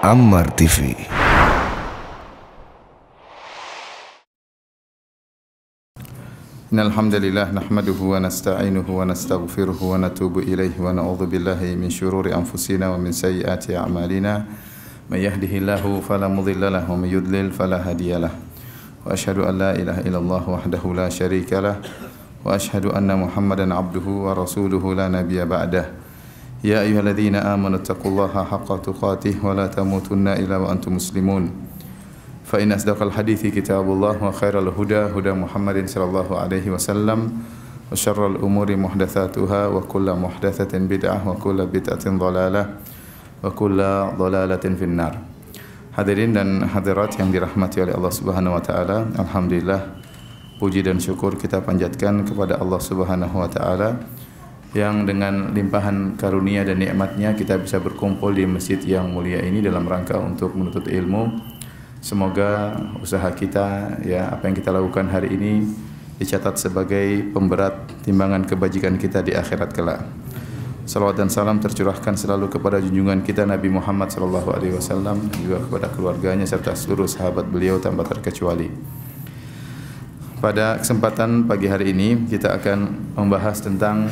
Ammar TV. Innal hamdalillah nahmaduhu wa nasta'inuhu wa nastaghfiruhu wa natubu ilaihi wa na'udzu billahi min syururi anfusina wa min sayyiati a'malina. May yahdihillahu fala mudilla lahu wa may yudlil fala hadiyalah. Wa asyhadu an la ilaha illallah wahdahu la syarika lah wa asyhadu anna Muhammadan abduhu wa rasuluhu la nabiyya ba'dah. Ya ayyuhalladzina amanu taqullaha haqqa tuqatih wa la tamutunna illa wa antum muslimun. Fa inna asdaqal hadithi kitabullah wa khairal huda huda Muhammadin sallallahu alaihi wasallam wa syarral umuri muhdatsatuha wa kullu muhdatsatin bid'ah wa kullu bid'atin dhalalah wa kullu dhalalatin finnar. Hadirin dan hadirat yang dirahmati oleh Allah Subhanahu wa taala, alhamdulillah puji dan syukur kita panjatkan kepada Allah Subhanahu wa taala yang dengan limpahan karunia dan nikmatnya kita bisa berkumpul di masjid yang mulia ini dalam rangka untuk menuntut ilmu. Semoga usaha kita, apa yang kita lakukan hari ini dicatat sebagai pemberat timbangan kebajikan kita di akhirat kelak. Salawat dan salam tercurahkan selalu kepada junjungan kita Nabi Muhammad sallallahu alaihi wasallam, juga kepada keluarganya serta seluruh sahabat beliau tanpa terkecuali. Pada kesempatan pagi hari ini kita akan membahas tentang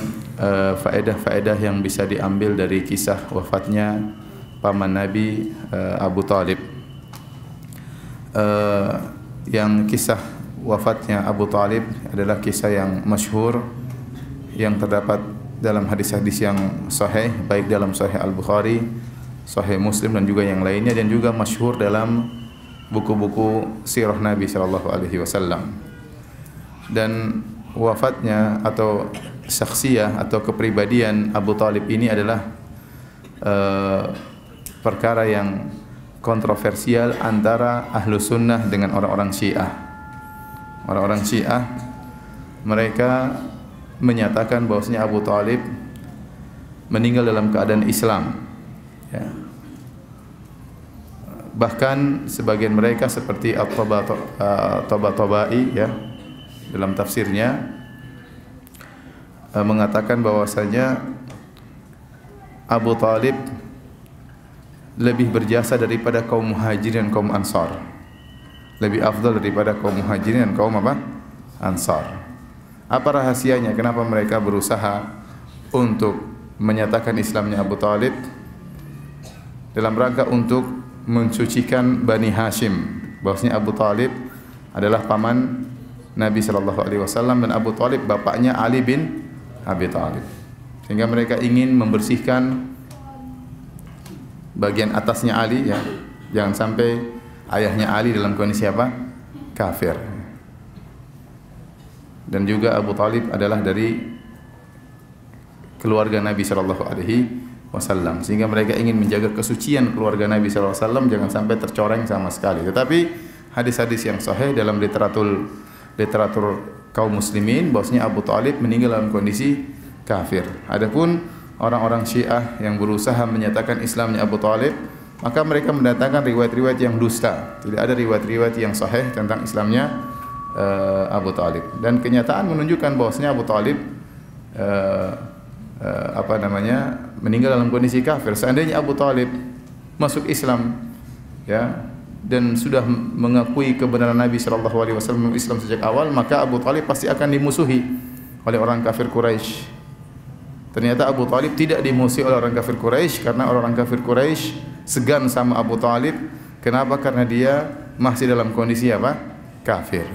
faedah-faedah yang bisa diambil dari kisah wafatnya paman Nabi Abu Talib. Yang kisah wafatnya Abu Talib adalah kisah yang masyhur yang terdapat dalam hadis-hadis yang sahih, baik dalam Sahih Al-Bukhari, Sahih Muslim dan juga yang lainnya, dan juga masyhur dalam buku-buku sirah Nabi sallallahu alaihi wasallam. Dan wafatnya atau syakhsiyah atau kepribadian Abu Talib ini adalah perkara yang kontroversial antara ahlu sunnah dengan orang-orang Syiah. Orang-orang Syiah mereka menyatakan bahwasanya Abu Talib meninggal dalam keadaan Islam. Bahkan sebagian mereka seperti At-Tabatabai dalam tafsirnya mengatakan bahwasanya Abu Talib lebih berjasa daripada kaum Muhajirin dan kaum Ansar. Lebih afdal daripada kaum Muhajirin dan kaum Ansar. Apa rahasianya? Kenapa mereka berusaha untuk menyatakan Islamnya Abu Talib? Dalam rangka untuk mensucikan Bani Hashim, bahwasanya Abu Talib adalah paman Nabi sallallahu alaihi wasallam dan Abu Talib bapaknya Ali bin Abi Talib. Sehingga mereka ingin membersihkan bagian atasnya Ali, jangan sampai ayahnya Ali dalam kondisi apa? Kafir. Dan juga Abu Talib adalah dari keluarga Nabi sallallahu alaihi wasallam, sehingga mereka ingin menjaga kesucian keluarga Nabi sallallahu alaihi wasallam jangan sampai tercoreng sama sekali. Tetapi hadis-hadis yang sahih dalam literatur kaum muslimin bahwasanya Abu Talib meninggal dalam kondisi kafir. Adapun orang-orang Syiah yang berusaha menyatakan Islamnya Abu Talib, maka mereka mendatangkan riwayat-riwayat yang dusta. Tidak ada riwayat-riwayat yang sahih tentang Islamnya Abu Talib. Dan kenyataan menunjukkan bahwasanya Abu Talib meninggal dalam kondisi kafir. Seandainya Abu Talib masuk Islam, dan sudah mengakui kebenaran Nabi sallallahu alaihi wasallam Islam sejak awal, maka Abu Talib pasti akan dimusuhi oleh orang kafir Quraisy. Ternyata Abu Talib tidak dimusuhi oleh orang kafir Quraisy karena orang kafir Quraisy segan sama Abu Talib. Kenapa? Karena dia masih dalam kondisi apa? Kafir.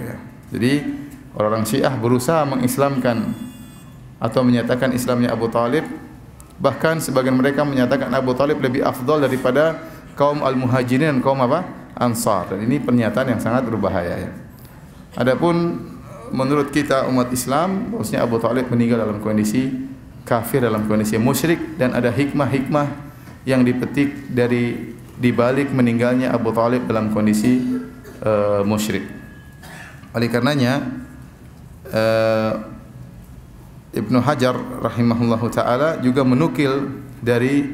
Jadi orang Syiah berusaha mengislamkan atau menyatakan Islamnya Abu Talib. Bahkan sebagian mereka menyatakan Abu Talib lebih afdal daripada kaum Al-Muhajirin dan kaum Ansar. Dan ini pernyataan yang sangat berbahaya. Adapun menurut kita umat Islam, bahwasanya Abu Talib meninggal dalam kondisi kafir, dalam kondisi musyrik, dan ada hikmah-hikmah yang dipetik dari dibalik meninggalnya Abu Talib dalam kondisi musyrik. Oleh karenanya Ibnu Hajar rahimahullahu taala juga menukil dari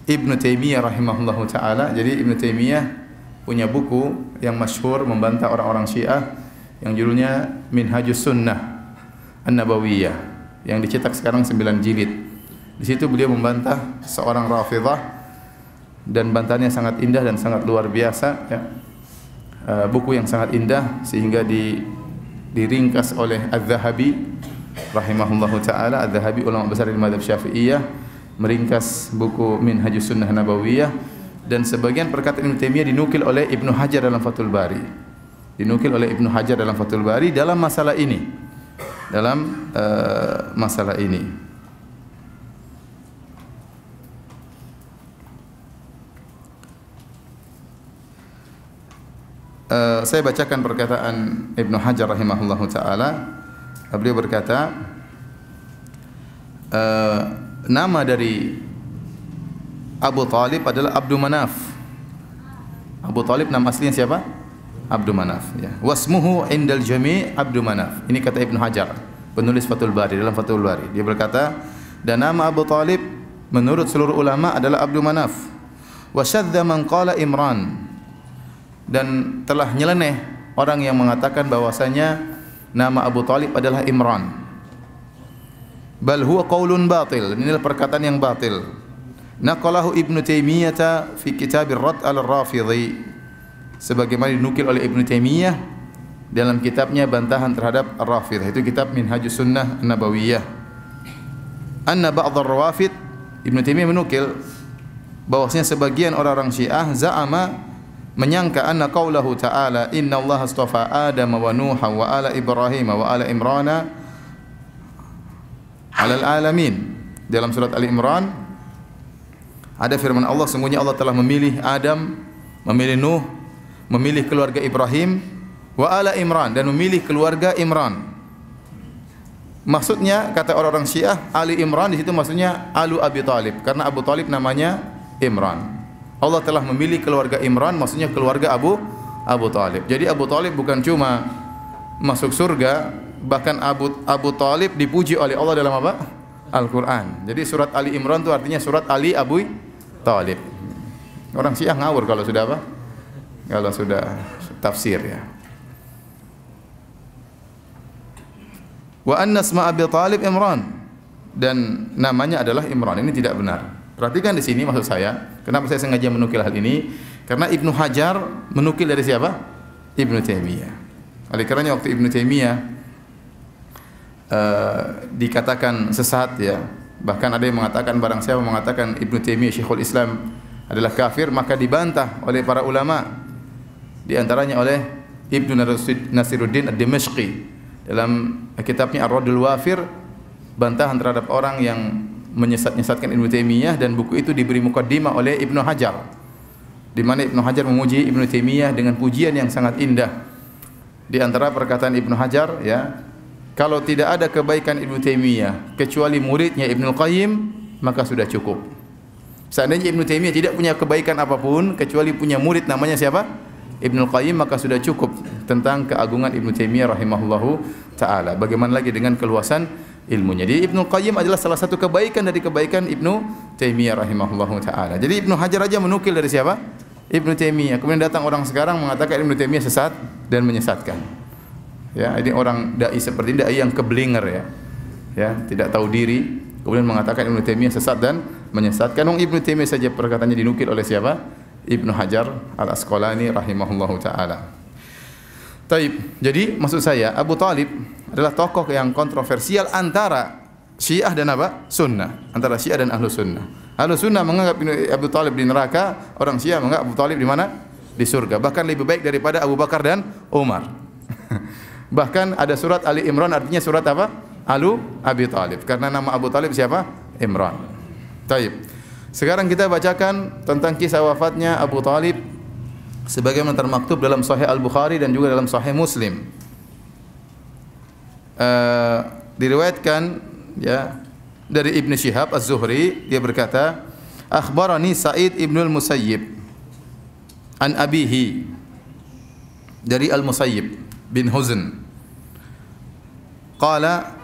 Ibnu Taimiyah rahimahullahu taala. Jadi Ibnu Taimiyah punya buku yang masyhur membantah orang-orang Syiah yang judulnya Minhajus Sunnah An-Nabawiyah, yang dicetak sekarang 9 jilid. Di situ beliau membantah seorang Rafidhah dan bantahannya sangat indah dan sangat luar biasa ya. Buku yang sangat indah sehingga diringkas oleh Az-Zahabi rahimahullahu taala. Az-Zahabi ulama besar di mazhab Syafi'iyah meringkas buku Minhajus Sunnah Nabawiyah, dan sebagian perkataan Ibnu Taimiyah dinukil oleh Ibnu Hajar dalam Fathul Bari. Dinukil oleh Ibnu Hajar dalam Fathul Bari dalam masalah ini. Dalam masalah ini. Saya bacakan perkataan Ibnu Hajar rahimahullahu taala. Beliau berkata, nama dari Abu Talib adalah Abdu Manaf. Abu Talib nama aslinya siapa? Abdu Manaf ya. Wasmuhu indal jami' Abdu Manaf. Ini kata Ibnu Hajar, penulis Fathul Bari, dalam Fathul Bari. Dia berkata, dan nama Abu Talib menurut seluruh ulama adalah Abdu Manaf. Wa syadza man qala Imran. Dan telah nyeleneh orang yang mengatakan bahwasanya nama Abu Talib adalah Imran. Bal huwa qaulun batil. Inilah perkataan yang batil. Naqalahu Ibnu Taimiyah fi kitab Ar-Radd al-Rafidhi. Sebagaimana dinukil oleh Ibnu Taimiyah dalam kitabnya bantahan terhadap Ar-Rafidhah, itu kitab Minhajus Sunnah Nabawiyah. Anna ba'd ar-Rawafid, Ibnu Taimiyah menukil bahwasanya sebagian orang-orang Syiah za'ama, menyangka anna qaulahu ta'ala inna Allah astafa Adam wa Nuh wa ala Ibrahim wa ala Imran alal alamin. Dalam surat Ali Imran ada firman Allah, sungguhnya Allah telah memilih Adam, memilih Nuh, memilih keluarga Ibrahim wa ala Imran, dan memilih keluarga Imran. Maksudnya kata orang-orang Syiah, Ali Imran di situ maksudnya Alu Abi Talib, karena Abu Talib namanya Imran. Allah telah memilih keluarga Imran, maksudnya keluarga Abu Talib. Jadi Abu Talib bukan cuma masuk surga, bahkan Abu Talib dipuji oleh Allah dalam apa? Al-Quran. Jadi surat Ali Imran itu artinya surat Ali Abu Talib. Orang Syiah ngawur kalau sudah apa? Kalau sudah tafsir ya. Wa anna isma Abi Talib Imran, dan namanya adalah Imran. Ini tidak benar. Perhatikan di sini maksud saya, kenapa saya sengaja menukil hal ini? Karena Ibnu Hajar menukil dari siapa? Ibnu Taimiyah. Oleh karenanya waktu Ibnu Taimiyah dikatakan sesat ya, bahkan ada yang mengatakan, barang siapa mengatakan Ibnu Taimiyah Syekhul Islam adalah kafir, maka dibantah oleh para ulama, di antaranya oleh Ibnu Nasiruddin Ad-Dimashqi dalam kitabnya Ar-Raddul Wafir, bantahan terhadap orang yang menyesatkan Ibnu Taimiyah, dan buku itu diberi mukaddimah oleh Ibnu Hajar, di mana Ibnu Hajar memuji Ibnu Taimiyah dengan pujian yang sangat indah. Di antara perkataan Ibnu Hajar ya, kalau tidak ada kebaikan Ibnu Taimiyah kecuali muridnya Ibnu Qayyim, maka sudah cukup. Seandainya Ibnu Taimiyah tidak punya kebaikan apapun kecuali punya murid namanya siapa? Ibnu Qayyim, maka sudah cukup tentang keagungan Ibnu Taimiyah rahimahullahu taala. Bagaimana lagi dengan keluasan ilmunya. Jadi Ibnu Qayyim adalah salah satu kebaikan dari kebaikan Ibnu Taimiyah rahimahullahu taala. Jadi Ibnu Hajar aja menukil dari siapa? Ibnu Taimiyah. Kemudian datang orang sekarang mengatakan Ibnu Taimiyah sesat dan menyesatkan. Ya, ini orang dai seperti ini, dai yang keblinger ya. Ya, tidak tahu diri, kemudian mengatakan Ibnu Taimiyah sesat dan menyesatkan. Ibnu Taimiyah saja perkataannya dinukil oleh siapa? Ibnu Hajar Al-Asqalani rahimahullahu taala. Taib. Jadi maksud saya Abu Talib adalah tokoh yang kontroversial antara Syiah dan apa? Sunnah. Antara Syiah dan Ahlu Sunnah. Ahlu Sunnah menganggap Abu Talib di neraka, orang Syiah menganggap Abu Talib di mana? Di surga. Bahkan lebih baik daripada Abu Bakar dan Umar. Bahkan ada surat Ali Imran artinya surat apa? Alu Abi Talib. Karena nama Abu Talib siapa? Imran. Taib. Sekarang kita bacakan tentang kisah wafatnya Abu Talib sebagaimana termaktub dalam Sahih Al-Bukhari dan juga dalam Sahih Muslim. Diriwayatkan ya dari Ibnu Syihab Az-Zuhri, dia berkata, akhbarani Sa'id ibn al-Musayyib an abihi, dari Al-Musayyib bin Huzn, qala,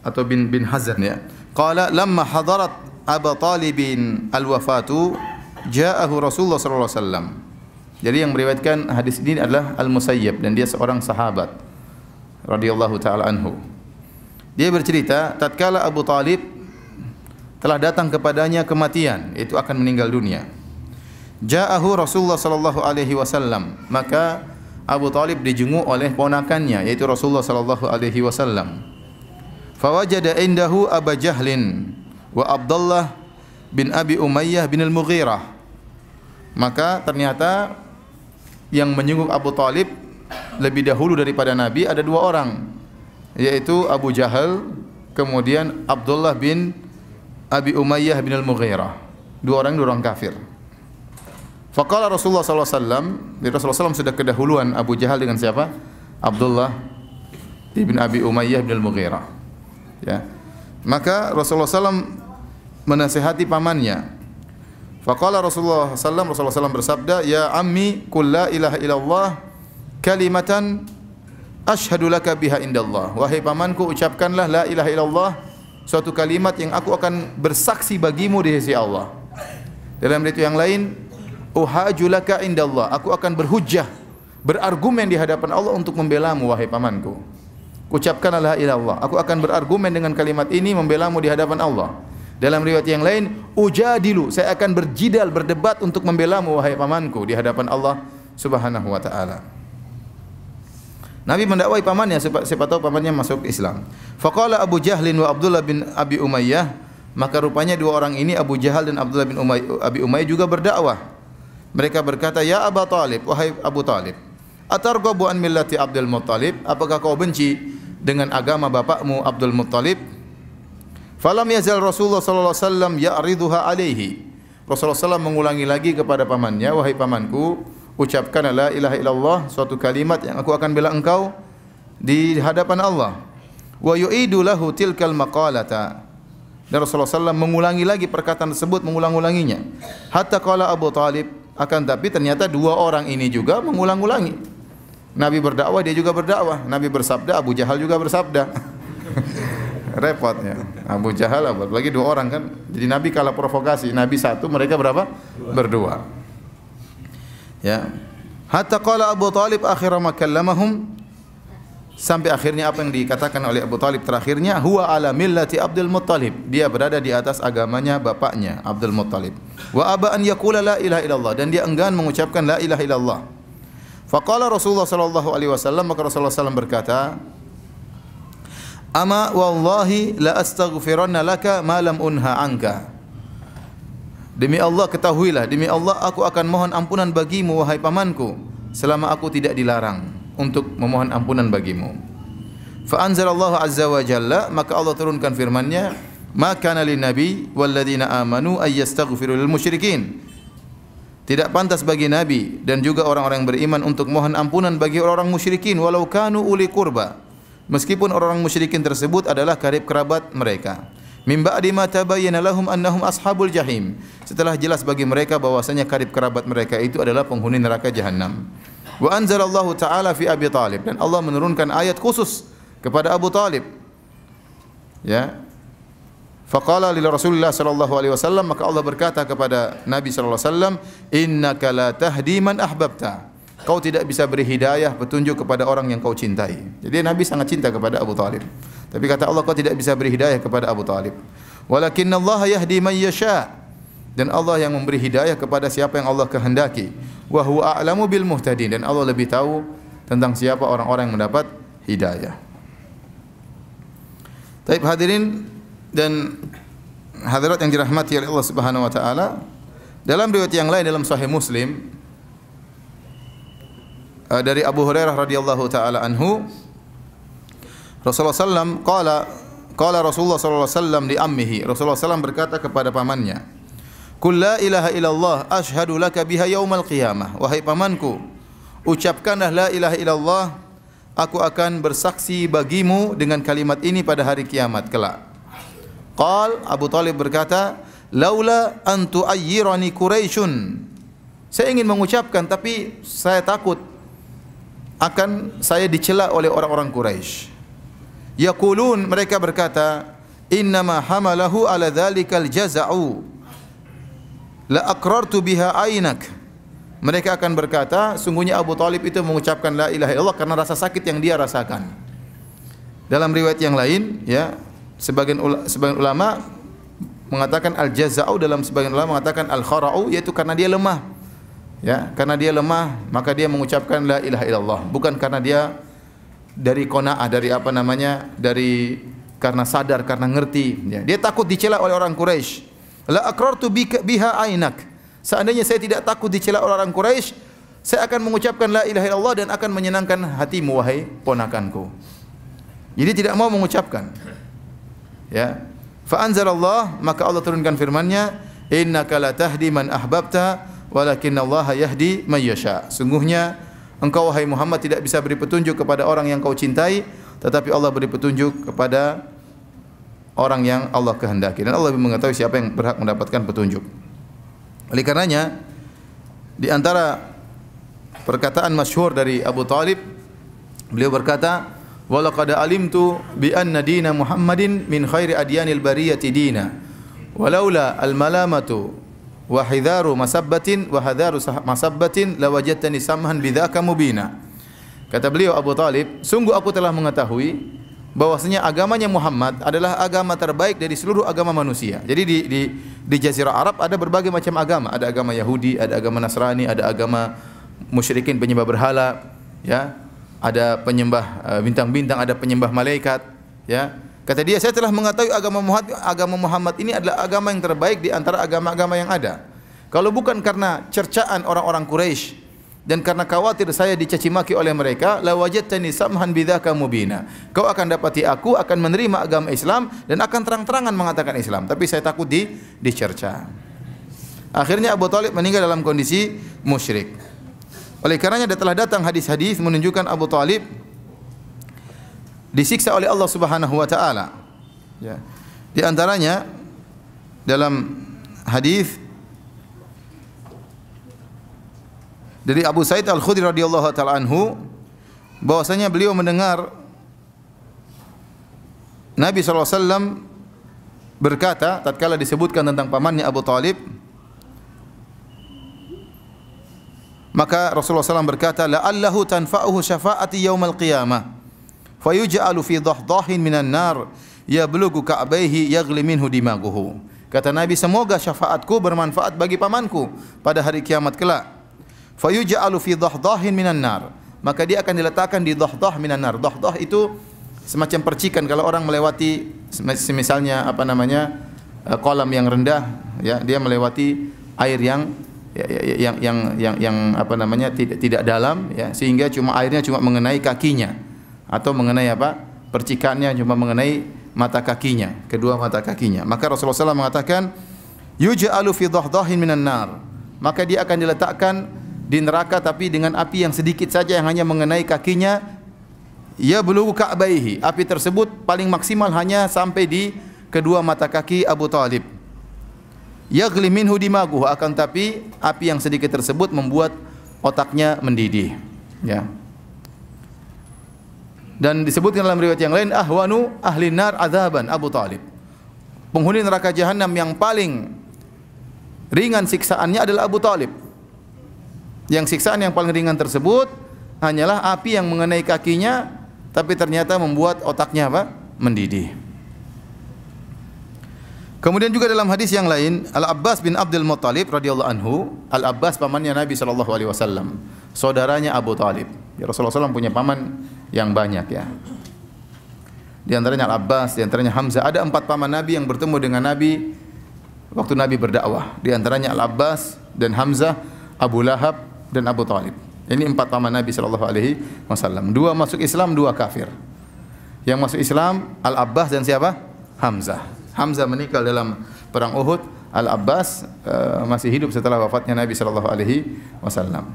atau bin Hazan ya, qala lamma hadarat Abu Talibin al-wafatu ja'ahu Rasulullah sallallahu alaihi wasallam. Jadi yang meriwayatkan hadis ini adalah Al-Musayyib, dan dia seorang sahabat radhiyallahu taala anhu. Dia bercerita, tatkala Abu Talib telah datang kepadanya kematian, yaitu akan meninggal dunia. Ja'ahu Rasulullah sallallahu alaihi wasallam, maka Abu Talib dijenguk oleh ponakannya yaitu Rasulullah sallallahu alaihi wasallam. Fawajada indahu Abu Jahlin wa Abdullah bin Abi Umayyah bin al-Mughirah. Maka ternyata yang menjenguk Abu Talib lebih dahulu daripada Nabi ada dua orang, yaitu Abu Jahal kemudian Abdullah bin Abi Umayyah bin al-Mughirah. Dua orang kafir. Faqala Rasulullah sallallahu alaihi wasallam, Rasulullah SAW sudah kedahuluan Abu Jahal dengan siapa? Abdullah ibn Abi Umayyah bin al-Mughirah. Ya. Maka Rasulullah SAW menasihati pamannya. Faqala Rasulullah SAW bersabda, "Ya ammi, qul la ilaha illallah kalimatan asyhadu laka biha indallah." Wahai pamanku, ucapkanlah la ilaha illallah, suatu kalimat yang aku akan bersaksi bagimu di sisi Allah. Dalam riwayat yang lain, uhaju laka indallah, aku akan berhujjah, berargumen di hadapan Allah untuk membelamu wahai pamanku. Ucapkanlah la ilaha illallah, aku akan berargumen dengan kalimat ini membelamu di hadapan Allah. Dalam riwayat yang lain, ujadilu, saya akan berjidal, berdebat untuk membelamu wahai pamanku di hadapan Allah Subhanahu wa taala. Nabi mendakwai pamannya siapa tahu pamannya masuk Islam. Faqala Abu Jahlin wa Abdullah bin Abi Umayyah, maka rupanya dua orang ini Abu Jahal dan Abdullah bin Abi Umayyah juga berdakwah. Mereka berkata, "Ya Abu Talib, wahai Abu Talib, atarghabu an millati Abdul Muttalib? Apakah kau benci dengan agama bapakmu Abdul Muttalib?" Falam yazal Rasulullah sallallahu alaihi wasallam ya'riduha alaihi. Rasulullah SAW mengulangi lagi kepada pamannya, "Wahai pamanku, ucapkan la ilaha illallah, suatu kalimat yang aku akan bela engkau di hadapan Allah." Wa yu'idu lahu tilkal maqalata. Dan Rasulullah SAW mengulangi lagi perkataan tersebut, mengulang-ulanginya. Hatta qala Abu Talib, akan tapi ternyata dua orang ini juga mengulang-ulangi. Nabi berdakwah, dia juga berdakwah. Nabi bersabda, Abu Jahal juga bersabda. Repotnya. Abu Jahal, lagi dua orang kan. Jadi Nabi kalah provokasi. Nabi satu, mereka berapa? Berdua. Ya. Hatta qala Abu Talib akhira ma kallamahum, sampai akhirnya apa yang dikatakan oleh Abu Talib terakhirnya, huwa ala millati Abdul Muttalib, dia berada di atas agamanya bapaknya Abdul Muttalib. Wa aba an yaqula la ilaha illallah, dan dia enggan mengucapkan la ilaha illallah. Faqala Rasulullah sallallahu alaihi wasallam, maka Rasulullah SAW berkata, "Ama wallahi la astaghfiranna laka ma lam unha anka." Demi Allah, ketahuilah, demi Allah aku akan mohon ampunan bagimu wahai pamanku selama aku tidak dilarang untuk memohon ampunan bagimu. Fa anzalallahu azza wa jalla, maka Allah turunkan firman-Nya, "Ma kana lin nabi wal ladzina amanu ay yastaghfiru lil musyrikin." Tidak pantas bagi nabi dan juga orang-orang yang beriman untuk mohon ampunan bagi orang-orang musyrikin walau kanu uli qurba, meskipun orang-orang musyrikin tersebut adalah karib kerabat mereka. Min ba'di ma tabayyana lahum annahum ashabul jahim, setelah jelas bagi mereka bahwasanya karib kerabat mereka itu adalah penghuni neraka jahanam. Wa anzalallahu ta'ala fi Abi Talib, dan Allah menurunkan ayat khusus kepada Abu Talib. Ya. Faqala li Rasulillah sallallahu alaihi wasallam, maka Allah berkata kepada Nabi sallallahu alaihi wasallam, "Innaka la tahdi man ahbabta." Kau tidak bisa beri hidayah, petunjuk kepada orang yang kau cintai. Jadi Nabi sangat cinta kepada Abu Talib. Tapi kata Allah, kau tidak bisa beri hidayah kepada Abu Talib. Walakinnallaha yahdi man yasha. Dan Allah yang memberi hidayah kepada siapa yang Allah kehendaki. Wa huwa a'lamu bil muhtadin, dan Allah lebih tahu tentang siapa orang-orang yang mendapat hidayah. Baik hadirin dan hadirat yang dirahmati oleh Allah Subhanahu wa taala, dalam riwayat yang lain dalam Sahih Muslim dari Abu Hurairah radhiyallahu taala anhu, Rasulullah sallam qala Rasulullah sallallahu alaihi wasallam li ammihi, Rasulullah sallam berkata kepada pamannya, "Qul la ilaha illallah asyhadu laka biha yaumal qiyamah." Wahai pamanku, ucapkanlah la ilaha illallah, aku akan bersaksi bagimu dengan kalimat ini pada hari kiamat kelak. Qal, Abu Talib berkata, "Laula an tu'ayyirani Quraisyun." Saya ingin mengucapkan tapi saya takut akan saya dicela oleh orang-orang Quraisy. Yaqulun, mereka berkata, "Innama hamalahu ala dzalikal jaza'u la aqrartu biha ainak." Mereka akan berkata, sungguhnya Abu Talib itu mengucapkan la ilaha illallah karena rasa sakit yang dia rasakan. Dalam riwayat yang lain, ya, sebagian ulama mengatakan al-jaza'u, dalam sebagian ulama mengatakan al-khara'u, yaitu karena dia lemah. Ya, karena dia lemah, maka dia mengucapkan la ilaha illallah, bukan karena dia dari qanaah, dari apa namanya? Dari karena sadar, karena ngerti, ya. Dia takut dicela oleh orang Quraisy. La aqrartu biha ainak. Seandainya saya tidak takut dicela oleh orang Quraisy, saya akan mengucapkan la ilaha illallah dan akan menyenangkan hatimu wahai ponakanku. Jadi tidak mau mengucapkan. Ya. Fa anzalallah, maka Allah turunkan firman-Nya, innaka la tahdi man ahbabta walakinallaha yahdi man yasha. Sungguhnya engkau wahai Muhammad tidak bisa beri petunjuk kepada orang yang kau cintai, tetapi Allah beri petunjuk kepada orang yang Allah kehendaki, dan Allah lebih mengetahui siapa yang berhak mendapatkan petunjuk. Oleh karenanya, di antara perkataan masyhur dari Abu Talib, beliau berkata, wa laqad alimtu bi anna dina Muhammadin min khairi adyanil bariyati dina walaula al malamatu wa hidharu masabbatin wa hadharu masabbatin lawajadtani samhan bidzaka mubina. Kata beliau Abu Talib, sungguh aku telah mengetahui bahwasanya agamanya Muhammad adalah agama terbaik dari seluruh agama manusia. Jadi di Jazirah Arab ada berbagai macam agama, ada agama Yahudi, ada agama Nasrani, ada agama musyrikin penyembah berhala, ya. Ada penyembah bintang-bintang, ada penyembah malaikat, ya. Kata dia, saya telah mengetahui agama Muhammad ini adalah agama yang terbaik di antara agama-agama yang ada. Kalau bukan karena cercaan orang-orang Quraisy dan karena khawatir saya dicaci maki oleh mereka, la wajadtani samhan bidzaka mubina. Kau akan dapati aku akan menerima agama Islam dan akan terang-terangan mengatakan Islam, tapi saya takut dicerca. Akhirnya Abu Talib meninggal dalam kondisi musyrik. Oleh karenanya telah datang hadis-hadis menunjukkan Abu Talib disiksa oleh Allah Subhanahu wa taala. Ya. Di antaranya dalam hadis dari Abu Sa'id Al-Khudri radhiyallahu taala anhu, bahwasanya beliau mendengar Nabi sallallahu alaihi wasallam berkata tatkala disebutkan tentang pamannya Abu Talib, maka Rasulullah SAW berkata, la'allahu tanfa'uhu syafa'ati yaumal qiyamah fayuj'alu fi dhahdahin minan nar yablughu ka'baihi yaghli minhu dimaguhu. Kata Nabi, semoga syafaatku bermanfaat bagi pamanku pada hari kiamat kelak. Fayuj'alu fi dhahdahin minan nar, maka dia akan diletakkan di dhahdah minan nar. Dhahdah itu semacam percikan kalau orang melewati misalnya apa namanya kolam yang rendah, ya, dia melewati air yang apa namanya tidak dalam, ya, sehingga airnya cuma mengenai kakinya atau mengenai apa percikannya cuma mengenai mata kakinya, kedua mata kakinya. Maka Rasulullah SAW mengatakan yuj'alu fi dhahdahin minan nar, maka dia akan diletakkan di neraka tapi dengan api yang sedikit saja yang hanya mengenai kakinya. Ya bulughu ka'baihi, api tersebut paling maksimal hanya sampai di kedua mata kaki Abu Talib. Yaghli minhu dimaguhu, akan tapi api yang sedikit tersebut membuat otaknya mendidih, ya. Dan disebutkan dalam riwayat yang lain, ahwanu ahli nar adzaban Abu Talib, penghuni neraka jahanam yang paling ringan siksaannya adalah Abu Talib. Yang siksaan yang paling ringan tersebut hanyalah api yang mengenai kakinya, tapi ternyata membuat otaknya apa? Mendidih. Kemudian juga dalam hadis yang lain, Al-Abbas bin Abdul Muttalib radhiyallahu anhu, Al-Abbas pamannya Nabi sallallahu alaihi wasallam, saudaranya Abu Talib. Ya, Rasulullah SAW punya paman yang banyak, ya. Di antaranya Al-Abbas, di antaranya Hamzah. Ada 4 paman Nabi yang bertemu dengan Nabi waktu Nabi berdakwah. Di antaranya Al-Abbas dan Hamzah, Abu Lahab dan Abu Talib. Ini 4 paman Nabi sallallahu alaihi wasallam. 2 masuk Islam, 2 kafir. Yang masuk Islam Al-Abbas dan siapa? Hamzah. Hamzah meninggal dalam perang Uhud. Al-Abbas masih hidup setelah wafatnya Nabi sallallahu alaihi wasallam.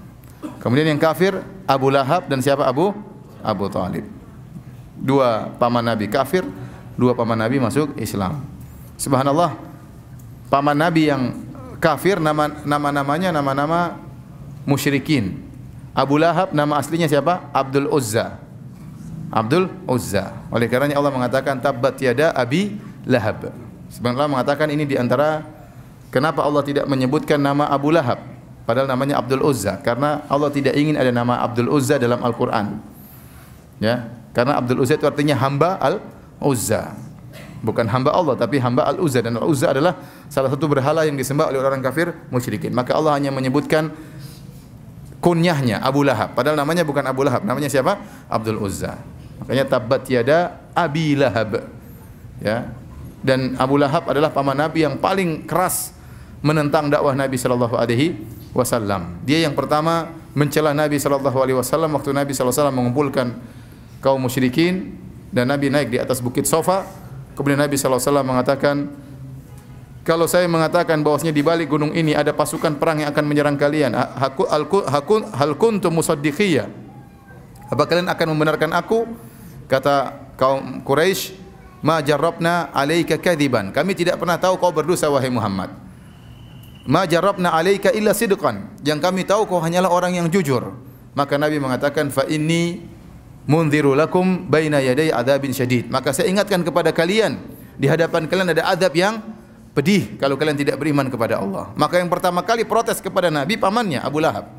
Kemudian yang kafir Abu Lahab dan siapa? Abu Talib. 2 paman Nabi kafir, 2 paman Nabi masuk Islam. Subhanallah, paman Nabi yang kafir nama-namanya nama-nama musyrikin. Abu Lahab nama aslinya siapa? Abdul Uzza. Oleh karenanya Allah mengatakan tabbat yada Abi Lahab. Sebenarnya Allah mengatakan ini di antara kenapa Allah tidak menyebutkan nama Abu Lahab padahal namanya Abdul Uzza, karena Allah tidak ingin ada nama Abdul Uzza dalam Al-Qur'an. Ya, karena Abdul Uzza itu artinya hamba Al-Uzza. Bukan hamba Allah tapi hamba Al-Uzza, dan Al-Uzza adalah salah satu berhala yang disembah oleh orang kafir musyrikin. Maka Allah hanya menyebutkan kunyahnya Abu Lahab. Padahal namanya bukan Abu Lahab, namanya siapa? Abdul Uzza. Makanya tabbat yada Abi Lahab. Ya. Dan Abu Lahab adalah paman Nabi yang paling keras menentang dakwah Nabi sallallahu alaihi wasallam. Dia yang pertama mencela Nabi sallallahu alaihi wasallam waktu Nabi sallallahu alaihi wasallam mengumpulkan kaum musyrikin dan Nabi naik di atas bukit Safa. Kemudian Nabi sallallahu alaihi wasallam mengatakan, kalau saya mengatakan bahwasanya di balik gunung ini ada pasukan perang yang akan menyerang kalian, hal kuntum musaddiqiyya, apa kalian akan membenarkan aku? Kata kaum Quraisy, ma jarrabna alaika kadziban, kami tidak pernah tahu kau berdusta wahai Muhammad. Ma jarrabna alaika illa sidqan, yang kami tahu kau hanyalah orang yang jujur. Maka Nabi mengatakan, fa inni mundziru lakum baina yaday adzabin syadid, maka saya ingatkan kepada kalian, di hadapan kalian ada azab yang pedih kalau kalian tidak beriman kepada Allah. Maka yang pertama kali protes kepada Nabi pamannya Abu Lahab.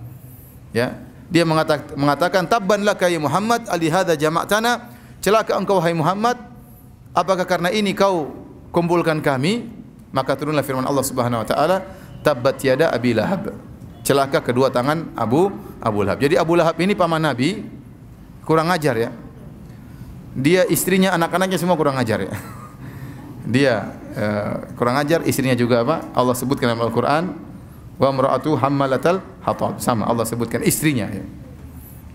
Ya, dia mengatakan tabban laka ya Muhammad ali hadza jama'tana, celaka engkau wahai Muhammad, apakah karena ini kau kumpulkan kami? Maka turunlah firman Allah Subhanahu wa taala, tabbat yada Abi Lahab, celaka kedua tangan Abu Lahab. Jadi Abu Lahab ini paman Nabi, kurang ajar ya. Dia istrinya, anak-anaknya semua kurang ajar ya. Dia kurang ajar, istrinya juga apa? Allah sebutkan dalam Al-Qur'an, wa imra'atu hammalatal hatab. Sama Allah sebutkan istrinya ya.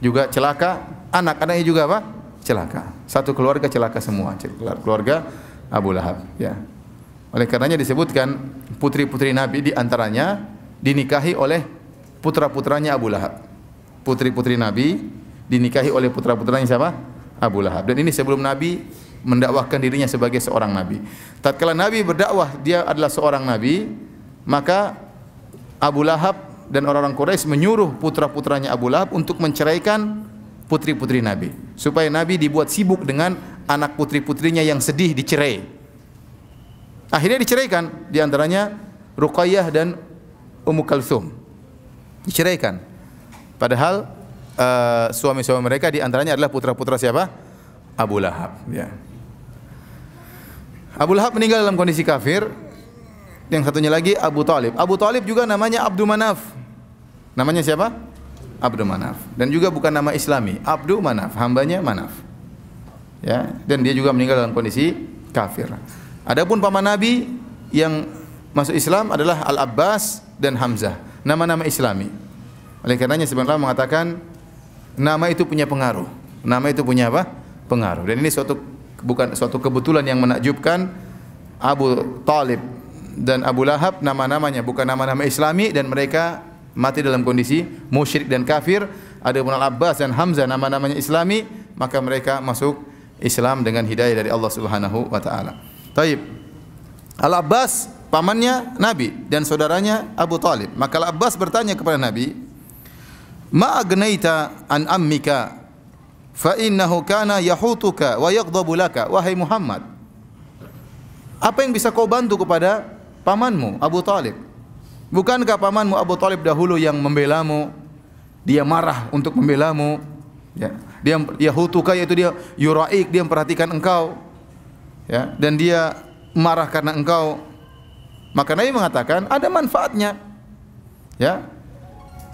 Juga celaka, anak-anaknya juga apa? Celaka. Satu keluarga celaka semua, keluarga Abu Lahab ya. Oleh karenanya disebutkan putri-putri Nabi di antaranya dinikahi oleh putra-putranya Abu Lahab. Putri-putri Nabi dinikahi oleh putra-putranya siapa? Abu Lahab. Dan ini sebelum Nabi mendakwahkan dirinya sebagai seorang nabi. Tatkala Nabi berdakwah dia adalah seorang nabi, maka Abu Lahab dan orang-orang Quraisy menyuruh putra-putranya Abu Lahab untuk menceraikan putri-putri Nabi, supaya Nabi dibuat sibuk dengan anak putri-putrinya yang sedih dicerai. Akhirnya diceraikan, di antaranya Ruqayyah dan Ummu Kalsum. Diceraikan. Padahal suami-suami mereka di antaranya adalah putra-putra siapa? Abu Lahab ya. Abu Lahab meninggal dalam kondisi kafir. Yang satunya lagi Abu Talib. Abu Talib juga namanya Abdu Manaf. Namanya siapa? Abdu Manaf. Dan juga bukan nama Islami, Abdu Manaf, hambanya Manaf. Ya, dan dia juga meninggal dalam kondisi kafir. Adapun paman Nabi yang masuk Islam adalah Al-Abbas dan Hamzah, nama-nama Islami. Oleh karenanya sebenarnya mengatakan nama itu punya pengaruh. Nama itu punya apa? Pengaruh. Dan ini bukan suatu kebetulan yang menakjubkan. Abu Talib dan Abu Lahab nama-namanya bukan nama-nama Islami dan mereka mati dalam kondisi musyrik dan kafir. Adapun Al-Abbas dan Hamzah nama-namanya Islami, maka mereka masuk Islam dengan hidayah dari Allah Subhanahu wa taala. Taib. Al-Abbas pamannya Nabi dan saudaranya Abu Talib. Maka Al-Abbas bertanya kepada Nabi, "Ma agnaita an ammika fa innahu kana yahutuka wa yaghdabu laka." Wahai Muhammad, apa yang bisa kau bantu kepada pamanmu Abu Talib? Bukankah pamanmu Abu Talib dahulu yang membelamu? Dia marah untuk membelamu. Ya. Dia yahutuka, yaitu dia yuraik, dia memperhatikan engkau. Ya, dan dia marah karena engkau. Maka Nabi mengatakan ada manfaatnya. Ya.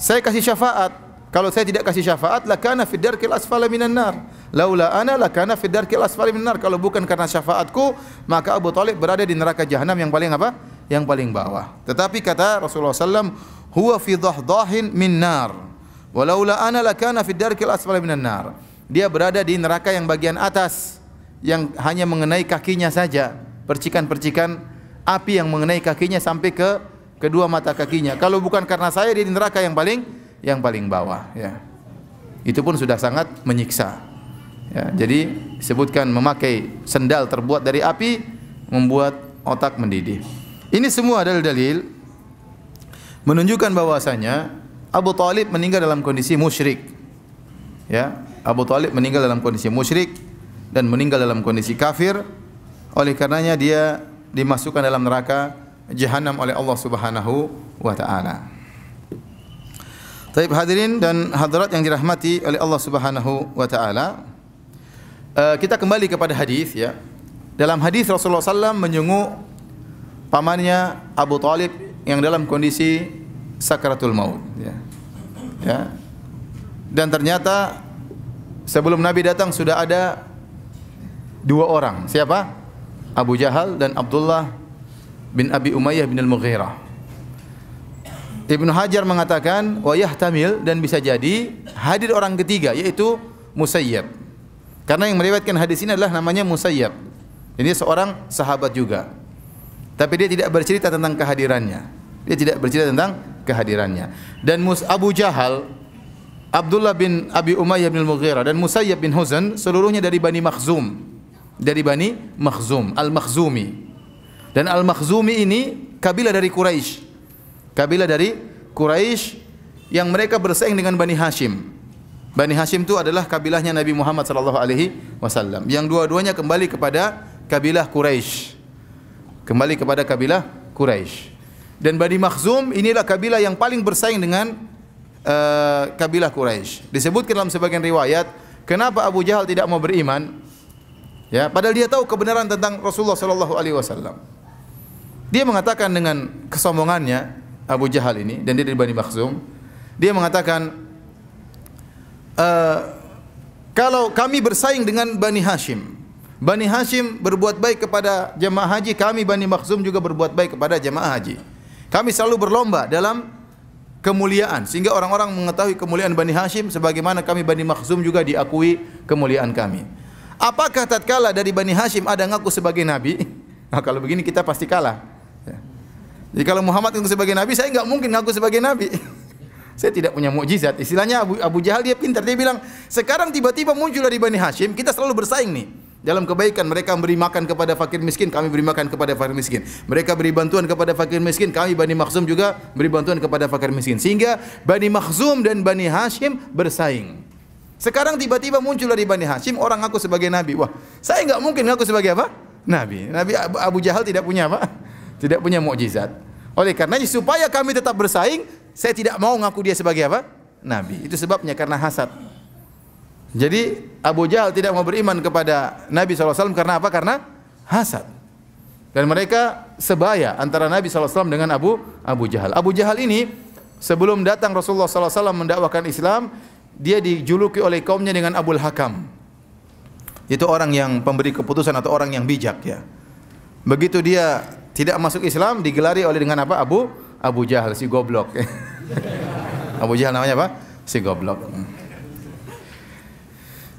Saya kasih syafaat. Kalau saya tidak kasih syafaat, lakana fid darkil asfala minan nar. Laula ana lakana fid darkil asfala minan nar. Kalau bukan karena syafaatku, maka Abu Talib berada di neraka jahanam yang paling apa? Yang paling bawah. Tetapi kata Rasulullah SAW, huwa fi dhahdahin min nar. Walaula ana lakana fid darkil asfala minan nar. Dia berada di neraka yang bagian atas, yang hanya mengenai kakinya saja, percikan-percikan api yang mengenai kakinya sampai ke kedua mata kakinya. Kalau bukan karena saya, dia di neraka yang paling bawah ya. Itu pun sudah sangat menyiksa ya. Jadi sebutkan memakai sendal terbuat dari api membuat otak mendidih. Ini semua adalah dalil menunjukkan bahwasanya Abu Talib meninggal dalam kondisi musyrik ya. Abu Talib meninggal dalam kondisi musyrik dan meninggal dalam kondisi kafir. Oleh karenanya dia dimasukkan dalam neraka jahanam oleh Allah Subhanahu wa taala. Baik hadirin dan hadirat yang dirahmati oleh Allah Subhanahu wa taala. Kita kembali kepada hadis ya. Dalam hadis Rasulullah SAW menyenguk pamannya Abu Talib yang dalam kondisi sakaratul maut ya. Ya, Dan ternyata sebelum Nabi datang sudah ada dua orang. Siapa? Abu Jahal dan Abdullah bin Abi Umayyah bin Al-Mughirah. Ibnu Hajar mengatakan wa yahtamil, dan bisa jadi hadir orang ketiga yaitu Musayyab. Karena yang meriwayatkan hadis ini adalah namanya Musayyab. Ini seorang sahabat juga. Tapi dia tidak bercerita tentang kehadirannya. Dia tidak bercerita tentang kehadirannya. Dan Abu Jahal, Abdullah bin Abi Umayyah bin Al-Mughirah dan Musayyab bin Huzan seluruhnya dari Bani Makhzum. Dari Bani Makhzum, Al-Makhzumi. Dan Al-Makhzumi ini kabilah dari Quraisy. Kabilah dari Quraisy yang mereka bersaing dengan Bani Hashim. Bani Hashim itu adalah kabilahnya Nabi Muhammad sallallahu alaihi wasallam. Yang dua-duanya kembali kepada kabilah Quraisy. Kembali kepada kabilah Quraisy. Dan Bani Makhzum inilah kabilah yang paling bersaing dengan kabilah Quraisy. Disebutkan dalam sebagian riwayat, kenapa Abu Jahal tidak mau beriman? Ya, padahal dia tahu kebenaran tentang Rasulullah sallallahu alaihi wasallam. Dia mengatakan dengan kesombongannya, Abu Jahal ini, dan dia dari Bani Makhzum, dia mengatakan, kalau kami bersaing dengan Bani Hashim, Bani Hashim berbuat baik kepada jemaah haji, kami Bani Makhzum juga berbuat baik kepada jemaah haji. Kami selalu berlomba dalam kemuliaan, sehingga orang-orang mengetahui kemuliaan Bani Hashim sebagaimana kami Bani Makhzum juga diakui kemuliaan kami. Apakah tatkala dari Bani Hashim ada ngaku sebagai nabi? Nah, kalau begini kita pasti kalah. Ya. Jadi kalau Muhammad ngaku sebagai nabi, saya enggak mungkin ngaku sebagai nabi. Saya tidak punya mukjizat. Istilahnya Abu Jahal dia pintar. Dia bilang, sekarang tiba-tiba muncul dari Bani Hashim, kita selalu bersaing nih. Dalam kebaikan, mereka beri makan kepada fakir miskin, kami beri makan kepada fakir miskin. Mereka beri bantuan kepada fakir miskin, kami Bani Makhzum juga beri bantuan kepada fakir miskin. Sehingga Bani Makhzum dan Bani Hashim bersaing. Sekarang tiba-tiba muncul dari Bani Hashim orang ngaku sebagai nabi. Wah, saya enggak mungkin ngaku sebagai apa? Nabi. Nabi Abu Jahal tidak punya apa? Tidak punya mukjizat. Oleh karenanya supaya kami tetap bersaing, saya tidak mau ngaku dia sebagai apa? Nabi. Itu sebabnya karena hasad. Jadi Abu Jahal tidak mau beriman kepada Nabi SAW karena apa? Karena hasad. Dan mereka sebaya antara Nabi SAW dengan Abu Jahal. Abu Jahal ini sebelum datang Rasulullah SAW mendakwakan Islam, dia dijuluki oleh kaumnya dengan Abul Hakam. Itu orang yang pemberi keputusan atau orang yang bijak, ya. Begitu dia tidak masuk Islam, digelari oleh dengan apa? Abu Jahal, si goblok. Abu Jahal namanya apa? Si goblok.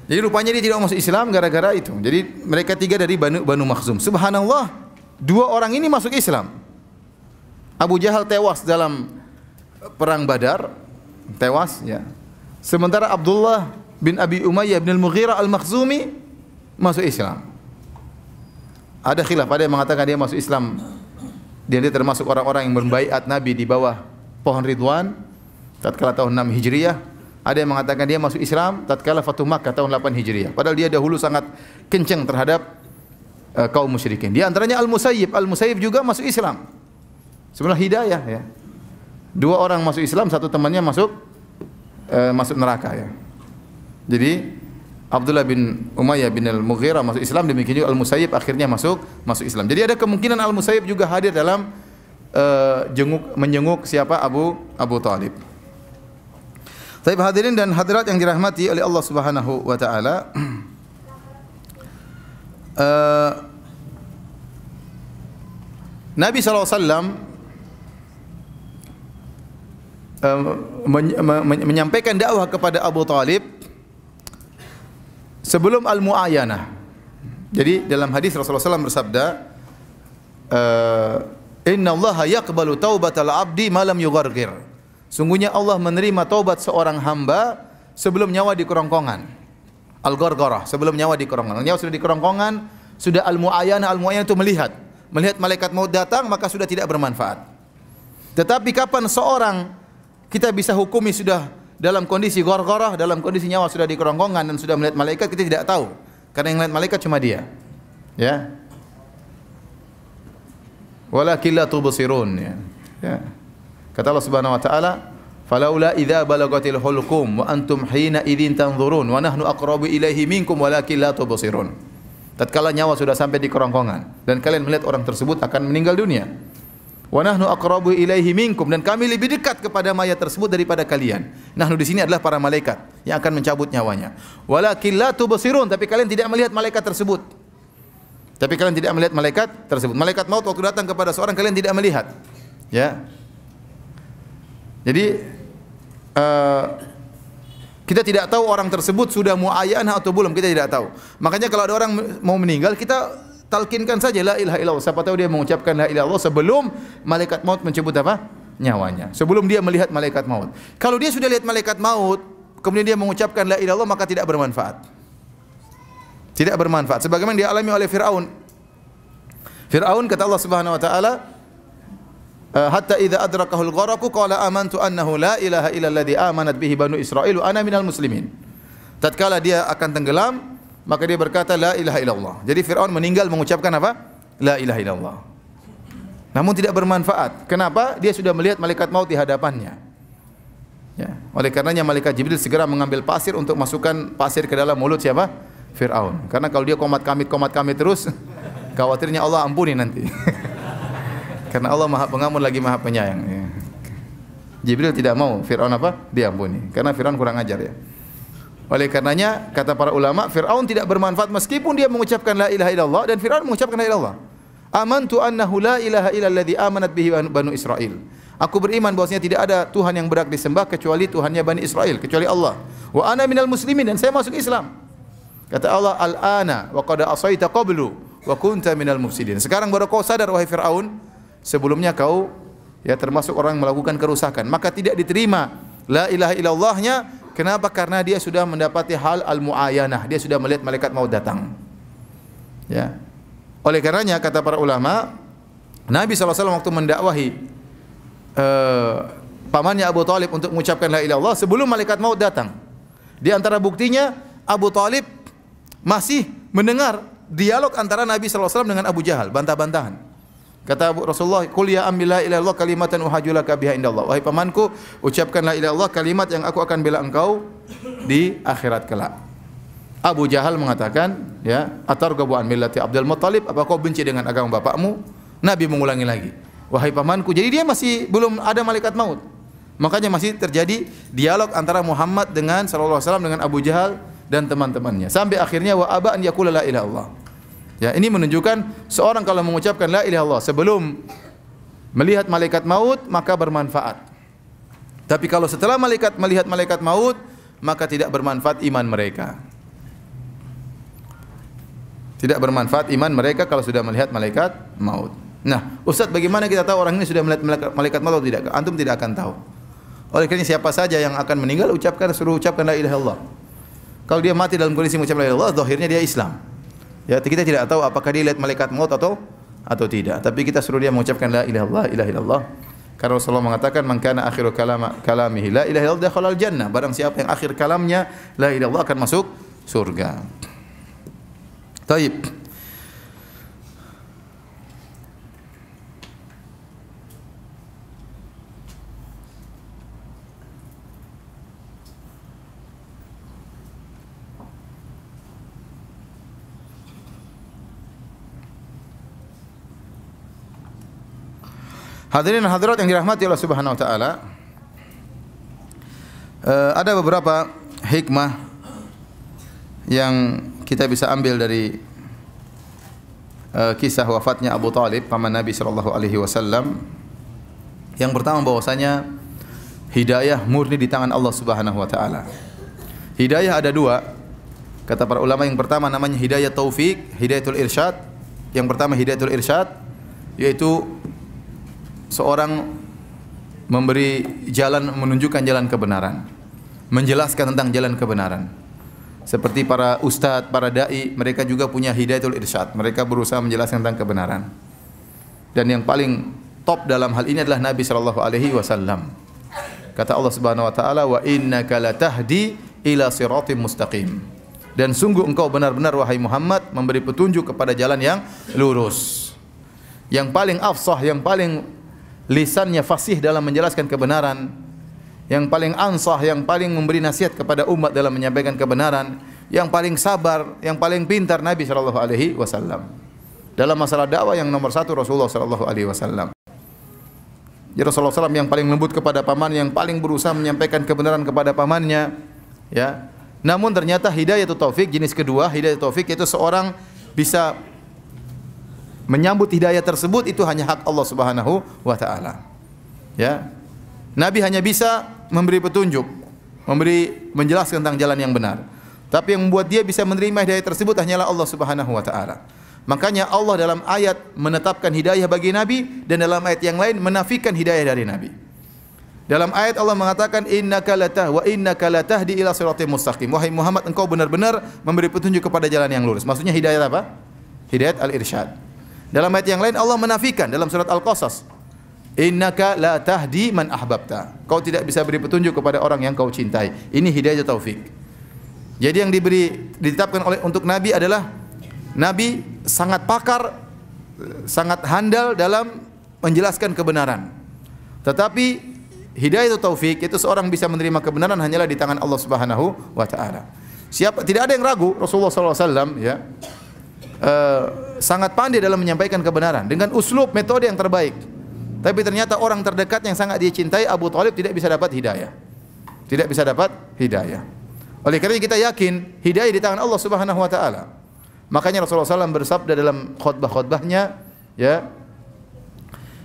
Jadi rupanya dia tidak masuk Islam gara-gara itu. Jadi mereka tiga dari Banu Makhzum. Subhanallah, dua orang ini masuk Islam. Abu Jahal tewas dalam perang Badar, tewas, ya. Sementara Abdullah bin Abi Umayyah bin Al-Mughirah Al-Makhzumi masuk Islam. Ada khilaf, ada yang mengatakan dia masuk Islam. Dia termasuk orang-orang yang berbaiat Nabi di bawah pohon Ridwan tatkala tahun 6 Hijriah. Ada yang mengatakan dia masuk Islam tatkala Fatuh Makkah tahun 8 Hijriah. Padahal dia dahulu sangat kencang terhadap kaum musyrikin. Di antaranya Al-Musayyib. Al-Musayyib juga masuk Islam. Sebenarnya hidayah, ya. Dua orang masuk Islam, satu temannya masuk neraka, ya. Jadi Abdullah bin Umayyah bin Al-Mughirah masuk Islam, demikian juga Al-Musayyib akhirnya masuk Islam. Jadi ada kemungkinan Al-Musayyib juga hadir dalam menjenguk siapa? Abu Talib. Baik hadirin dan hadirat yang dirahmati oleh Allah Subhanahu wa taala. Nabi SAW menyampaikan dakwah kepada Abu Talib sebelum Al-Mu'ayanah. Jadi dalam hadis Rasulullah SAW bersabda, Inna Allah yaqbalu taubatal abdi malam yughargir. Sungguhnya Allah menerima taubat seorang hamba sebelum nyawa di kerongkongan. Al-Ghargharah, sebelum nyawa di kerongkongan. Nyawa sudah di kerongkongan, sudah Al-Mu'ayanah. Al-Mu'ayanah itu melihat malaikat maut datang, maka sudah tidak bermanfaat. Tetapi kapan seorang kita bisa hukumi sudah dalam kondisi ghargharah, dalam kondisi nyawa sudah di kerongkongan dan sudah melihat malaikat, kita tidak tahu. Karena yang melihat malaikat cuma dia. Ya. Walakin la tubsirun, ya. Ya. Kata Allah Subhanahu wa taala, "Falaula idza balagatil hulqum wa antum hina idzin tanzurun wa nahnu aqrabu ilaihi minkum walakin la tubsirun." Tatkala nyawa sudah sampai di kerongkongan dan kalian melihat orang tersebut akan meninggal dunia. Wa nahnu aqrabu ilaihi minkum, dan kami lebih dekat kepada mayat tersebut daripada kalian. Nahnu di sini adalah para malaikat yang akan mencabut nyawanya. Walakin la tubsirun, tapi kalian tidak melihat malaikat tersebut. Tapi kalian tidak melihat malaikat tersebut. Malaikat maut waktu datang kepada seorang kalian tidak melihat. Ya. Jadi kita tidak tahu orang tersebut sudah muayyanah atau belum, kita tidak tahu. Makanya kalau ada orang mau meninggal, kita talkinkan saja la ilaha illallah. Siapa tahu dia mengucapkan la ilaha illallah sebelum malaikat maut mencabut apa? Nyawanya. Sebelum dia melihat malaikat maut. Kalau dia sudah lihat malaikat maut, kemudian dia mengucapkan la ilaha illallah, maka tidak bermanfaat. Tidak bermanfaat. Sebagaimana dialami oleh Fir'aun. Fir'aun kata Allah Subhanahu wa taala, hatta idza adrakahul gharaqu qala amantu annahu la ilaha illa alladhi amanat bihi banu Israil wa ana minal muslimin. Tatkala dia akan tenggelam, maka dia berkata la ilaha illallah. Jadi Fir'aun meninggal mengucapkan apa? La ilaha illallah. Namun tidak bermanfaat. Kenapa? Dia sudah melihat malaikat maut di hadapannya. Ya. Oleh karenanya malaikat Jibril segera mengambil pasir untuk masukkan pasir ke dalam mulut siapa? Fir'aun. Karena kalau dia komat kamit terus, khawatirnya Allah ampuni nanti. Karena Allah Maha Pengampun lagi Maha Penyayang. Ya. Jibril tidak mau Fir'aun apa? Diampuni. Karena Fir'aun kurang ajar ya. Oleh karenanya kata para ulama, Fir'aun tidak bermanfaat meskipun dia mengucapkan la ilaha illallah, dan Fir'aun mengucapkan la ilaha illallah. Amantu annahu la ilaha illa alladhi amanat bihi banu Israil. Aku beriman bahwasanya tidak ada Tuhan yang berhak disembah kecuali Tuhannya Bani Israel, kecuali Allah. Wa ana minal muslimin, dan saya masuk Islam. Kata Allah, al-ana wa qad asaita qablu wa kunta minal mufsidin. Sekarang baru kau sadar wahai Fir'aun, sebelumnya kau ya termasuk orang yang melakukan kerusakan. Maka tidak diterima la ilaha illallahnya. Kenapa? Karena dia sudah mendapati hal al-muayyanah. Dia sudah melihat malaikat maut datang. Ya. Oleh karenanya kata para ulama, Nabi SAW waktu mendakwahi pamannya Abu Talib untuk mengucapkan la ilaha illallah sebelum malaikat maut datang. Di antara buktinya Abu Talib masih mendengar dialog antara Nabi SAW dengan Abu Jahal, bantah-bantahan. Kata Rasulullah, "Qul ya ammi la ilaha illallah kalimatan uhajulaka biha indallah." Wahai pamanku, ucapkan la ilaha illallah, kalimat yang aku akan bela engkau di akhirat kelak. Abu Jahal mengatakan, ya, "Atarghabu an millati Abdul Muttalib?" Apa kau benci dengan agama bapakmu? Nabi mengulangi lagi, "Wahai pamanku." Jadi dia masih belum ada malaikat maut. Makanya masih terjadi dialog antara Muhammad dengan sallallahu alaihi wasallam dengan Abu Jahal dan teman-temannya. Sampai akhirnya wa aba an yaqula la ilaha illallah. Ya, ini menunjukkan seorang kalau mengucapkan la ilaha illallah sebelum melihat malaikat maut maka bermanfaat. Tapi kalau setelah melihat malaikat maut maka tidak bermanfaat iman mereka. Tidak bermanfaat iman mereka kalau sudah melihat malaikat maut. Nah, Ustaz, bagaimana kita tahu orang ini sudah melihat malaikat maut atau tidak? Antum tidak akan tahu. Oleh karena siapa saja yang akan meninggal suruh ucapkan la ilaha illallah. Kalau dia mati dalam kondisi mengucapkan la ilaha illallah, zahirnya dia Islam. Ya, kita tidak tahu apakah dia lihat malaikat maut atau tidak. Tapi kita suruh dia mengucapkan la ilaha illallah. Karena Rasulullah mengatakan, "Man kana akhiru kalamihi la ilaha illallah dakhalal jannah." Barang siapa yang akhir kalamnya la ilaha illallah akan masuk surga. Taib. Hadirin hadirat yang dirahmati Allah Subhanahu wa taala, ada beberapa hikmah yang kita bisa ambil dari kisah wafatnya Abu Talib, paman Nabi sallallahu alaihi wasallam. Yang pertama bahwasanya hidayah murni di tangan Allah Subhanahu wa taala. Hidayah ada dua. Kata para ulama, yang pertama namanya hidayah taufik, hidayatul irsyad. Yang pertama hidayatul irsyad, yaitu seorang memberi jalan, menunjukkan jalan kebenaran, menjelaskan tentang jalan kebenaran. Seperti para ustadz, para dai, mereka juga punya hidayatul irsyad. Mereka berusaha menjelaskan tentang kebenaran. Dan yang paling top dalam hal ini adalah Nabi sallallahu alaihi wasallam. Kata Allah Subhanahu wa taala, "Wa innaka latahdi ila siratim mustaqim." Dan sungguh engkau benar-benar wahai Muhammad memberi petunjuk kepada jalan yang lurus. Yang paling afsah, yang paling lisannya fasih dalam menjelaskan kebenaran, yang paling ansah, yang paling memberi nasihat kepada umat dalam menyampaikan kebenaran, yang paling sabar, yang paling pintar Nabi sallallahu alaihi wasallam. Dalam masalah dakwah yang nomor satu Rasulullah sallallahu alaihi wasallam. Jadi Rasulullah SAW yang paling lembut kepada paman, yang paling berusaha menyampaikan kebenaran kepada pamannya, ya. Namun ternyata hidayatul taufik jenis kedua, hidayatul taufik itu seorang bisa menyambut hidayah tersebut, itu hanya hak Allah Subhanahu wa taala. Ya. Nabi hanya bisa memberi petunjuk, menjelaskan tentang jalan yang benar. Tapi yang membuat dia bisa menerima hidayah tersebut hanyalah Allah Subhanahu wa taala. Makanya Allah dalam ayat menetapkan hidayah bagi Nabi, dan dalam ayat yang lain menafikan hidayah dari Nabi. Dalam ayat Allah mengatakan innaka latahdi ila siratal mustaqim. Wahai Muhammad, engkau benar-benar memberi petunjuk kepada jalan yang lurus. Maksudnya hidayah apa? Hidayat al-irsyad. Dalam ayat yang lain Allah menafikan dalam surat Al-Qasas. Innaka la tahdi man ahbabta. Kau tidak bisa beri petunjuk kepada orang yang kau cintai. Ini hidayah taufik. Jadi yang ditetapkan untuk Nabi adalah Nabi sangat pakar, sangat handal dalam menjelaskan kebenaran. Tetapi hidayah taufik itu seorang bisa menerima kebenaran hanyalah di tangan Allah Subhanahu wa taala. Tidak ada yang ragu, Rasulullah SAW ya, sangat pandai dalam menyampaikan kebenaran dengan uslub metode yang terbaik. Tapi ternyata orang terdekat yang sangat dia cintai, Abu Thalib, tidak bisa dapat hidayah. Tidak bisa dapat hidayah. Oleh karena kita yakin hidayah di tangan Allah Subhanahu wa taala. Makanya Rasulullah SAW bersabda dalam khutbah-khutbahnya, ya,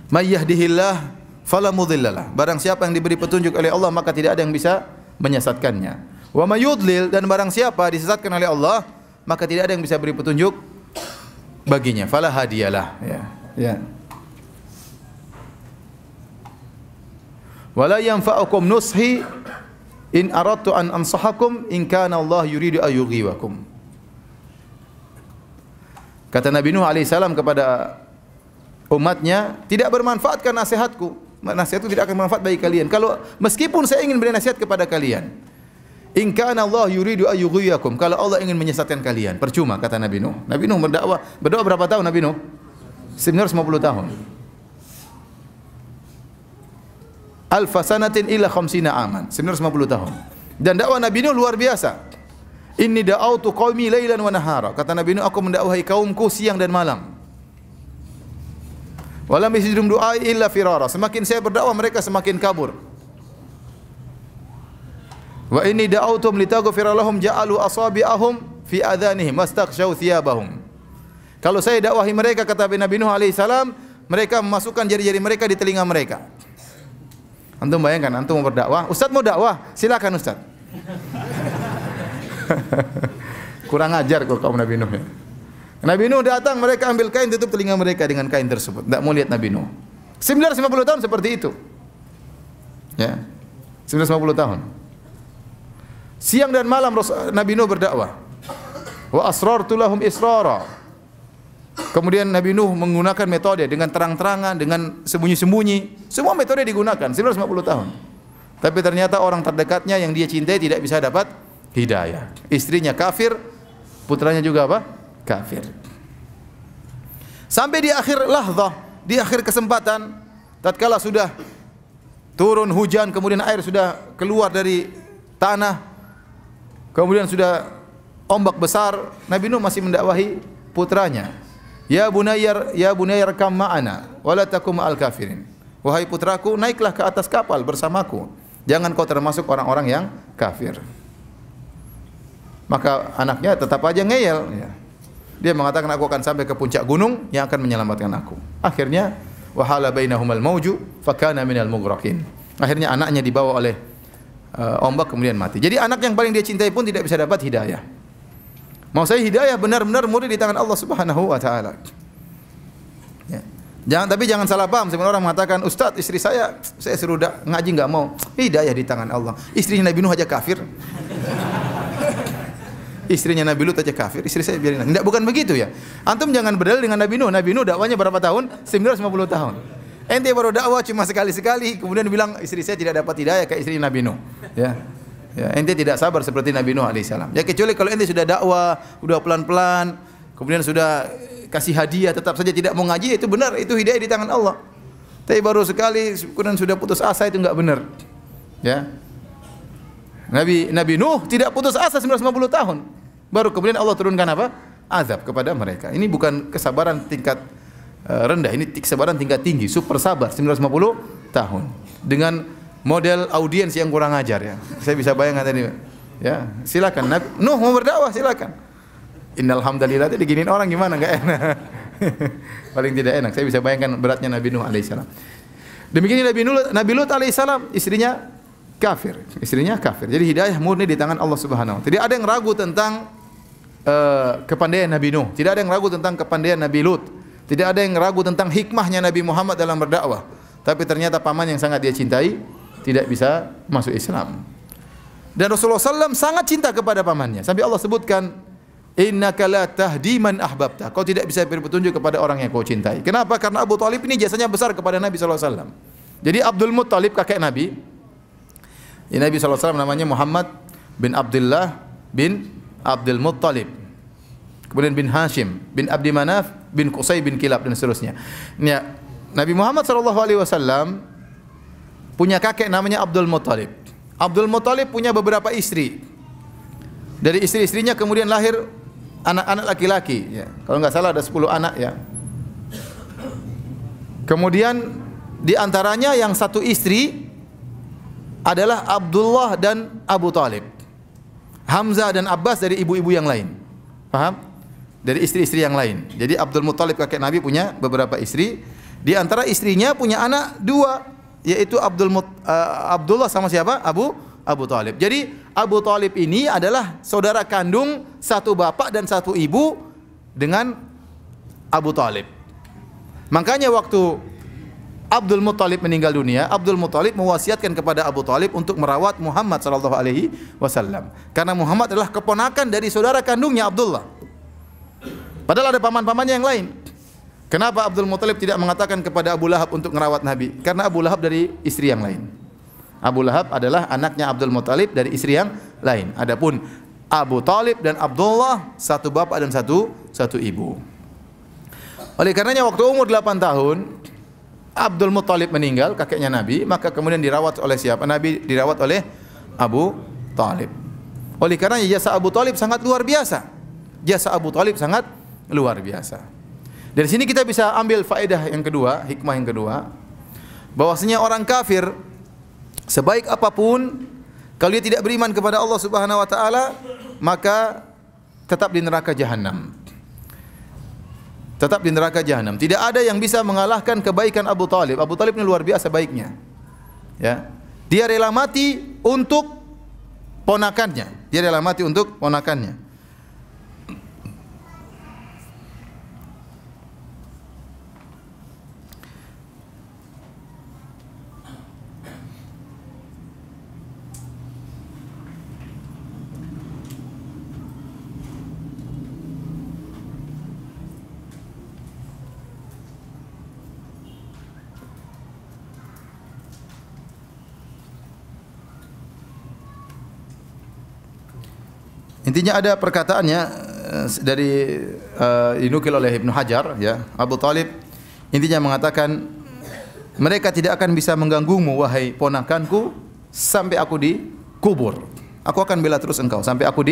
"May yahdihillah fala mudhillalah." Barang siapa yang diberi petunjuk oleh Allah, maka tidak ada yang bisa menyesatkannya. Wa may yudlil, dan barang siapa disesatkan oleh Allah, maka tidak ada yang bisa beri petunjuk baginya. Fala hadiyalah, ya. Ya. Wala yanfa'ukum nushi in aradtu an ansahakum in kana Allah yuridu ayyughiwakum. Kata Nabi Nuh alaihissalam kepada umatnya, tidak bermanfaatkah nasihatku. Nasihatku tidak akan bermanfaat bagi kalian. Kalau meskipun saya ingin beri nasihat kepada kalian, in kana Allah yuridu ayyughiwakum, kalau Allah ingin menyesatkan kalian, percuma, kata Nabi Nuh. Nabi Nuh berdakwah berapa tahun Nabi Nuh? 950 tahun. Alfa sanatin illa khamsina aman, 950 tahun. Dan dakwah Nabi Nuh luar biasa. Inni da'autu qaumi lailan wa nahara. Kata Nabi Nuh, aku mendakwahi kaumku siang dan malam. Walam yazidum du'ai illa firara. Semakin saya berdakwah mereka semakin kabur. Wa inni da'autum litaghfira lahum ja'alu asabi'ahum fi adhanihim wastaghshaw thiyabahum. Kalau saya dakwahi mereka, kata Nabi Nuh alaihi salam, mereka memasukkan jari-jari mereka di telinga mereka. Antum bayangkan, antum mau berdakwah, Ustaz mau dakwah, silakan Ustaz. Kurang ajar kok kaum Nabi Nuh ya. Nabi Nuh datang, mereka ambil kain tutup telinga mereka dengan kain tersebut. Tidak mau lihat Nabi Nuh. 950 tahun seperti itu. Ya. 950 tahun. Siang dan malam Nabi Nuh berdakwah. Wa asrartu lahum israra. Kemudian Nabi Nuh menggunakan metode dengan terang-terangan, dengan sembunyi-sembunyi. Semua metode digunakan 950 tahun. Tapi ternyata orang terdekatnya yang dia cintai tidak bisa dapat hidayah. Istrinya kafir, putranya juga apa? Kafir. Sampai di akhir lahzah, di akhir kesempatan, tatkala sudah turun hujan, kemudian air sudah keluar dari tanah, kemudian sudah ombak besar, Nabi Nuh masih mendakwahi putranya. Ya bunayyar kam ma'ana wala takum ma'al kafirin. Wahai putraku, naiklah ke atas kapal bersamaku. Jangan kau termasuk orang-orang yang kafir. Maka anaknya tetap aja ngeyel, ya. Dia mengatakan, aku akan sampai ke puncak gunung yang akan menyelamatkan aku. Akhirnya wahala bainahumal mauju fakana minal mughraqin. Akhirnya anaknya dibawa oleh ombak kemudian mati. Jadi anak yang paling dia cintai pun tidak bisa dapat hidayah. Mau saya hidayah benar-benar murni di tangan Allah Subhanahu wa taala. Ya. Tapi jangan salah paham, sebenarnya orang mengatakan, "Ustaz, istri saya suruh ngaji enggak mau." Hidayah di tangan Allah. Istrinya Nabi Nuh aja kafir. Istrinya Nabi Lut aja kafir, istri saya biarin. Enggak, bukan begitu ya. Antum jangan berdalil dengan Nabi Nuh. Nabi Nuh dakwanya berapa tahun? 950 tahun. Ente baru dakwah cuma sekali-sekali, kemudian bilang istri saya tidak dapat hidayah kayak istri Nabi Nuh. Ya. Ya, ente tidak sabar seperti Nabi Nuh alaihissalam. Ya, kecuali kalau ente sudah dakwah, sudah pelan-pelan, kemudian sudah kasih hadiah, tetap saja tidak mau ngaji, itu benar, itu hidayah di tangan Allah. Tapi baru sekali, kemudian sudah putus asa, itu enggak benar. Ya. Nabi Nuh tidak putus asa 950 tahun. Baru kemudian Allah turunkan apa? Azab kepada mereka. Ini bukan kesabaran tingkat rendah. Ini kesabaran tingkat tinggi, super sabar 950 tahun. Dengan model audiens yang kurang ajar ya. Saya bisa bayangkan tadi. Ya, silakan. Nuh mau berdakwah silakan. Innal hamdalillah itu diginiin orang gimana, enggak enak. Paling tidak enak. Saya bisa bayangkan beratnya Nabi Nuh alaihissalam. Demikian Nabi Lut alaihissalam, istrinya kafir. Istrinya kafir. Jadi hidayah murni di tangan Allah Subhanahu wa taala. Tidak ada yang ragu tentang kepandaian Nabi Nuh. Tidak ada yang ragu tentang kepandaian Nabi Lut. Tidak ada yang ragu tentang hikmahnya Nabi Muhammad dalam berdakwah. Tapi ternyata paman yang sangat dia cintai tidak bisa masuk Islam. Dan Rasulullah SAW sangat cinta kepada pamannya. Sampai Allah sebutkan, innaka la tahdi man ahbabta. Kau tidak bisa beri petunjuk kepada orang yang kau cintai. Kenapa? Karena Abu Talib ini jasanya besar kepada Nabi SAW. Jadi Abdul Muttalib kakek Nabi. Ya, Nabi SAW namanya Muhammad bin Abdullah bin Abdul Muttalib. Kemudian bin Hashim, bin Abdi Manaf, bin Qusay bin Kilab dan seterusnya. Ya, Nabi Muhammad SAW punya kakek namanya Abdul Muttalib. Abdul Muttalib punya beberapa istri. Dari istri-istrinya kemudian lahir anak-anak laki-laki. Ya. Kalau nggak salah ada 10 anak ya. Kemudian di antaranya yang satu istri adalah Abdullah dan Abu Talib. Hamzah dan Abbas dari ibu-ibu yang lain. Paham? Dari istri-istri yang lain. Jadi Abdul Muttalib kakek Nabi punya beberapa istri. Di antara istrinya punya anak 2, yaitu Abdullah sama siapa? Abu Talib. Jadi Abu Talib ini adalah saudara kandung satu bapak dan satu ibu dengan Abu Talib. Makanya waktu Abdul Muttalib meninggal dunia, Abdul Muttalib mewasiatkan kepada Abu Talib untuk merawat Muhammad sallallahu alaihi wasallam. Karena Muhammad adalah keponakan dari saudara kandungnya Abdullah. Padahal ada paman-pamannya yang lain. Kenapa Abdul Muttalib tidak mengatakan kepada Abu Lahab untuk merawat Nabi? Karena Abu Lahab dari istri yang lain. Abu Lahab adalah anaknya Abdul Muttalib dari istri yang lain. Adapun Abu Talib dan Abdullah satu bapak dan satu ibu. Oleh karenanya waktu umur 8 tahun Abdul Muttalib meninggal, kakeknya Nabi, maka kemudian dirawat oleh siapa? Nabi dirawat oleh Abu Talib. Oleh karenanya jasa Abu Talib sangat luar biasa. Jasa Abu Talib sangat luar biasa. Dari sini kita bisa ambil faedah yang kedua, hikmah yang kedua, bahwasanya orang kafir sebaik apapun kalau dia tidak beriman kepada Allah Subhanahu wa taala, maka tetap di neraka jahanam. Tetap di neraka jahanam. Tidak ada yang bisa mengalahkan kebaikan Abu Talib. Abu Talib ini luar biasa baiknya. Ya. Dia rela mati untuk ponakannya. Dia rela mati untuk ponakannya. Intinya ada perkataannya dari dinukil oleh Ibnu Hajar ya, Abu Talib intinya mengatakan mereka tidak akan bisa mengganggumu wahai ponakanku sampai aku dikubur. Aku akan bela terus engkau sampai aku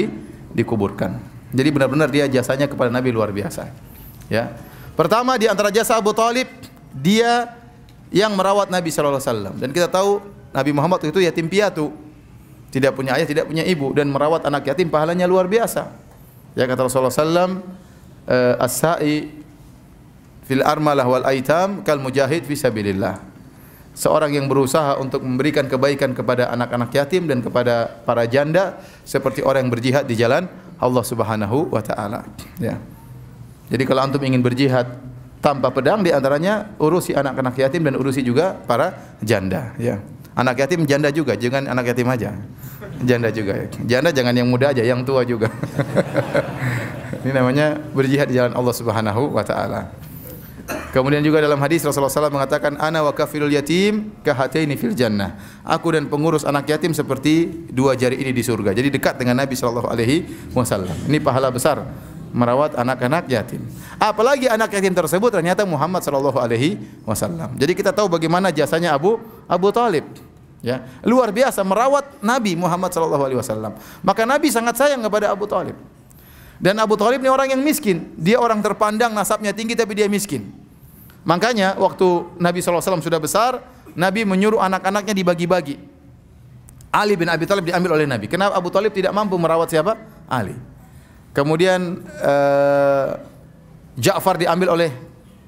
dikuburkan. Jadi benar-benar dia jasanya kepada Nabi luar biasa. Ya. Pertama di antara jasa Abu Talib, dia yang merawat Nabi sallallahu alaihi wasallam. Dan kita tahu Nabi Muhammad itu yatim piatu. Tidak punya ayah, tidak punya ibu, dan merawat anak yatim pahalanya luar biasa. Ya kata Rasulullah sallam, as-sa'i fil armalah wal aitam kal mujahid fi sabilillah. Seorang yang berusaha untuk memberikan kebaikan kepada anak-anak yatim dan kepada para janda seperti orang yang berjihad di jalan Allah Subhanahu wa taala. Ya. Jadi kalau antum ingin berjihad tanpa pedang, di antaranya urusi anak-anak yatim dan urusi juga para janda, ya. Anak yatim janda juga, jangan anak yatim aja. Janda juga. Janda jangan yang muda aja, yang tua juga. Ini namanya berjihad di jalan Allah Subhanahu wa taala. Kemudian juga dalam hadis Rasulullah SAW mengatakan ana wa kafilul yatim kahataini fil jannah. Aku dan pengurus anak yatim seperti dua jari ini di surga. Jadi dekat dengan Nabi sallallahu alaihi wasallam. Ini pahala besar merawat anak-anak yatim. Apalagi anak yatim tersebut ternyata Muhammad sallallahu alaihi wasallam. Jadi kita tahu bagaimana jasanya Abu Talib. Ya, luar biasa merawat Nabi Muhammad sallallahu alaihi wasallam. Maka Nabi sangat sayang kepada Abu Talib. Dan Abu Talib ini orang yang miskin. Dia orang terpandang nasabnya tinggi tapi dia miskin. Makanya waktu Nabi SAW sudah besar, Nabi menyuruh anak-anaknya dibagi-bagi. Ali bin Abi Thalib diambil oleh Nabi. Kenapa Abu Thalib tidak mampu merawat siapa? Ali. Kemudian Ja'far diambil oleh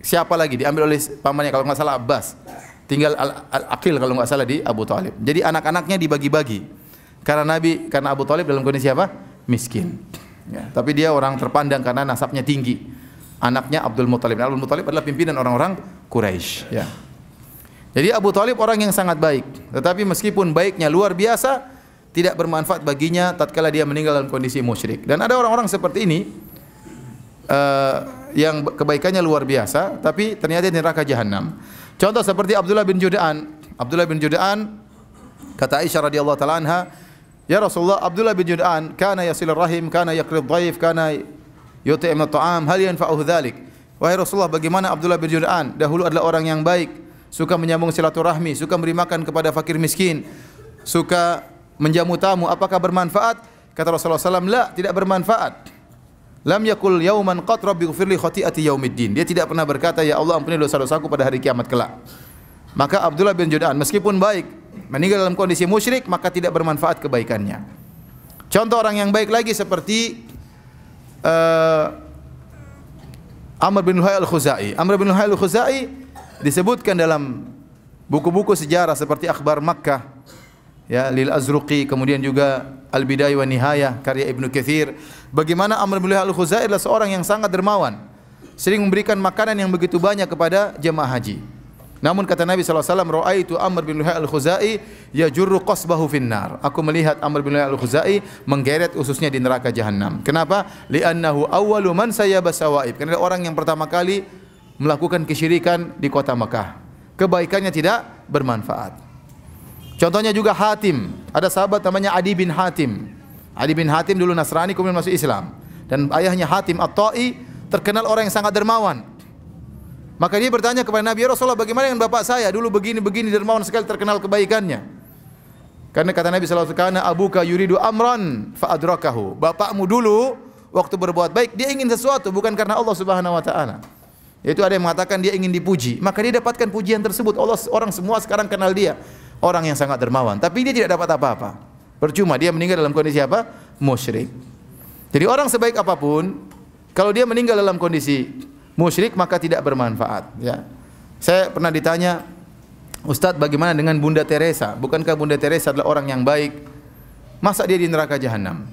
siapa lagi? Diambil oleh pamannya kalau nggak salah Abbas. Tinggal Aqil kalau nggak salah di Abu Thalib. Jadi anak-anaknya dibagi-bagi. Karena Abu Thalib dalam kondisi apa? Miskin. Ya, tapi dia orang terpandang karena nasabnya tinggi. Anaknya Abdul Muthalib. Abdul Muthalib adalah pimpinan orang-orang Quraisy. Ya. Jadi Abu Thalib orang yang sangat baik. Tetapi meskipun baiknya luar biasa, tidak bermanfaat baginya tatkala dia meninggal dalam kondisi musyrik. Dan ada orang-orang seperti ini yang kebaikannya luar biasa, tapi ternyata di neraka jahanam. Contoh seperti Abdullah bin Jud'an. Abdullah bin Jud'an, kata Aisyah radhiyallahu taala anha, ya Rasulullah, Abdullah bin Jud'an kana yasilur rahim, kana yaqrid dhaif, kana yut'im at-ta'am, hal yanfa'uhu dzalik? Wahai Rasulullah, bagaimana Abdullah bin Jud'an? Dahulu adalah orang yang baik, suka menyambung silaturahmi, suka memberi makan kepada fakir miskin, suka menjamu tamu. Apakah bermanfaat? Kata Rasulullah SAW, la, tidak bermanfaat. Lam yakul yauman qat rabbi ighfirli khati'ati yaumiddin. Dia tidak pernah berkata, ya Allah ampuni dosa-dosaku pada hari kiamat kelak. Maka Abdullah bin Jud'an meskipun baik, meninggal dalam kondisi musyrik, maka tidak bermanfaat kebaikannya. Contoh orang yang baik lagi seperti Amr bin Luhai al-Khuzai. Amr bin Luhai al-Khuzai disebutkan dalam buku-buku sejarah seperti Akhbar Makkah, ya, Lil Azruqi, kemudian juga Al-Bidayah wa Nihayah karya Ibnu Katsir. Bagaimana Amr bin Luhai al-Khuzai adalah seorang yang sangat dermawan, sering memberikan makanan yang begitu banyak kepada jemaah haji. Namun kata Nabi SAW, Ra'aitu Amr bin Luhai al-Khuzai yajurru qasbahu finnar. Aku melihat Amr bin Luhai al-Khuzai menggeret ususnya di neraka jahanam. Kenapa? Li'annahu awwalu man sayyaba sawaib. Karena dia orang yang pertama kali melakukan kesyirikan di kota Makkah. Kebaikannya tidak bermanfaat. Contohnya juga Hatim. Ada sahabat namanya Adi bin Hatim. Adi bin Hatim dulu Nasrani kemudian masuk Islam. Dan ayahnya Hatim At-Ta'i terkenal orang yang sangat dermawan. Maka dia bertanya kepada Nabi, ya Rasulullah, bagaimana dengan bapak saya? Dulu begini dermawan sekali, terkenal kebaikannya. Karena kata Nabi SAW, kana abuka yuridu amran fa'adrakahu. Bapakmu dulu waktu berbuat baik, dia ingin sesuatu bukan karena Allah Subhanahu wa taala. Yaitu ada yang mengatakan dia ingin dipuji, maka dia dapatkan pujian tersebut. Orang semua sekarang kenal dia, orang yang sangat dermawan, tapi dia tidak dapat apa-apa. Percuma dia meninggal dalam kondisi apa? Musyrik. Jadi orang sebaik apapun, kalau dia meninggal dalam kondisi musyrik maka tidak bermanfaat, ya. Saya pernah ditanya, Ustadz, bagaimana dengan Bunda Teresa? Bukankah Bunda Teresa adalah orang yang baik? Masa dia di neraka jahanam?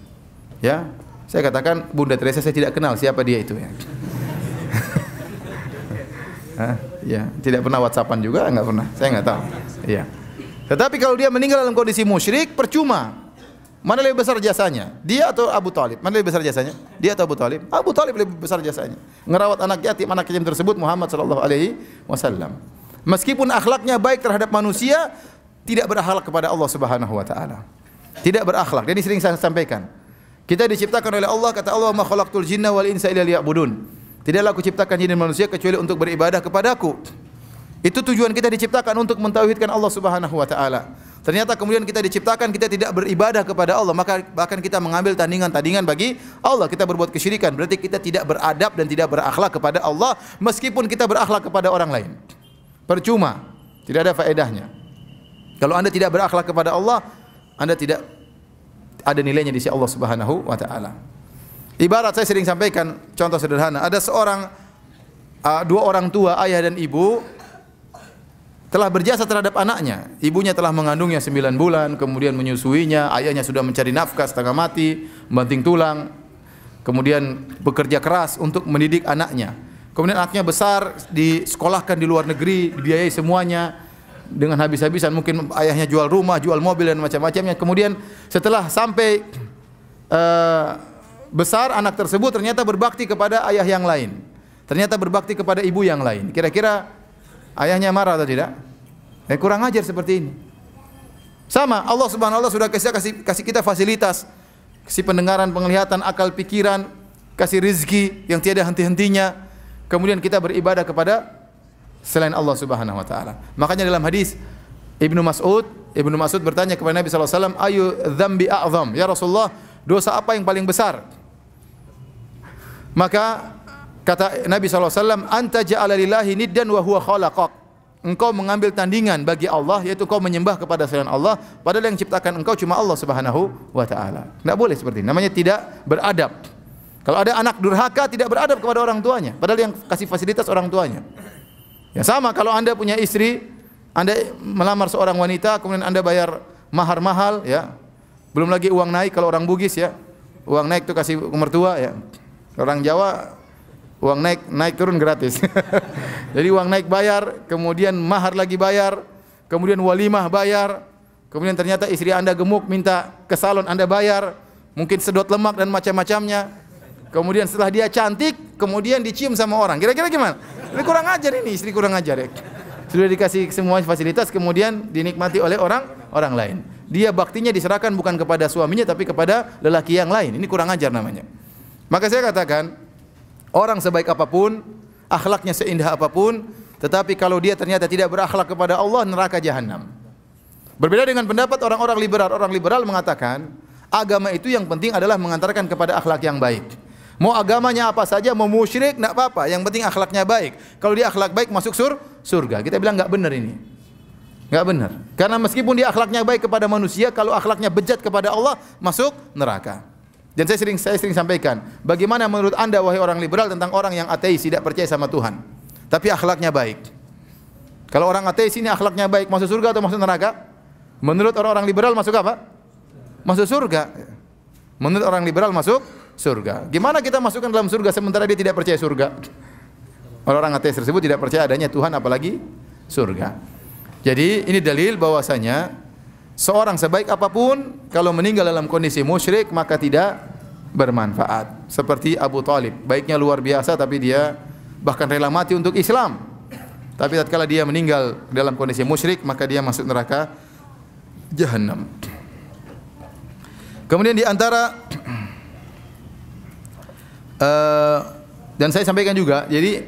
Ya, saya katakan Bunda Teresa saya tidak kenal siapa dia itu, ya. Ya, tidak pernah WhatsAppan juga, enggak pernah. Saya enggak tahu. Iya. Tetapi kalau dia meninggal dalam kondisi musyrik, percuma. Mana lebih besar jasanya? Dia atau Abu Thalib? Mana lebih besar jasanya? Dia atau Abu Thalib? Abu Thalib lebih besar jasanya. Ngerawat anak yatim tersebut Muhammad sallallahu alaihi wasallam. Meskipun akhlaknya baik terhadap manusia, tidak berakhlak kepada Allah Subhanahu wa taala. Tidak berakhlak. Jadi sering saya sampaikan. Kita diciptakan oleh Allah, kata Allah, "Ma khalaqtul jinna wal insa illa liya'budun." Tidaklah aku ciptakan jin dan manusia kecuali untuk beribadah kepadaku. Itu tujuan kita diciptakan, untuk mentauhidkan Allah Subhanahu wa taala. Ternyata kemudian kita diciptakan, kita tidak beribadah kepada Allah, maka bahkan kita mengambil tandingan-tandingan bagi Allah. Kita berbuat kesyirikan, berarti kita tidak beradab dan tidak berakhlak kepada Allah, meskipun kita berakhlak kepada orang lain. Percuma, tidak ada faedahnya. Kalau Anda tidak berakhlak kepada Allah, Anda tidak ada nilainya di sisi Allah Subhanahu wa taala. Ibarat saya sering sampaikan contoh sederhana, ada dua orang tua, ayah dan ibu, telah berjasa terhadap anaknya. Ibunya telah mengandungnya 9 bulan, kemudian menyusuinya, ayahnya sudah mencari nafkah setengah mati, membanting tulang, kemudian bekerja keras untuk mendidik anaknya. Kemudian anaknya besar, disekolahkan di luar negeri, dibiayai semuanya dengan habis-habisan, mungkin ayahnya jual rumah, jual mobil dan macam-macamnya. Kemudian setelah sampai besar, anak tersebut ternyata berbakti kepada ayah yang lain, ternyata berbakti kepada ibu yang lain. Kira-kira ayahnya marah atau tidak? Kurang ajar seperti ini. Sama, Allah Subhanahu wa taala sudah kasih kita fasilitas, kasih pendengaran, penglihatan, akal, pikiran, kasih rezeki yang tiada henti-hentinya. Kemudian kita beribadah kepada selain Allah Subhanahu wa taala. Makanya dalam hadis Ibnu Mas'ud bertanya kepada Nabi sallallahu alaihi wasallam, "Ayu dzambi a'zam?" Ya Rasulullah, dosa apa yang paling besar? Maka Kata Nabi SAW, anta ja'ala lillahi niddan wa huwa khalaqak. Engkau mengambil tandingan bagi Allah, yaitu kau menyembah kepada selain Allah, padahal yang ciptakan engkau cuma Allah Subhanahu wa taala. Enggak boleh seperti ini. Namanya tidak beradab. Kalau ada anak durhaka tidak beradab kepada orang tuanya, padahal yang kasih fasilitas orang tuanya. Ya sama kalau Anda punya istri, Anda melamar seorang wanita, kemudian Anda bayar mahar mahal, ya. Belum lagi uang naik kalau orang Bugis, ya. Uang naik itu kasih ke mertua, ya. Orang Jawa uang naik turun gratis. Jadi uang naik bayar, kemudian mahar lagi bayar, kemudian walimah bayar, kemudian ternyata istri Anda gemuk minta ke salon Anda bayar, mungkin sedot lemak dan macam-macamnya. Kemudian setelah dia cantik, kemudian dicium sama orang. Kira-kira gimana? Ini kurang ajar ini, istri kurang ajar, ya. Sudah dikasih semua fasilitas, kemudian dinikmati oleh orang lain. Dia baktinya diserahkan bukan kepada suaminya tapi kepada lelaki yang lain. Ini kurang ajar namanya. Maka saya katakan, orang sebaik apapun, akhlaknya seindah apapun, tetapi kalau dia ternyata tidak berakhlak kepada Allah, neraka jahanam. Berbeda dengan pendapat orang-orang liberal. Orang liberal mengatakan, agama itu yang penting adalah mengantarkan kepada akhlak yang baik. Mau agamanya apa saja, mau musyrik, enggak apa-apa. Yang penting akhlaknya baik. Kalau dia akhlak baik masuk surga. Kita bilang enggak benar ini. Enggak benar. Karena meskipun dia akhlaknya baik kepada manusia, kalau akhlaknya bejat kepada Allah, masuk neraka. Dan saya sering sampaikan, bagaimana menurut Anda wahai orang liberal tentang orang yang ateis, tidak percaya sama Tuhan, tapi akhlaknya baik? Kalau orang ateis ini akhlaknya baik, masuk surga atau masuk neraka? Menurut orang-orang liberal masuk apa? Masuk surga. Menurut orang liberal masuk surga. Gimana kita masukkan dalam surga sementara dia tidak percaya surga? Orang ateis tersebut tidak percaya adanya Tuhan apalagi surga. Jadi ini dalil bahwasanya seorang sebaik apapun kalau meninggal dalam kondisi musyrik maka tidak bermanfaat. Seperti Abu Talib, baiknya luar biasa tapi dia bahkan rela mati untuk Islam. Tapi tatkala dia meninggal dalam kondisi musyrik maka dia masuk neraka jahanam. Kemudian di antara dan saya sampaikan juga, jadi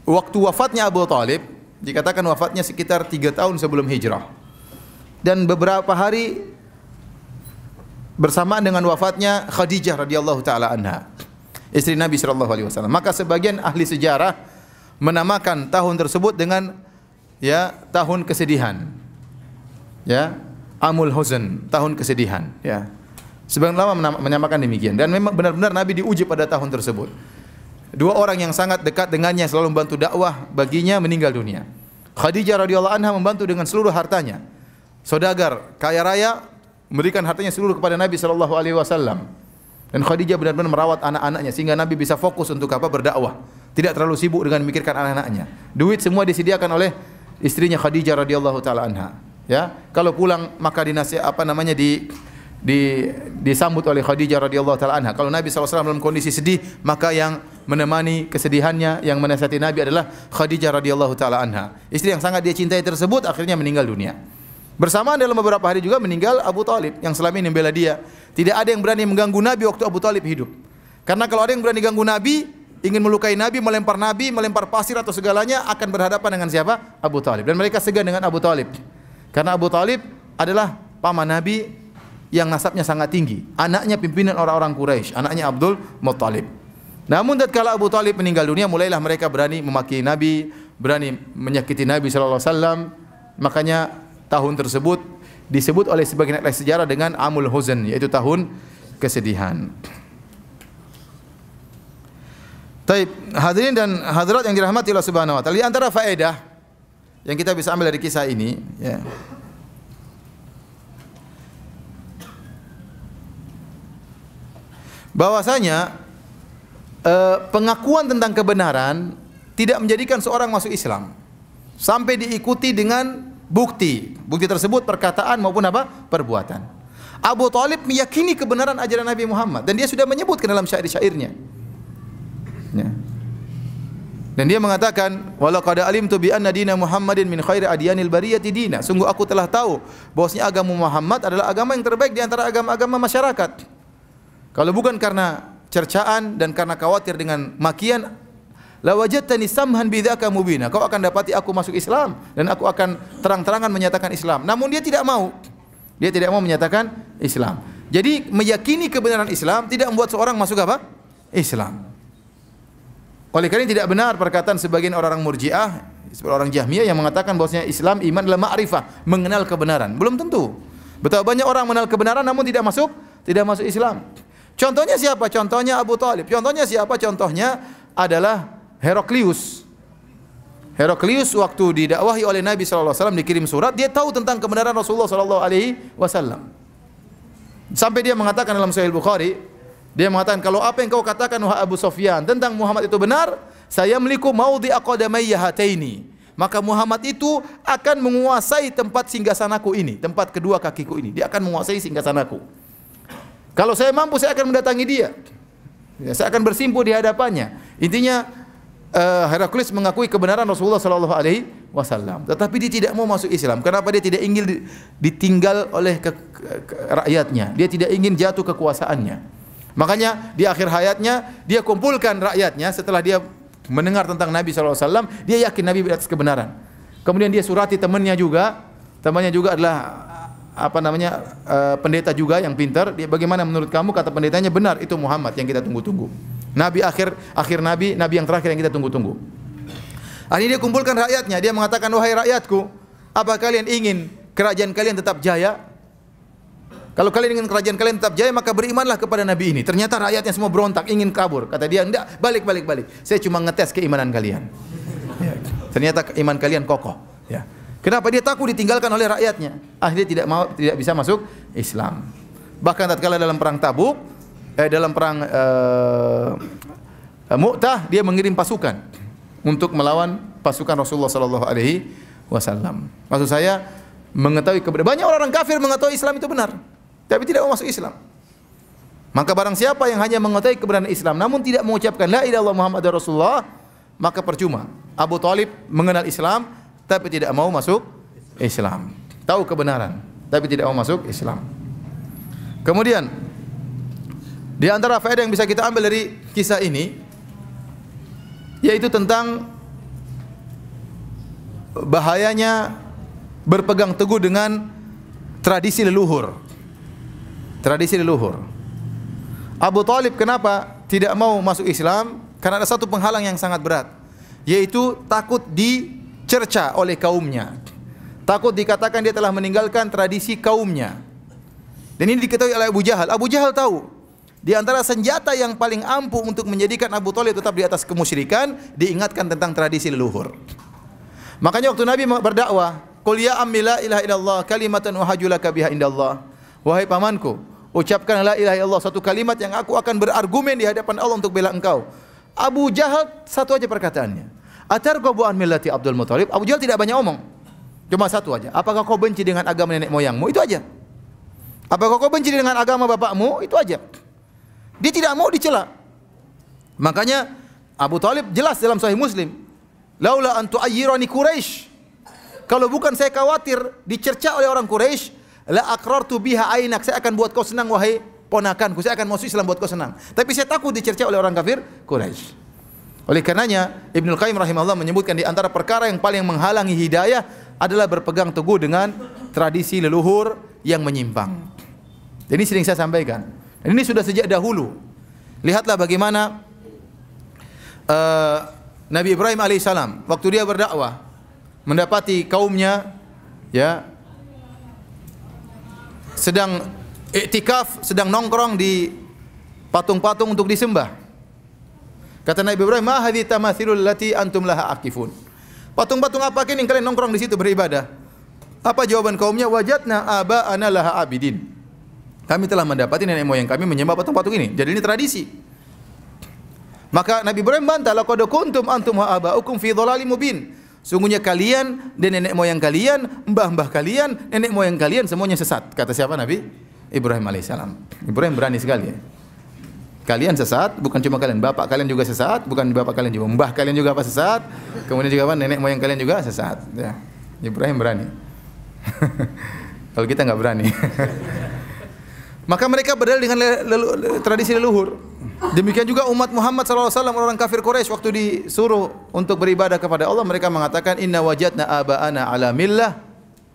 waktu wafatnya Abu Talib dikatakan wafatnya sekitar 3 tahun sebelum hijrah. Dan beberapa hari bersamaan dengan wafatnya Khadijah radhiyallahu taala anha, istri Nabi sallallahu alaihi wasallam. Maka sebagian ahli sejarah menamakan tahun tersebut dengan tahun kesedihan. Ya, Amul Huzn, tahun kesedihan, ya. Sebagian ulama menyamakan demikian, dan memang benar-benar Nabi diuji pada tahun tersebut. 2 orang yang sangat dekat dengannya selalu membantu dakwah baginya meninggal dunia. Khadijah radhiyallahu anha membantu dengan seluruh hartanya. Saudagar, kaya raya, memberikan hartanya seluruh kepada Nabi sallallahu alaihi wasallam. Dan Khadijah benar-benar merawat anak-anaknya sehingga Nabi bisa fokus untuk berdakwah. Tidak terlalu sibuk dengan memikirkan anak-anaknya. Duit semua disediakan oleh istrinya Khadijah radhiyallahu taala anha. Ya, kalau pulang maka disambut oleh Khadijah radhiyallahu taala anha. Kalau Nabi SAW dalam kondisi sedih, maka yang menemani kesedihannya, yang menasihati Nabi adalah Khadijah radhiyallahu taala anha. Istri yang sangat dia cintai tersebut akhirnya meninggal dunia. Bersamaan dalam beberapa hari juga meninggal Abu Talib yang selama ini membela dia. Tidak ada yang berani mengganggu Nabi waktu Abu Talib hidup. Karena kalau ada yang berani ganggu Nabi, ingin melukai Nabi, melempar pasir atau segalanya, akan berhadapan dengan siapa? Abu Talib. Dan mereka segan dengan Abu Talib. Karena Abu Talib adalah paman Nabi yang nasabnya sangat tinggi. Anaknya pimpinan orang-orang Quraisy, anaknya Abdul Muttalib. Namun tatkala Abu Talib meninggal dunia, mulailah mereka berani memaki Nabi, berani menyakiti Nabi sallallahu alaihi wasallam. Makanya tahun tersebut disebut oleh sebagian ahli sejarah dengan Amul Huzn, yaitu tahun kesedihan. Taib, hadirin dan hadirat yang dirahmati Allah Subhanahu wa taala, di antara faedah yang kita bisa ambil dari kisah ini, ya, bahwasanya pengakuan tentang kebenaran tidak menjadikan seorang masuk Islam sampai diikuti dengan bukti tersebut perkataan maupun perbuatan. Abu Talib meyakini kebenaran ajaran Nabi Muhammad dan dia sudah menyebutkan dalam syair-syairnya. Ya. Dan dia mengatakan, "Walau qad alimtu bi anna dina Muhammadin min khairi adyanil bariyati dina." Sungguh aku telah tahu bahwasanya agama Muhammad adalah agama yang terbaik di antara agama-agama masyarakat. Kalau bukan karena cercaan dan karena khawatir dengan makian, la wajadtani samhan bidzaka mubina. Kau akan dapati aku masuk Islam dan aku akan terang-terangan menyatakan Islam. Namun dia tidak mau. Dia tidak mau menyatakan Islam. Jadi meyakini kebenaran Islam tidak membuat seorang masuk Islam. Oleh karena tidak benar perkataan sebagian orang Murji'ah, seperti orang Jahmiyah yang mengatakan bahwasanya Islam iman adalah ma'rifah, mengenal kebenaran. Belum tentu. Betapa banyak orang mengenal kebenaran namun tidak masuk Islam. Contohnya siapa? Contohnya Abu Talib. Contohnya siapa? Contohnya adalah Heraklius. Heraklius waktu didakwahi oleh Nabi sallallahu alaihi wasallam, dikirim surat, dia tahu tentang kebenaran Rasulullah sallallahu alaihi wasallam. Sampai dia mengatakan dalam Sahih Bukhari, dia mengatakan, kalau apa yang kau katakan wahai Abu Sufyan tentang Muhammad itu benar, saya memiliki maudhi'a qadamayya hataini. Maka Muhammad itu akan menguasai tempat singgasanaku ini, tempat kedua kakiku ini. Dia akan menguasai singgasanaku. Kalau saya mampu, saya akan mendatangi dia. Saya akan bersimpuh di hadapannya. Intinya Heraklius mengakui kebenaran Rasulullah sallallahu alaihi wasallam, tetapi dia tidak mau masuk Islam. Kenapa? Dia tidak ingin ditinggal oleh rakyatnya. Dia tidak ingin jatuh kekuasaannya. Makanya di akhir hayatnya dia kumpulkan rakyatnya setelah dia mendengar tentang Nabi sallallahu alaihi wasallam, dia yakin Nabi di atas kebenaran. Kemudian dia surati temannya juga adalah pendeta juga yang pintar. Dia, bagaimana menurut kamu? Kata pendetanya, benar, itu Muhammad yang kita tunggu-tunggu. Nabi akhir nabi yang terakhir yang kita tunggu-tunggu. Akhirnya dia kumpulkan rakyatnya, dia mengatakan, wahai rakyatku, apa kalian ingin kerajaan kalian tetap jaya? Kalau kalian ingin kerajaan kalian tetap jaya, maka berimanlah kepada Nabi ini. Ternyata rakyatnya semua berontak, ingin kabur. Kata dia, enggak, balik. Saya cuma ngetes keimanan kalian. Ya. Ternyata iman kalian kokoh. Ya. Kenapa? Dia takut ditinggalkan oleh rakyatnya. Akhirnya tidak bisa masuk Islam. Bahkan tatkala dalam perang Tabuk, dalam perang Mu'tah, dia mengirim pasukan untuk melawan pasukan Rasulullah sallallahu alaihi wasallam. Maksud saya, mengetahui kebenaran. Banyak orang kafir mengetahui Islam itu benar, tapi tidak mau masuk Islam. Maka barang siapa yang hanya mengetahui kebenaran Islam namun tidak mengucapkan la ilaha illallah Muhammadur Rasulullah, maka percuma. Abu Talib mengenal Islam tapi tidak mau masuk Islam. Tahu kebenaran tapi tidak mau masuk Islam. Kemudian di antara faedah yang bisa kita ambil dari kisah ini, yaitu tentang bahayanya berpegang teguh dengan tradisi leluhur. Tradisi leluhur. Abu Talib kenapa tidak mau masuk Islam? Karena ada satu penghalang yang sangat berat, yaitu takut dicerca oleh kaumnya. Takut dikatakan dia telah meninggalkan tradisi kaumnya. Dan ini diketahui oleh Abu Jahal. Abu Jahal tahu di antara senjata yang paling ampuh untuk menjadikan Abu Talib tetap di atas kemusyrikan, diingatkan tentang tradisi leluhur. Makanya waktu Nabi berdakwah, qul ya ammi la ilaha illallah kalimatan uhajjulaka biha indallah. Wahai pamanku, ucapkan la ilaha illallah, satu kalimat yang aku akan berargumen di hadapan Allah untuk bela engkau. Abu Jahal satu aja perkataannya, atarghabu an millati Abdul Muthalib. Abu Jahal tidak banyak omong, cuma satu aja, apakah kau benci dengan agama nenek moyangmu? Itu aja. Apakah kau benci dengan agama bapakmu? Itu aja. Dia tidak mau dicela. Makanya Abu Talib jelas dalam Sahih Muslim, laula an tu'ayyirani Quraisy, kalau bukan saya khawatir dicerca oleh orang Quraisy, la aqrartu biha ainak, saya akan buat kau senang wahai ponakanku, saya akan masuk Islam buat kau senang. Tapi saya takut dicerca oleh orang kafir Quraisy. Oleh karenanya Ibnu Qayyim rahimahullah menyebutkan di antara perkara yang paling menghalangi hidayah adalah berpegang teguh dengan tradisi leluhur yang menyimpang. Jadi sering saya sampaikan. Dan ini sudah sejak dahulu. Lihatlah bagaimana Nabi Ibrahim alaihissalam waktu dia berdakwah mendapati kaumnya sedang iktikaf, sedang nongkrong di patung-patung untuk disembah. Kata Nabi Ibrahim, "Ma hadhihi tamathilul lati antum laha akifun." Patung-patung apa ini yang kalian nongkrong di situ beribadah? Apa jawaban kaumnya? Wajadna aba'ana laha abidin. Kami telah mendapati nenek moyang kami menyembah patung-patung ini. Jadi ini tradisi. Maka Nabi Ibrahim bantah, laqad kuntum antum wa aba'ukum fi dhalalim mubin. Sungguhnya kalian dan nenek moyang kalian, mbah-mbah kalian, nenek moyang kalian semuanya sesat. Kata siapa? Nabi Ibrahim alaihissalam. Ibrahim berani sekali ya. Kalian sesat, bukan cuma kalian, bapak kalian juga sesat, bukan bapak kalian juga, mbah kalian juga apa sesat, kemudian juga nenek moyang kalian juga sesat. Ya. Ibrahim berani. Kalau kita nggak berani. Maka mereka berdalil dengan tradisi leluhur. Demikian juga umat Muhammad SAW, orang kafir Quraisy waktu disuruh untuk beribadah kepada Allah, mereka mengatakan inna wajadna aba'ana ala millah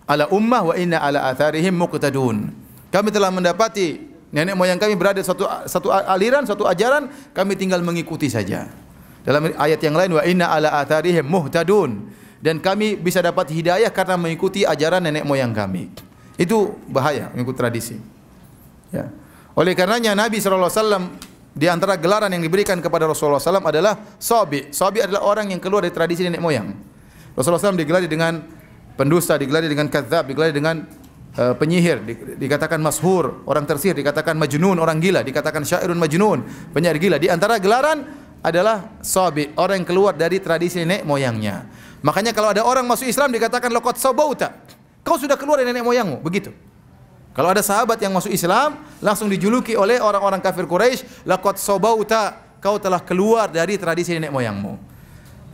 ala ummah wa inna ala atharihim muqtadun. Kami telah mendapati nenek moyang kami berada satu aliran, satu ajaran, kami tinggal mengikuti saja. Dalam ayat yang lain, wa inna ala atharihim muhtadun, dan kami bisa dapat hidayah karena mengikuti ajaran nenek moyang kami. Itu bahaya mengikuti tradisi. Ya. Oleh karenanya Nabi SAW di antara gelaran yang diberikan kepada Rasulullah SAW adalah Sabi. Sabi adalah orang yang keluar dari tradisi nenek moyang. Rasulullah SAW digelari dengan pendusta, digelari dengan kadzab, digelari dengan penyihir, dikatakan mashur, orang tersihir, dikatakan majnun, orang gila, dikatakan syairun majnun, penyair gila. Di antara gelaran adalah Sabi, orang yang keluar dari tradisi nenek moyangnya. Makanya kalau ada orang masuk Islam dikatakan laqad sabauta, kau sudah keluar dari nenek moyangmu, begitu. Kalau ada sahabat yang masuk Islam, langsung dijuluki oleh orang-orang kafir Quraisy, laqad sabauta, kau telah keluar dari tradisi nenek moyangmu.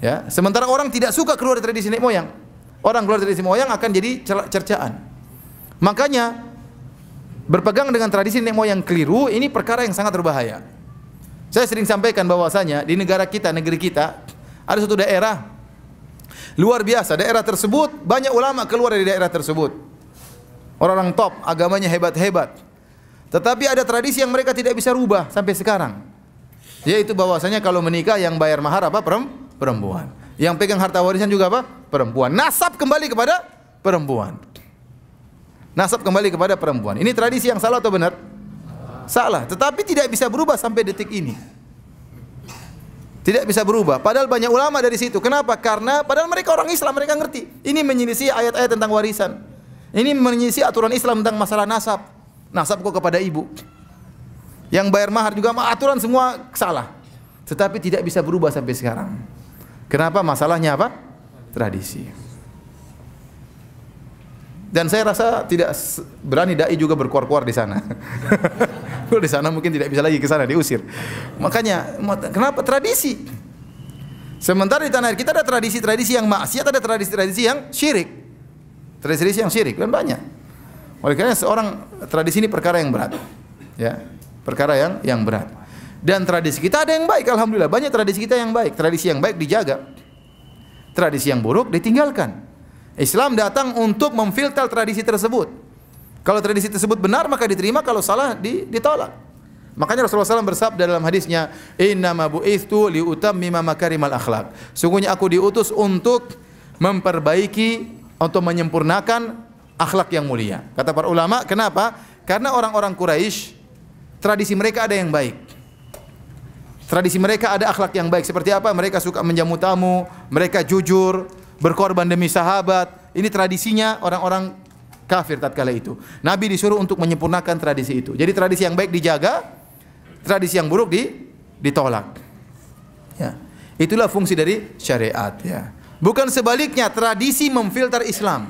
Ya, sementara orang tidak suka keluar dari tradisi nenek moyang. Orang keluar dari tradisi moyang akan jadi cercaan. Makanya berpegang dengan tradisi nenek moyang keliru ini perkara yang sangat berbahaya. Saya sering sampaikan bahwasanya di negara kita, negeri kita, ada suatu daerah luar biasa. Daerah tersebut banyak ulama keluar dari daerah tersebut. Orang-orang top, agamanya hebat-hebat. Tetapi ada tradisi yang mereka tidak bisa rubah sampai sekarang. Yaitu bahwasanya kalau menikah yang bayar mahar apa? Perempuan. Yang pegang harta warisan juga apa? Perempuan. Nasab kembali kepada perempuan. Nasab kembali kepada perempuan. Ini tradisi yang salah atau benar? Salah. Tetapi tidak bisa berubah sampai detik ini. Tidak bisa berubah. Padahal banyak ulama dari situ. Kenapa? Karena padahal mereka orang Islam, mereka ngerti. Ini menyelisih ayat-ayat tentang warisan. Ini menyisi aturan Islam tentang masalah nasab. Nasab kok kepada ibu. Yang bayar mahar juga aturan semua salah. Tetapi tidak bisa berubah sampai sekarang. Kenapa? Masalahnya apa? Tradisi. Dan saya rasa tidak berani dai juga berkuar-kuar di sana. Kalau di sana mungkin tidak bisa lagi ke sana, diusir. Makanya kenapa? Tradisi. Sementara di tanah air kita ada tradisi-tradisi yang maksiat, ada tradisi-tradisi yang syirik. Tradisi yang syirik dan banyak. Oleh karena seorang tradisi ini perkara yang berat. Ya, perkara yang berat. Dan tradisi kita ada yang baik, alhamdulillah. Banyak tradisi kita yang baik. Tradisi yang baik dijaga. Tradisi yang buruk ditinggalkan. Islam datang untuk memfilter tradisi tersebut. Kalau tradisi tersebut benar maka diterima, kalau salah ditolak. Makanya Rasulullah SAW bersabda dalam hadisnya, "Innama bu'itsu liutammima makarimal akhlak." Sungguhnya aku diutus untuk memperbaiki, untuk menyempurnakan akhlak yang mulia. Kata para ulama, kenapa? Karena orang-orang Quraisy tradisi mereka ada yang baik. Tradisi mereka ada akhlak yang baik. Seperti apa? Mereka suka menjamu tamu, mereka jujur, berkorban demi sahabat. Ini tradisinya orang-orang kafir tatkala itu. Nabi disuruh untuk menyempurnakan tradisi itu. Jadi tradisi yang baik dijaga, tradisi yang buruk ditolak. Ya. Itulah fungsi dari syariat, ya. Bukan sebaliknya, tradisi memfilter Islam.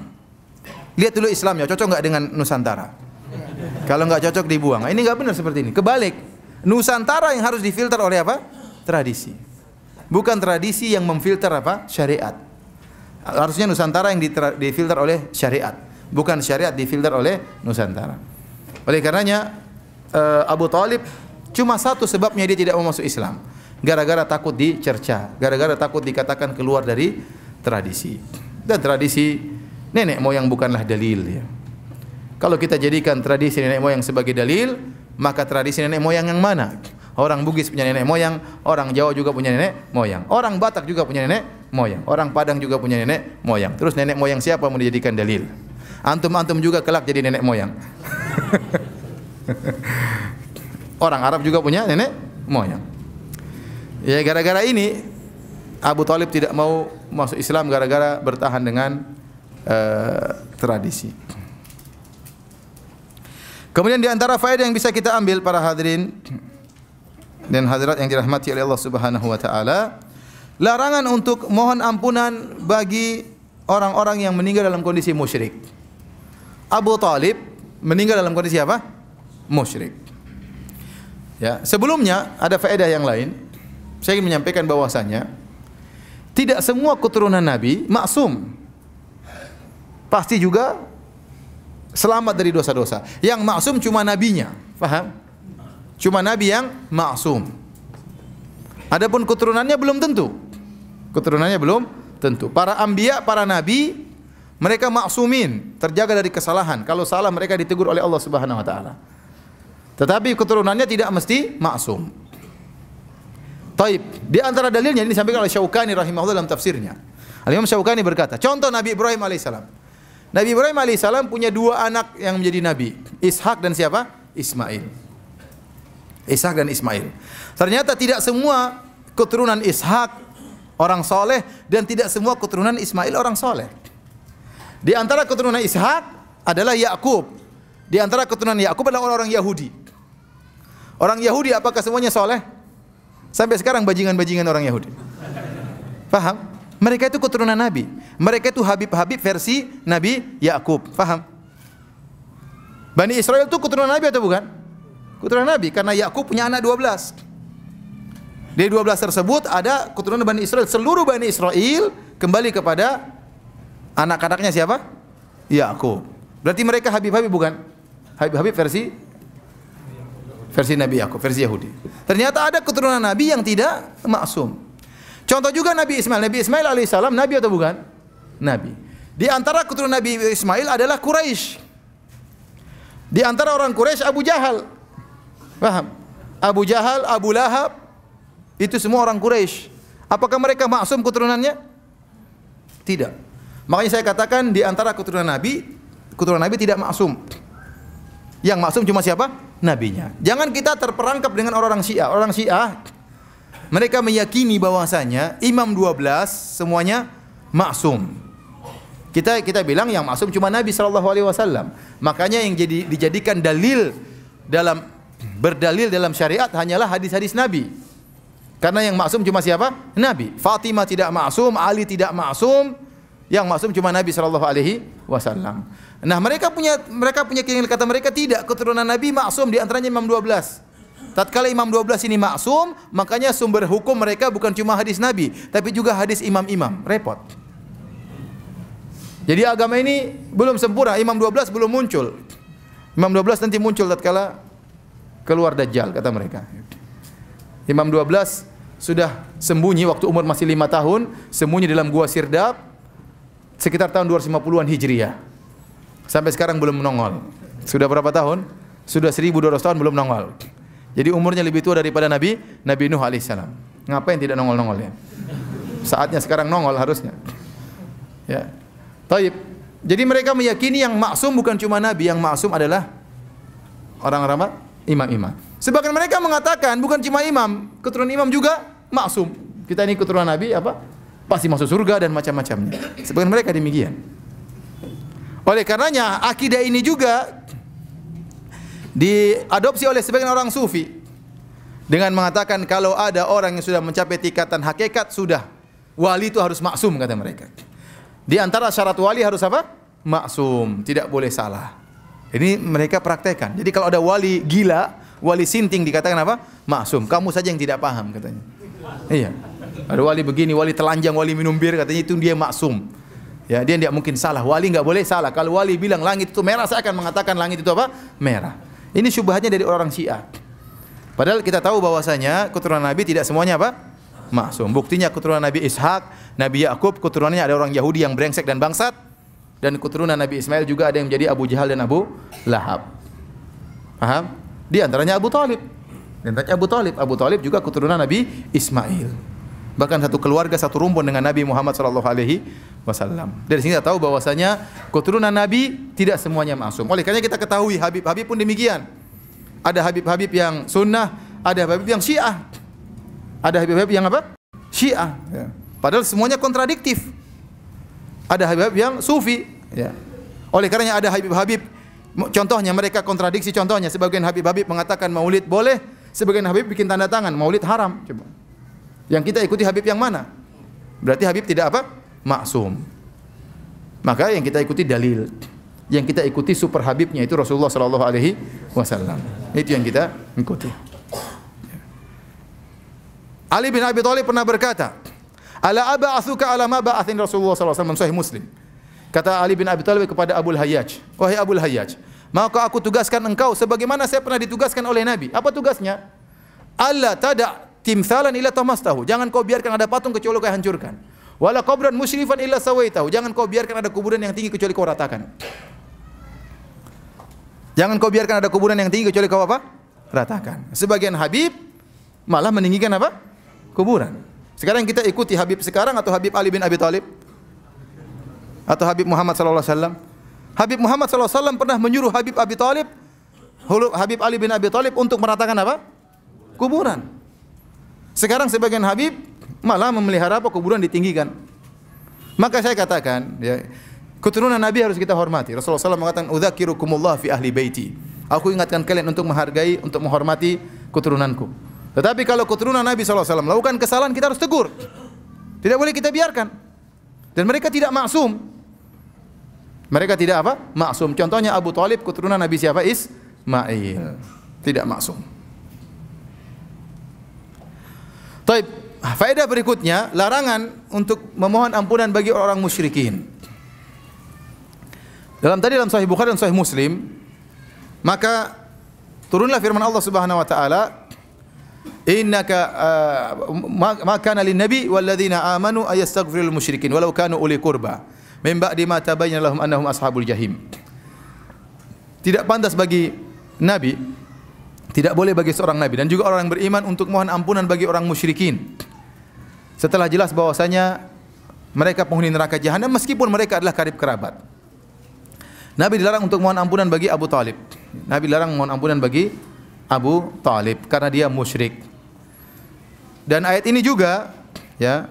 Lihat dulu Islamnya, cocok nggak dengan Nusantara? Kalau nggak cocok dibuang. Ini nggak benar seperti ini. Kebalik, Nusantara yang harus difilter oleh apa? Tradisi. Bukan tradisi yang memfilter apa? Syariat. Harusnya Nusantara yang difilter oleh syariat, bukan syariat difilter oleh Nusantara. Oleh karenanya Abu Thalib cuma satu sebabnya dia tidak mau masuk Islam. Gara-gara takut dicerca, gara-gara takut dikatakan keluar dari tradisi. Dan tradisi nenek moyang bukanlah dalil, ya. Kalau kita jadikan tradisi nenek moyang sebagai dalil, maka tradisi nenek moyang yang mana? Orang Bugis punya nenek moyang, orang Jawa juga punya nenek moyang, orang Batak juga punya nenek moyang, orang Padang juga punya nenek moyang. Terus nenek moyang siapa mau dijadikan dalil? Antum-antum juga kelak jadi nenek moyang. Orang Arab juga punya nenek moyang. Ya, gara-gara ini Abu Thalib tidak mau masuk Islam gara-gara bertahan dengan tradisi. Kemudian di antara faedah yang bisa kita ambil para hadirin dan hadirat yang dirahmati oleh Allah Subhanahu wa taala, larangan untuk mohon ampunan bagi orang-orang yang meninggal dalam kondisi musyrik. Abu Thalib meninggal dalam kondisi apa? Musyrik. Ya, sebelumnya ada faedah yang lain. Saya ingin menyampaikan bahwasanya tidak semua keturunan Nabi maksum. Pasti juga selamat dari dosa-dosa. Yang maksum cuma nabinya, paham? Cuma nabi yang maksum. Adapun keturunannya belum tentu. Keturunannya belum tentu. Para anbiya, para nabi, mereka maksumin, terjaga dari kesalahan. Kalau salah mereka ditegur oleh Allah Subhanahu wa taala. Tetapi keturunannya tidak mesti maksum. Taib. Di antara dalilnya ini disampaikan oleh Syaukani rahimahullah dalam tafsirnya. Al-Imam Syaukani berkata, contoh Nabi Ibrahim alaihissalam. Nabi Ibrahim alaihissalam punya dua anak yang menjadi nabi, Ishak dan siapa? Ismail. Ishak dan Ismail. Ternyata tidak semua keturunan Ishak orang soleh dan tidak semua keturunan Ismail orang soleh. Di antara keturunan Ishak adalah Yakub. Di antara keturunan Yakub adalah orang-orang Yahudi. Orang Yahudi apakah semuanya soleh? Sampai sekarang bajingan-bajingan orang Yahudi. Paham? Mereka itu keturunan Nabi. Mereka itu Habib-Habib versi Nabi Yakub. Paham? Bani Israel itu keturunan Nabi atau bukan? Keturunan Nabi. Karena Yakub punya anak 12. Dari 12 tersebut ada keturunan Bani Israel. Seluruh Bani Israel kembali kepada anak-anaknya siapa? Yakub. Berarti mereka Habib-Habib bukan? Habib-Habib versi Nabi Yakub, versi Yahudi. Ternyata ada keturunan Nabi yang tidak maksum. Contoh juga Nabi Ismail. Nabi Ismail alaihissalam Nabi atau bukan? Nabi. Di antara keturunan Nabi Ismail adalah Quraisy. Di antara orang Quraisy Abu Jahal. Paham? Abu Jahal, Abu Lahab, itu semua orang Quraisy. Apakah mereka maksum keturunannya? Tidak. Makanya saya katakan di antara keturunan Nabi tidak maksum. Yang maksum cuma siapa? Nabinya. Jangan kita terperangkap dengan orang Syiah. Orang Syiah mereka meyakini bahwasanya imam 12 semuanya maksum. Kita bilang yang maksum cuma Nabi SAW. Makanya yang dijadikan berdalil dalam syariat hanyalah hadis-hadis Nabi. Karena yang maksum cuma siapa? Nabi. Fatimah tidak maksum, Ali tidak maksum. Yang maksum cuma Nabi SAW. Nah, mereka punya keyakinan, kata mereka tidak, keturunan Nabi maksum, di antaranya imam 12. Tatkala imam 12 ini maksum, makanya sumber hukum mereka bukan cuma hadis Nabi, tapi juga hadis imam-imam. Repot. Jadi agama ini belum sempurna, imam 12 belum muncul. Imam 12 nanti muncul tatkala keluar Dajjal, kata mereka. Imam 12 sudah sembunyi waktu umur masih 5 tahun, sembunyi dalam gua Sirdab sekitar tahun 250-an Hijriah. Sampai sekarang belum nongol. Sudah berapa tahun? Sudah 1200 tahun belum nongol. Jadi umurnya lebih tua daripada Nabi Nuh alaihissalam. Ngapain tidak nongol-nongol ya? Saatnya sekarang nongol harusnya. Ya. Taib. Jadi mereka meyakini yang maksum bukan cuma Nabi, yang maksum adalah orang-orang imam-imam. Sebagian mereka mengatakan bukan cuma imam, keturunan imam juga maksum. Kita ini keturunan Nabi apa? Pasti masuk surga dan macam-macamnya. Sebagian mereka demikian. Oleh karenanya akidah ini juga diadopsi oleh sebagian orang sufi dengan mengatakan kalau ada orang yang sudah mencapai tingkatan hakikat, sudah wali itu harus maksum, kata mereka. Di antara syarat wali harus apa? Maksum, tidak boleh salah. Ini mereka praktekkan. Jadi kalau ada wali gila, wali sinting, dikatakan apa? Maksum. Kamu saja yang tidak paham, katanya. Iya. Ada wali begini, wali telanjang, wali minum bir, katanya itu dia maksum. Ya, dia tidak mungkin salah. Wali enggak boleh salah. Kalau wali bilang langit itu merah, saya akan mengatakan langit itu apa? Merah. Ini syubhatnya dari orang Syiah. Padahal kita tahu bahwasanya keturunan Nabi tidak semuanya apa? Maksum. Buktinya keturunan Nabi Ishak, Nabi Yakub, keturunannya ada orang Yahudi yang brengsek dan bangsat, dan keturunan Nabi Ismail juga ada yang menjadi Abu Jahal dan Abu Lahab. Paham? Di antaranya Abu Talib. Abu Talib juga keturunan Nabi Ismail. Bahkan satu keluarga, satu rumpun dengan Nabi Muhammad SAW. Dari sini kita tahu bahwasanya keturunan Nabi tidak semuanya maksum. Oleh karena kita ketahui Habib-Habib pun demikian. Ada Habib-Habib yang sunnah, ada Habib yang Syiah. Ada Habib-Habib yang apa? Syiah. Ya. Padahal semuanya kontradiktif. Ada Habib yang Sufi. Ya. Oleh karenanya ada Habib-Habib, contohnya mereka kontradiksi. Contohnya sebagian Habib-Habib mengatakan Maulid boleh, sebagian Habib bikin tanda tangan Maulid haram. Coba. Yang kita ikuti Habib yang mana? Berarti Habib tidak apa? Maksum. Maka yang kita ikuti dalil. Yang kita ikuti super Habibnya itu Rasulullah SAW. Itu yang kita ikuti. Ali bin Abi Thalib pernah berkata, "Ala aba'athuka ala ma ba'athin Rasulullah SAW." Sahih Muslim. Kata Ali bin Abi Thalib kepada Abul Hayyaj, "Wahai Abul Hayyaj, maka aku tugaskan engkau sebagaimana saya pernah ditugaskan oleh Nabi." Apa tugasnya? "Allah tada' timthalan illa tamastahu." Jangan kau biarkan ada patung kecuali kau hancurkan. "Wala qabran musyrifan illa sawaitahu." Jangan kau biarkan ada kuburan yang tinggi kecuali kau ratakan. Jangan kau biarkan ada kuburan yang tinggi kecuali kau apa? Ratakan. Sebagian Habib malah meninggikan apa? kuburan. Sekarang kita ikuti Habib sekarang atau Habib Ali bin Abi Thalib? Atau Habib Muhammad sallallahu alaihi wasallam? Habib Muhammad sallallahu alaihi wasallam pernah menyuruh Habib Ali bin Abi Thalib untuk meratakan apa? Kuburan. Sekarang sebagian Habib malah memelihara apa? Kuburan ditinggikan. Maka saya katakan, ya, keturunan Nabi harus kita hormati. Rasulullah SAW mengatakan, "Udzakirukumullah fi ahli baiti." Aku ingatkan kalian untuk menghargai, untuk menghormati keturunanku. Tetapi kalau keturunan Nabi SAW melakukan kesalahan, kita harus tegur. Tidak boleh kita biarkan. Dan mereka tidak maksum. Mereka tidak apa? Maksum. Contohnya Abu Thalib, keturunan Nabi siapa? Ismail. Tidak maksum. Taib. Faedah berikutnya, larangan untuk memohon ampunan bagi orang musyrikin. Dalam Sahih Bukhari dan Sahih Muslim, maka turunlah firman Allah Subhanahu wa taala, "Innaka ma kana lin-nabi wal ladzina amanu ayastaghfirul musyrikin walau kanu uli qurba min ba'di ma tabayyana lahum annahum ashabul jahim." Tidak pantas bagi nabi, tidak boleh bagi seorang nabi dan juga orang yang beriman untuk mohon ampunan bagi orang musyrikin setelah jelas bahwasanya mereka penghuni neraka jahanam meskipun mereka adalah karib kerabat. Nabi dilarang untuk mohon ampunan bagi Abu Thalib. Nabi dilarang mohon ampunan bagi Abu Thalib karena dia musyrik. Dan ayat ini juga, ya,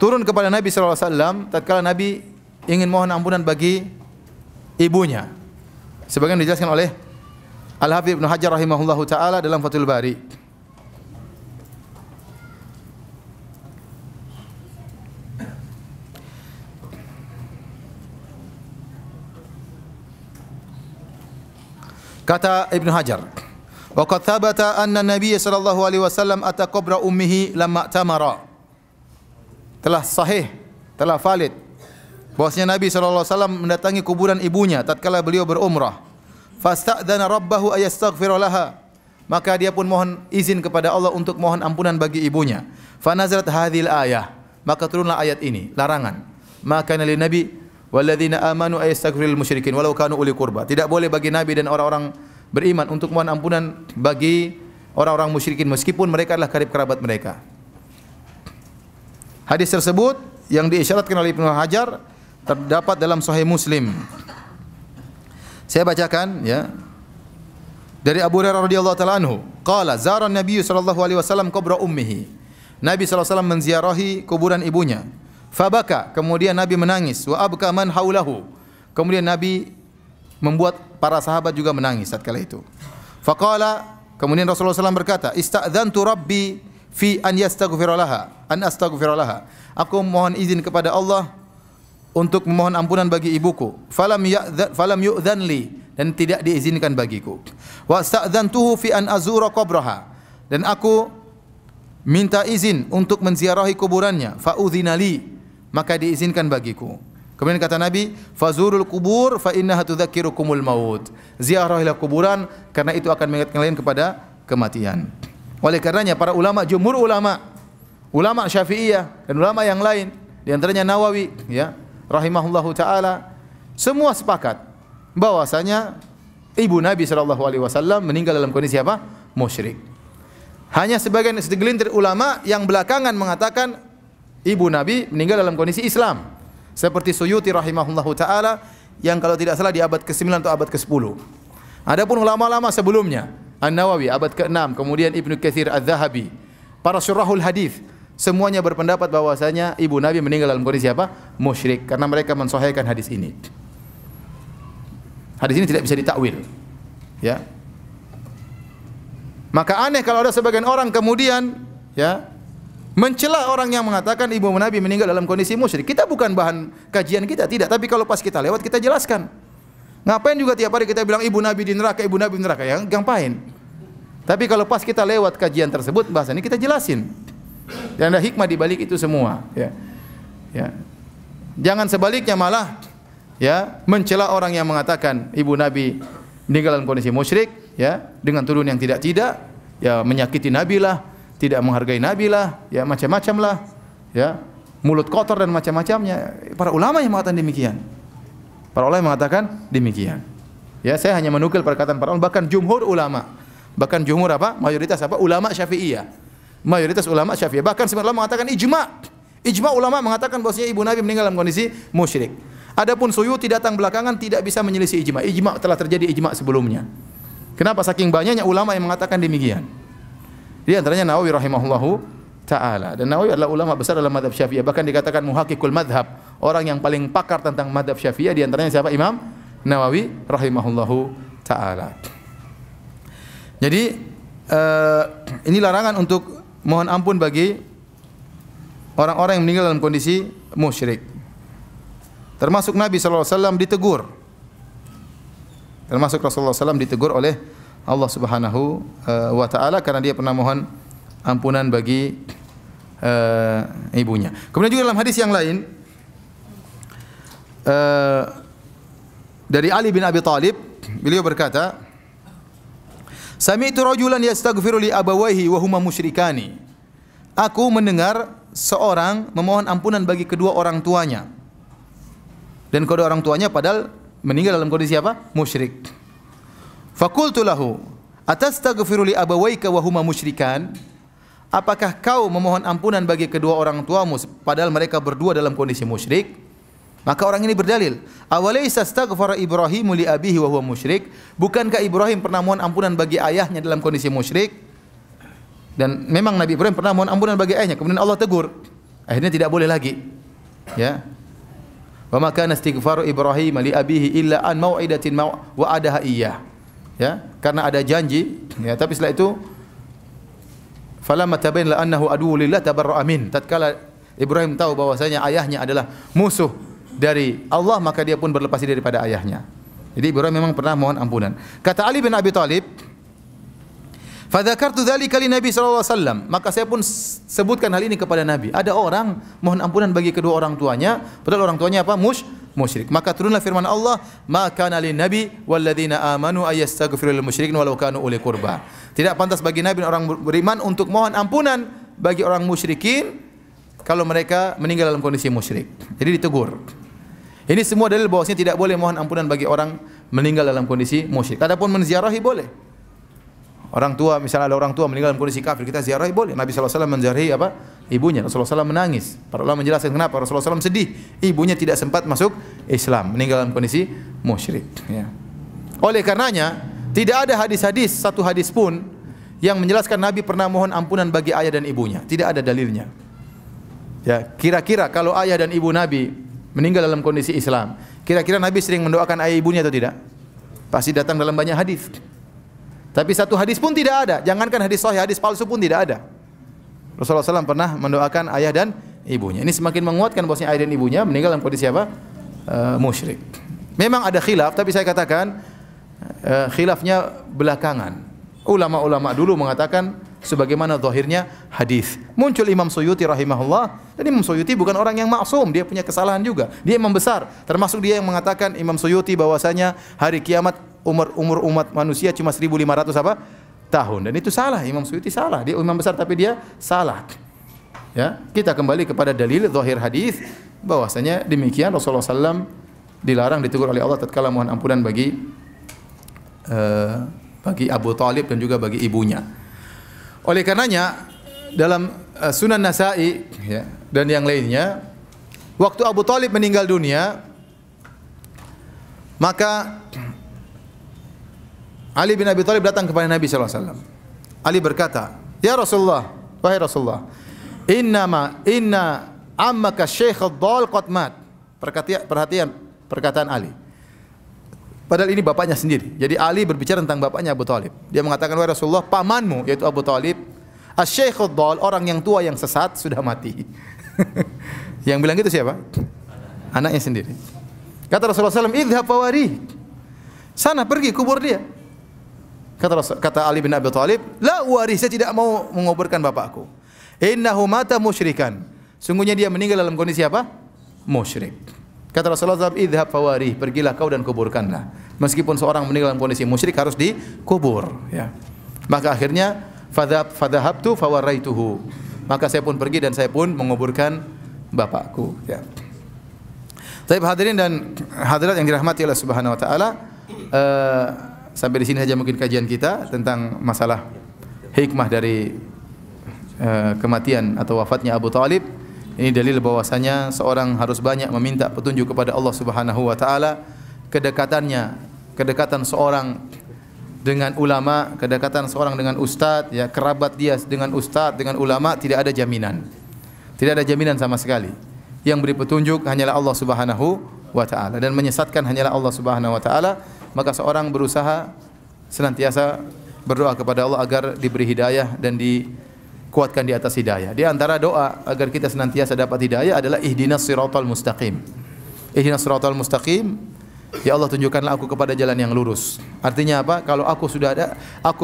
turun kepada Nabi sallallahu alaihi wasallam tatkala Nabi ingin mohon ampunan bagi ibunya. Sebagian dijelaskan oleh Al-Hafidz Ibnu Hajar rahimahullahu taala dalam Fathul Bari. Kata Ibnu Hajar, wa qad thabata anna Nabiy sallallahu alaihi wasallam ata qabra ummihi lamma tamara. Telah sahih, telah valid bahwasanya Nabi sallallahu alaihi wasallam mendatangi kuburan ibunya tatkala beliau berumrah. Fasta'dzana rabbahu ayastaghfir laha. Maka dia pun mohon izin kepada Allah untuk mohon ampunan bagi ibunya. Fa nazalat hadhil ayah. Maka turunlah ayat ini, larangan. Maka lin nabi walladzina amanu ayastaghfirul musyrikin walau kanu uli qurba. Tidak boleh bagi nabi dan orang-orang beriman untuk mohon ampunan bagi orang-orang musyrikin meskipun mereka adalah karib kerabat mereka. Hadis tersebut yang diisyaratkan oleh Ibnu Hajar terdapat dalam Sahih Muslim. Saya bacakan, ya. Dari Abu Hurairah radhiyallahu taala anhu, qala zara an-nabiy sallallahu alaihi wasallam qabra ummihi. Nabi sallallahu alaihi wasallam menziarahi kuburan ibunya. Fabaka, kemudian Nabi menangis, wa abka man haulahu. Kemudian Nabi membuat para sahabat juga menangis tatkala itu. Faqala, kemudian Rasulullah SAW berkata, ista'dzantu rabbi fi an yastaghfira laha, an astaghfira laha. Aku mohon izin kepada Allah untuk memohon ampunan bagi ibuku. Falam yu'dzan li, dan tidak diizinkan bagiku. Wa sta'dzantuhu fi an azura qabraha, dan aku minta izin untuk menziarahi kuburannya. Fa'udzina li, maka diizinkan bagiku. Kemudian kata Nabi, fazurul kubur fa innaha tudzakirukumul maut. Ziarahilah kuburan karena itu akan mengingatkan kalian kepada kematian. Oleh karenanya para ulama, jumhur ulama Syafi'iyah dan ulama yang lain, di antaranya Nawawi, ya, rahimahullahu taala, semua sepakat bahwasanya ibu Nabi sallallahu alaihi wasallam meninggal dalam kondisi apa? Musyrik. Hanya segelintir ulama yang belakangan mengatakan ibu Nabi meninggal dalam kondisi Islam, seperti Suyuti rahimahullahu taala yang kalau tidak salah di abad ke-9 atau abad ke-10. Adapun ulama-ulama sebelumnya, An-Nawawi abad ke-6, kemudian Ibnu Katsir Az-Zahabi, para syurahul hadis, semuanya berpendapat bahwasanya ibu Nabi meninggal dalam kondisi apa? Musyrik, karena mereka mensahihkan hadis ini. Hadis ini tidak bisa ditakwil, ya. Maka aneh kalau ada sebagian orang kemudian, ya, mencela orang yang mengatakan ibu Nabi meninggal dalam kondisi musyrik. Kita bukan bahan kajian kita, tidak. Tapi kalau pas kita lewat kita jelaskan. Ngapain juga tiap hari kita bilang ibu Nabi di neraka, ibu Nabi di neraka, ya ngapain? Tapi kalau pas kita lewat kajian tersebut, bahasa ini kita jelasin. Dan ada hikmah di balik itu semua, ya. Ya. Jangan sebaliknya malah, ya, mencela orang yang mengatakan ibu Nabi meninggal dalam kondisi musyrik, ya, dengan tuduhan yang tidak, ya, menyakiti Nabi lah, tidak menghargai Nabi lah, ya, macam-macam lah, ya, mulut kotor dan macam-macamnya. Para ulama yang mengatakan demikian. Para ulama yang mengatakan demikian. Ya, saya hanya menukil perkataan para ulama, bahkan jumhur ulama. Bahkan jumhur apa? Mayoritas apa? Ulama Syafi'iyah. mayoritas ulama Syafi'iyah. Bahkan sebagian ulama mengatakan ijma'. Ijma' ulama mengatakan bahwasanya ibu Nabi meninggal dalam kondisi musyrik. Adapun Suyuti datang belakangan tidak bisa menyelisih ijma'. Ijma' telah terjadi ijma' sebelumnya. Kenapa? Saking banyaknya ulama yang mengatakan demikian. Di antaranya Nawawi rahimahullahu ta'ala. Dan Nawawi adalah ulama besar dalam madhab Syafi'iyah. Bahkan dikatakan muhakkikul madhab. Orang yang paling pakar tentang madhab Syafi'iyah. Di antaranya siapa? Imam Nawawi rahimahullahu ta'ala. Jadi ini larangan untuk mohon ampun bagi orang-orang yang meninggal dalam kondisi musyrik. Termasuk Nabi SAW ditegur. Termasuk Rasulullah SAW ditegur oleh Allah Subhanahu wa ta'ala karena dia pernah mohon ampunan bagi ibunya. Kemudian juga dalam hadis yang lain dari Ali bin Abi Thalib, beliau berkata, "Sami'tu rajulan yastaghfiru li abawayhi wa huma musyrikani." Aku mendengar seorang memohon ampunan bagi kedua orang tuanya. Dan kedua orang tuanya padahal meninggal dalam kondisi apa? Musyrik. Faqultu lahu, "Atastaghfiru li abawayka wa huma musyrikan?" Apakah kau memohon ampunan bagi kedua orang tuamu padahal mereka berdua dalam kondisi musyrik? Maka orang ini berdalil, "Awalaysa astaghfara Ibrahimu li abihi wa huwa musyrik?" Bukankah Ibrahim pernah mohon ampunan bagi ayahnya dalam kondisi musyrik? Dan memang Nabi Ibrahim pernah mohon ampunan bagi ayahnya, kemudian Allah tegur. Akhirnya tidak boleh lagi. Ya. Wa ma kana istighfaru Ibrahim li abihi illa an mau'idatin wa'adaha iyyah. Ya, karena ada janji, ya, tapi setelah itu falamma tabayyana annahu aduwwu lillah tabarra'a min. Tatkala Ibrahim tahu bahwasanya ayahnya adalah musuh dari Allah, maka dia pun berlepas diri daripada ayahnya. Jadi Ibrahim memang pernah mohon ampunan. Kata Ali bin Abi Thalib, "Fadzakartu dzalika li Nabi sallallahu alaihi wasallam." Maka saya pun sebutkan hal ini kepada Nabi. Ada orang mohon ampunan bagi kedua orang tuanya, padahal orang tuanya apa? Musyrik. Maka turunlah firman Allah, "Ma kana lin nabi wal ladzina amanu ayastaghfiru lil musyrikin walau kanu uli qurba." Tidak pantas bagi nabi dan orang beriman untuk mohon ampunan bagi orang musyrikin kalau mereka meninggal dalam kondisi musyrik. Jadi ditegur. Ini semua dalil bahwasanya tidak boleh mohon ampunan bagi orang meninggal dalam kondisi musyrik. Adapun menziarahi boleh. Orang tua, misalnya ada orang tua meninggal dalam kondisi kafir, kita ziarahi boleh. Nabi SAW menziarahi apa? Ibunya. Rasulullah SAW menangis. Para ulama menjelaskan kenapa Rasulullah SAW sedih. Ibunya tidak sempat masuk Islam, meninggal dalam kondisi musyrik. Ya. Oleh karenanya, tidak ada hadis-hadis, satu hadis pun yang menjelaskan Nabi pernah mohon ampunan bagi ayah dan ibunya. Tidak ada dalilnya. Ya, kira-kira kalau ayah dan ibu Nabi meninggal dalam kondisi Islam, kira-kira Nabi sering mendoakan ayah ibunya atau tidak? Pasti datang dalam banyak hadis. Tapi satu hadis pun tidak ada. Jangankan hadis sahih, hadis palsu pun tidak ada. Rasulullah SAW pernah mendoakan ayah dan ibunya. Ini semakin menguatkan bahwasanya ayah dan ibunya meninggal dalam kondisi apa? Musyrik. Memang ada khilaf, tapi saya katakan khilafnya belakangan. Ulama-ulama dulu mengatakan sebagaimana zahirnya hadis. Muncul Imam Suyuti rahimahullah. Dan Imam Suyuti bukan orang yang maksum, dia punya kesalahan juga. Dia imam besar. Termasuk dia yang mengatakan Imam Suyuti bahwasanya hari kiamat umur umat manusia cuma 1500 apa? Tahun. Dan itu salah, Imam Suyuti salah. Dia imam besar tapi dia salah. Ya, kita kembali kepada dalil zahir hadis bahwasanya demikian Rasulullah SAW dilarang, ditegur oleh Allah tatkala mohon ampunan bagi Abu Thalib dan juga bagi ibunya. Oleh karenanya dalam Sunan Nasa'i, ya, dan yang lainnya, waktu Abu Thalib meninggal dunia, maka Ali bin Abi Thalib datang kepada Nabi sallallahu alaihi wasallam. Ali berkata, "Ya Rasulullah, wahai Rasulullah, inna ammaka Syekh ad-Dhal qad mat." Perhatian perkataan Ali. Padahal ini bapaknya sendiri. Jadi Ali berbicara tentang bapaknya Abu Thalib. Dia mengatakan, "Wahai Rasulullah, pamanmu yaitu Abu Thalib, Asy-Syekh ad-Dhal, orang yang tua yang sesat sudah mati." Yang bilang gitu siapa? Anaknya sendiri. Kata Rasulullah SAW, "Idhhab fawari." Sana pergi kubur dia. Kata Ali bin Abi Thalib, "La uwari, saya tidak mau menguburkan bapakku. Innahu mata musyrikan." Sungguhnya dia meninggal dalam kondisi apa? Musyrik. Kata Rasulullah SAW, "Idhhab fawari, pergilah kau dan kuburkanlah." Meskipun seorang meninggal dalam kondisi musyrik harus dikubur, ya. Maka akhirnya fadhahabtu fawaraituhu. Maka saya pun pergi dan saya pun menguburkan bapakku, ya. Tapi hadirin dan hadirat yang dirahmati Allah Subhanahu wa taala, sampai di sini saja mungkin kajian kita tentang masalah hikmah dari kematian atau wafatnya Abu Talib, ini dalil bahwasanya seorang harus banyak meminta petunjuk kepada Allah Subhanahu wa taala. Kedekatan seorang dengan ulama, kedekatan seorang dengan ustaz, ya, kerabat dia dengan ustaz, dengan ulama tidak ada jaminan. Tidak ada jaminan sama sekali. Yang beri petunjuk hanyalah Allah Subhanahu wa taala dan menyesatkan hanyalah Allah Subhanahu wa taala. Maka seorang berusaha senantiasa berdoa kepada Allah agar diberi hidayah dan dikuatkan di atas hidayah. Di antara doa agar kita senantiasa dapat hidayah adalah ihdinas siratal mustaqim. Ihdinas siratal mustaqim, ya Allah tunjukkanlah aku kepada jalan yang lurus. Artinya apa? Kalau aku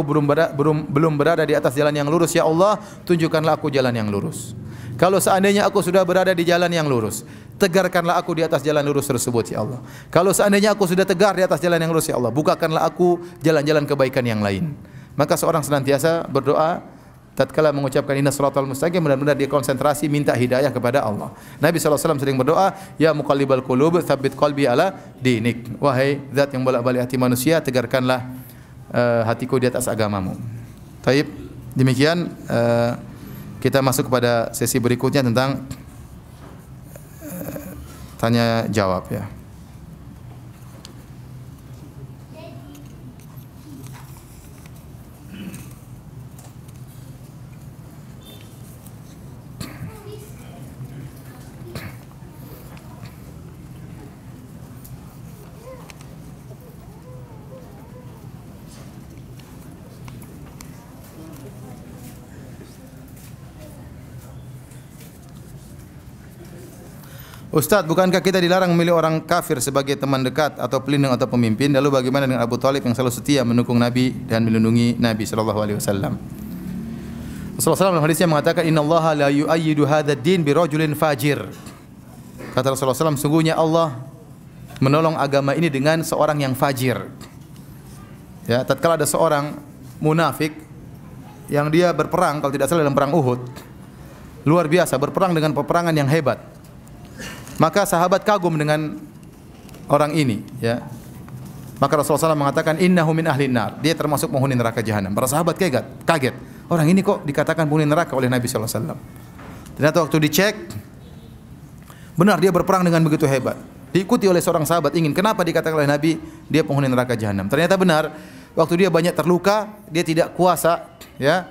belum berada di atas jalan yang lurus, ya Allah tunjukkanlah aku jalan yang lurus. Kalau seandainya aku sudah berada di jalan yang lurus, tegarkanlah aku di atas jalan lurus tersebut, ya Allah. Kalau seandainya aku sudah tegar di atas jalan yang lurus, ya Allah, bukakanlah aku jalan-jalan kebaikan yang lain. Maka seorang senantiasa berdoa tatkala mengucapkan inna shiratal mustaqim, benar-benar dia konsentrasi minta hidayah kepada Allah. Nabi SAW sering berdoa, ya muqallibal qulub tsabbit qalbi ala dinik. Wahai zat yang bolak-balik hati manusia, tegarkanlah hatiku di atas agamamu. Taib. Demikian kita masuk kepada sesi berikutnya tentang tanya jawab, ya. Ustaz, bukankah kita dilarang memilih orang kafir sebagai teman dekat atau pelindung atau pemimpin? Lalu bagaimana dengan Abu Talib yang selalu setia mendukung Nabi dan melindungi Nabi sallallahu alaihi wasallam? Rasulullah SAW dalam hadisnya mengatakan, innallaha la yu'ayyidu hadzal din bi rajulin fajir. Kata Rasulullah SAW, sungguhnya Allah menolong agama ini dengan seorang yang fajir. Ya, tatkala ada seorang munafik yang dia berperang, kalau tidak salah dalam perang Uhud, luar biasa, berperang dengan peperangan yang hebat. Maka sahabat kagum dengan orang ini, ya. Maka Rasulullah SAW mengatakan innahu min ahlin nar, dia termasuk penghuni neraka jahanam. Para sahabat kaget. Orang ini kok dikatakan penghuni neraka oleh Nabi sallallahu alaihi wasallam. Ternyata waktu dicek, benar dia berperang dengan begitu hebat. Diikuti oleh seorang sahabat, ingin kenapa dikatakan oleh Nabi dia penghuni neraka jahanam. Ternyata benar, waktu dia banyak terluka, dia tidak kuasa, ya,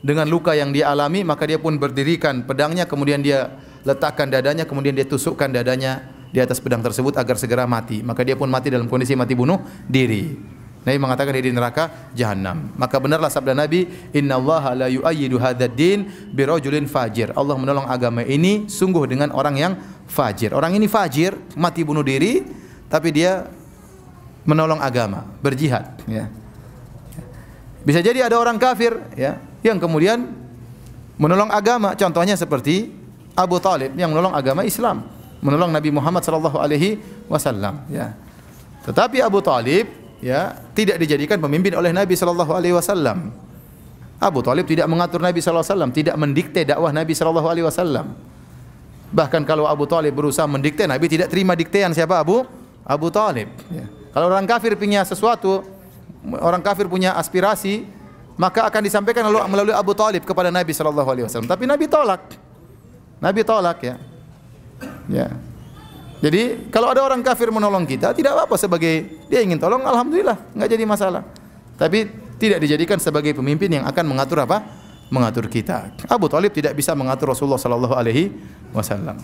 dengan luka yang dia alami, maka dia pun berdirikan pedangnya, kemudian dia letakkan dadanya, kemudian dia tusukkan dadanya di atas pedang tersebut agar segera mati. Maka dia pun mati dalam kondisi mati bunuh diri. Nabi mengatakan dia di neraka jahanam. Maka benarlah sabda Nabi, innallaha la yu'ayyidu hadzal din bi rajulin fajir. Allah menolong agama ini sungguh dengan orang yang fajir. Orang ini fajir, mati bunuh diri, tapi dia menolong agama, berjihad, ya. Bisa jadi ada orang kafir, ya, yang kemudian menolong agama. Contohnya seperti Abu Talib yang menolong agama Islam, menolong Nabi Muhammad sallallahu alaihi wasallam, ya. Tetapi Abu Talib, ya, tidak dijadikan pemimpin oleh Nabi sallallahu alaihi wasallam. Abu Talib tidak mengatur Nabi sallallahu alaihi wasallam, tidak mendikte dakwah Nabi sallallahu alaihi wasallam. Bahkan kalau Abu Talib berusaha mendikte, Nabi tidak terima diktean siapa? Abu Talib, ya. Kalau orang kafir punya sesuatu, orang kafir punya aspirasi, maka akan disampaikan melalui Abu Talib kepada Nabi sallallahu alaihi wasallam. Tapi Nabi tolak, ya. Ya. Jadi kalau ada orang kafir menolong kita, tidak apa-apa, sebagai dia ingin tolong, alhamdulillah, enggak jadi masalah. Tapi tidak dijadikan sebagai pemimpin yang akan mengatur apa? Mengatur kita. Abu Talib tidak bisa mengatur Rasulullah sallallahu alaihi wasallam.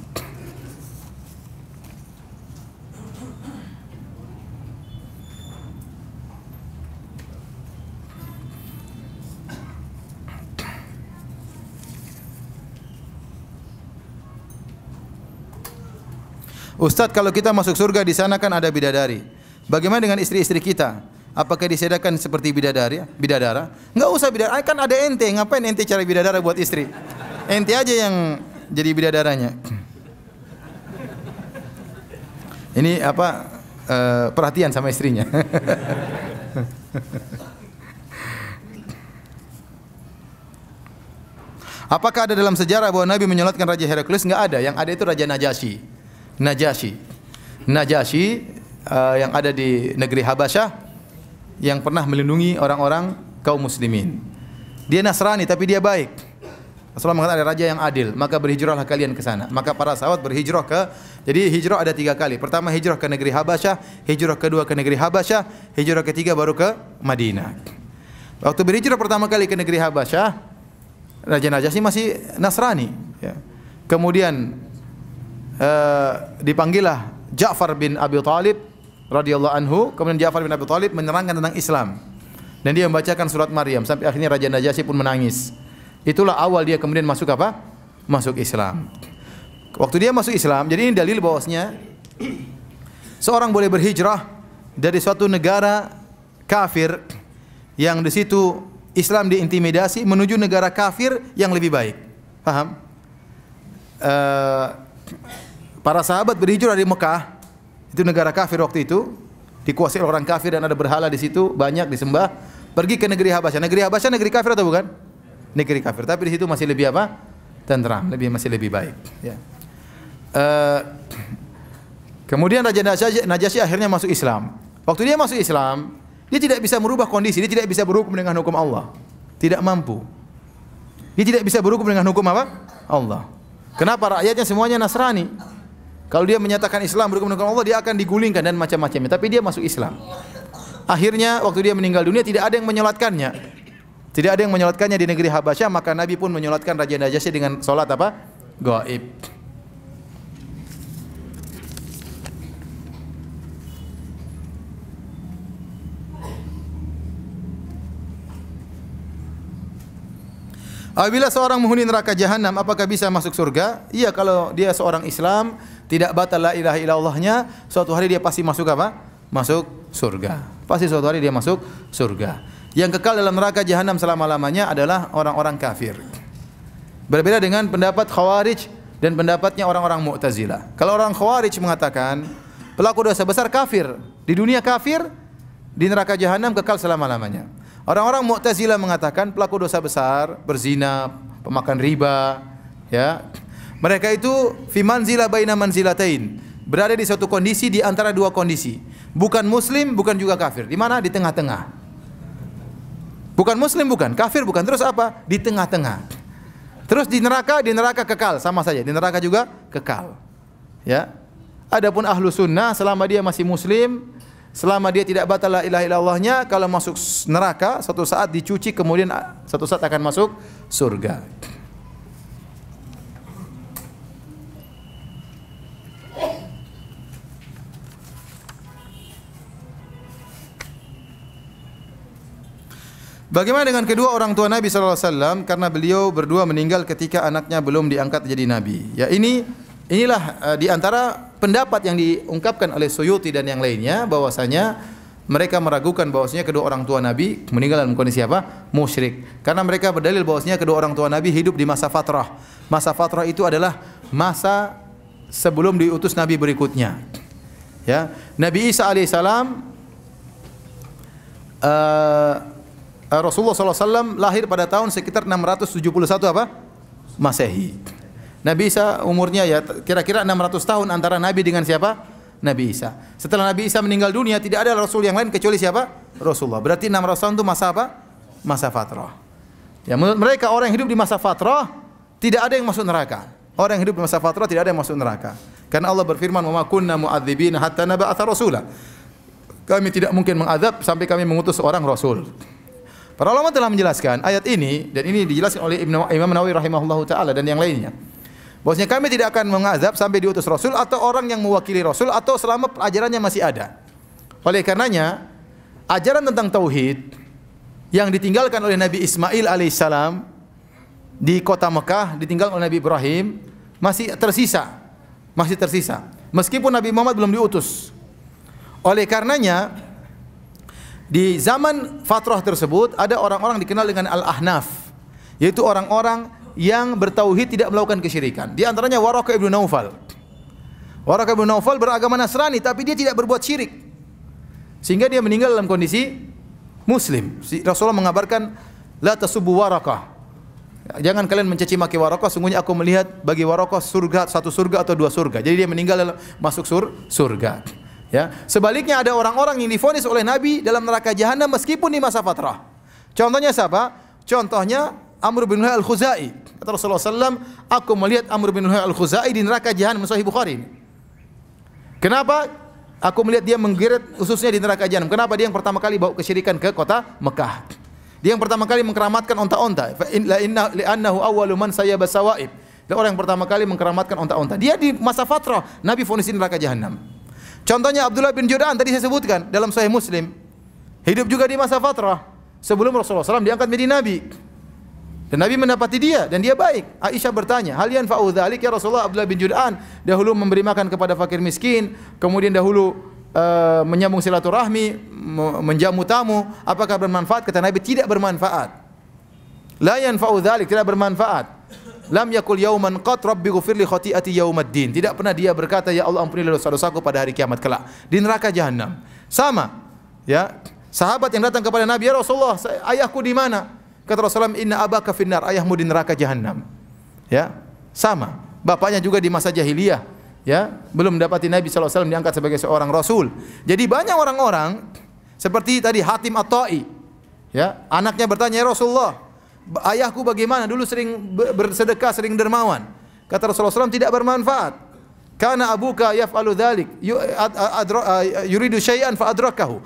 Ustaz, kalau kita masuk surga di sana kan ada bidadari. Bagaimana dengan istri-istri kita? Apakah disediakan seperti bidadara? Enggak usah bidadara, kan ada ente. Ngapain ente cari bidadara buat istri? Ente aja yang jadi bidadaranya. Ini apa? Perhatian sama istrinya. Apakah ada dalam sejarah bahwa Nabi menyolatkan Raja Heraklius? Enggak ada. Yang ada itu Raja Najasyi yang ada di negeri Habasyah, yang pernah melindungi orang-orang kaum muslimin. Dia Nasrani tapi dia baik. Rasulullah mengatakan ada raja yang adil, maka berhijrahlah kalian ke sana. Maka para sahabat berhijrah jadi hijrah ada 3 kali. Pertama hijrah ke negeri Habasyah, hijrah kedua ke negeri Habasyah, hijrah ketiga baru ke Madinah. Waktu berhijrah pertama kali ke negeri Habasyah, Raja Najasyi masih Nasrani. Ya. Kemudian dipanggillah Ja'far bin Abi Thalib radhiyallahu anhu. Kemudian Ja'far bin Abi Thalib menerangkan tentang Islam dan dia membacakan surat Maryam sampai akhirnya Raja Najasyi pun menangis. Itulah awal dia kemudian masuk apa? Masuk Islam. Waktu dia masuk Islam, jadi ini dalil bahwasanya seorang boleh berhijrah dari suatu negara kafir yang di situ Islam diintimidasi menuju negara kafir yang lebih baik. Paham? Para sahabat berhijrah dari Mekah, itu negara kafir waktu itu, dikuasai oleh orang kafir dan ada berhala di situ, banyak disembah. Pergi ke negeri Habasyah. Negeri Habasyah negeri kafir atau bukan? Negeri kafir, tapi di situ masih lebih apa? Tenteram, masih lebih baik. Ya. Kemudian Raja Najasyi akhirnya masuk Islam. Waktu dia masuk Islam, dia tidak bisa merubah kondisi, dia tidak bisa berhukum dengan hukum Allah, tidak mampu. Dia tidak bisa berhukum dengan hukum apa? Allah. Kenapa? Rakyatnya semuanya Nasrani. Kalau dia menyatakan Islam berhukum dengan Allah, dia akan digulingkan dan macam-macamnya. Tapi dia masuk Islam. Akhirnya waktu dia meninggal dunia tidak ada yang menyolatkannya. Tidak ada yang menyolatkannya di negeri Habasyah, maka Nabi pun menyolatkan Raja Najasyi dengan solat apa? Gaib. Apabila seorang menghuni neraka jahanam, apakah bisa masuk surga? Iya, kalau dia seorang Islam, tidak batal la ilaha illallahnya, suatu hari dia pasti masuk apa? Masuk surga. Pasti suatu hari dia masuk surga. Yang kekal dalam neraka jahanam selama-lamanya adalah orang-orang kafir. Berbeda dengan pendapat Khawarij dan pendapatnya orang-orang Mu'tazilah. Kalau orang Khawarij mengatakan pelaku dosa besar kafir, di dunia kafir, di neraka jahanam kekal selama-lamanya. Orang-orang Mu'tazilah mengatakan pelaku dosa besar, berzina, pemakan riba, ya. Mereka itu fi manzilah baina manzilatain, berada di suatu kondisi di antara dua kondisi. Bukan muslim, bukan juga kafir. Di mana? Di tengah-tengah. Bukan muslim, bukan kafir, bukan. Terus apa? Di tengah-tengah. Terus di neraka kekal, sama saja. Di neraka juga kekal. Ya. Adapun ahlu sunnah, selama dia masih muslim, selama dia tidak batal la ilaha illallahnya, kalau masuk neraka, suatu saat dicuci, kemudian suatu saat akan masuk surga. Bagaimana dengan kedua orang tua Nabi sallallahu alaihi wasallam, karena beliau berdua meninggal ketika anaknya belum diangkat jadi nabi. Ya, inilah di antara pendapat yang diungkapkan oleh Suyuti dan yang lainnya, bahwasanya mereka meragukan bahwasanya kedua orang tua Nabi meninggal dalam kondisi apa? Musyrik. Karena mereka berdalil bahwasanya kedua orang tua Nabi hidup di masa fatrah. Masa fatrah itu adalah masa sebelum diutus nabi berikutnya. Ya, Nabi Isa alaihissalam Rasulullah SAW lahir pada tahun sekitar 671 apa? Masehi. Nabi Isa umurnya ya kira-kira 600 tahun antara Nabi dengan siapa? Nabi Isa. Setelah Nabi Isa meninggal dunia, tidak ada Rasul yang lain kecuali siapa? Rasulullah. Berarti 600 tahun itu masa apa? Masa fatrah. Ya, menurut mereka orang yang hidup di masa fatrah tidak ada yang masuk neraka. Orang yang hidup di masa fatrah tidak ada yang masuk neraka. Karena Allah berfirman, "Wa ma kunna mu'adzibina hatta nab'atsa rasula." Kami tidak mungkin mengazab sampai kami mengutus seorang rasul. Para ulama telah menjelaskan ayat ini, dan ini dijelaskan oleh Imam Nawawi rahimahullahu taala dan yang lainnya. Bahwasanya kami tidak akan mengazab sampai diutus rasul atau orang yang mewakili rasul atau selama ajarannya masih ada. Oleh karenanya, ajaran tentang tauhid yang ditinggalkan oleh Nabi Ismail alaihissalam di kota Mekah, ditinggalkan oleh Nabi Ibrahim, masih tersisa. Meskipun Nabi Muhammad belum diutus. Oleh karenanya, di zaman fatrah tersebut ada orang-orang dikenal dengan Al-Ahnaf, yaitu orang-orang yang bertauhid tidak melakukan kesyirikan. Di antaranya Waraqah ibn Naufal. Waraqah ibn Naufal beragama Nasrani tapi dia tidak berbuat syirik. Sehingga dia meninggal dalam kondisi muslim. Rasulullah mengabarkan, "La tasubbu Waraqah." Jangan kalian mencaci maki Waraqah, sungguhnya aku melihat bagi Waraqah surga, satu surga atau dua surga. Jadi dia meninggal dalam masuk surga. Ya, sebaliknya ada orang-orang yang divonis oleh Nabi dalam neraka jahanam meskipun di masa fatrah. Contohnya siapa? Contohnya Amr bin Luhai al-Khuzai. Kata kata Rasulullah SAW, aku melihat Amr bin Luhai al-Khuzai di neraka jahanam. Sahih Bukhari ini. Kenapa? Aku melihat dia menggeret ususnya di neraka jahanam. Kenapa? Dia yang pertama kali bawa kesyirikan ke kota Mekah. Dia yang pertama kali mengkeramatkan onta-onta. Li'annahu awwalu man sayyaba sawaib. Dia orang yang pertama kali mengkeramatkan onta-onta. Dia di masa fatrah Nabi vonis di neraka jahanam. Contohnya Abdullah bin Jud'an tadi saya sebutkan dalam Sahih Muslim. Hidup juga di masa fatrah sebelum Rasulullah SAW diangkat menjadi Nabi. Dan Nabi mendapati dia dan dia baik. Aisyah bertanya, "Hal yanfa'u dzalik ya Rasulullah?" Abdullah bin Jud'an dahulu memberi makan kepada fakir miskin, kemudian dahulu menyambung silaturahmi, menjamu tamu. Apakah bermanfaat? Kata Nabi, tidak bermanfaat. La yanfa'u dzalik, tidak bermanfaat. Lam yakul yauman qat rabbi ghfirli khati'ati yaumaddin. Tidak pernah dia berkata, ya Allah ampunilah dosa-dosaku pada hari kiamat kelak. Di neraka jahanam. Sama. Ya. Sahabat yang datang kepada Nabi, ya Rasulullah, ayahku di mana? Kata Rasulullah, inna abaka finnar, ayahmu di neraka jahanam. Ya. Sama. Bapaknya juga di masa jahiliyah. Ya, belum mendapati Nabi SAW diangkat sebagai seorang Rasul. Jadi banyak orang-orang seperti tadi Hatim At-Ta'i. Ya, anaknya bertanya, ya Rasulullah, ayahku bagaimana? Dulu sering bersedekah, sering dermawan. Kata Rasulullah SAW, tidak bermanfaat. Karena abuka yaf'alu dzalik, yuridu syai'an fa adrakahu.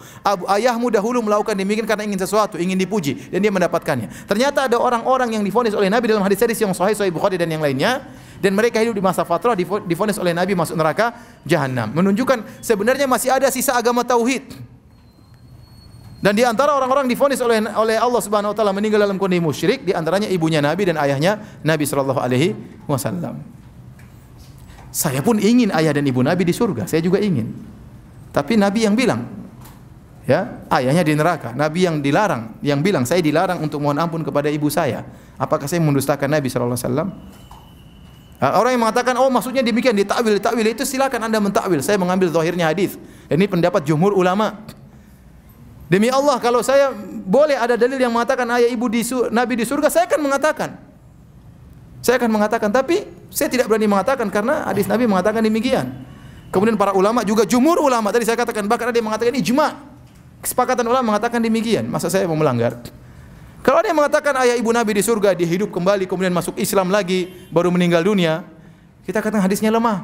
Ayahmu dahulu melakukan demikian karena ingin sesuatu, ingin dipuji dan dia mendapatkannya. Ternyata ada orang-orang yang divonis oleh Nabi dalam hadis-hadis yang sahih Bukhari dan yang lainnya, dan mereka hidup di masa fatrah divonis oleh Nabi masuk neraka jahanam. Menunjukkan sebenarnya masih ada sisa agama tauhid. Dan di antara orang-orang divonis oleh Allah Subhanahu wa taala meninggal dalam kondisi musyrik, di antaranya ibunya Nabi dan ayahnya Nabi sallallahu alaihi wasallam. Saya pun ingin ayah dan ibu Nabi di surga, saya juga ingin. Tapi Nabi yang bilang, ya, ayahnya di neraka. Nabi yang dilarang, yang bilang saya dilarang untuk mohon ampun kepada ibu saya. Apakah saya mendustakan Nabi sallallahu alaihi wasallam? Orang yang mengatakan, oh maksudnya demikian, ditakwil itu silakan Anda mentakwil. Saya mengambil zahirnya hadis. Dan ini pendapat jumhur ulama. Demi Allah, kalau saya boleh ada dalil yang mengatakan ayah ibu Nabi di surga, saya akan mengatakan. Saya akan mengatakan, tapi saya tidak berani mengatakan karena hadis Nabi mengatakan demikian. Kemudian para ulama juga jumhur ulama tadi saya katakan, bahkan ada yang mengatakan ijma. Kesepakatan ulama mengatakan demikian. Masa saya mau melanggar? Kalau ada yang mengatakan ayah ibu Nabi di surga, dia hidup kembali kemudian masuk Islam lagi baru meninggal dunia, kita katakan hadisnya lemah.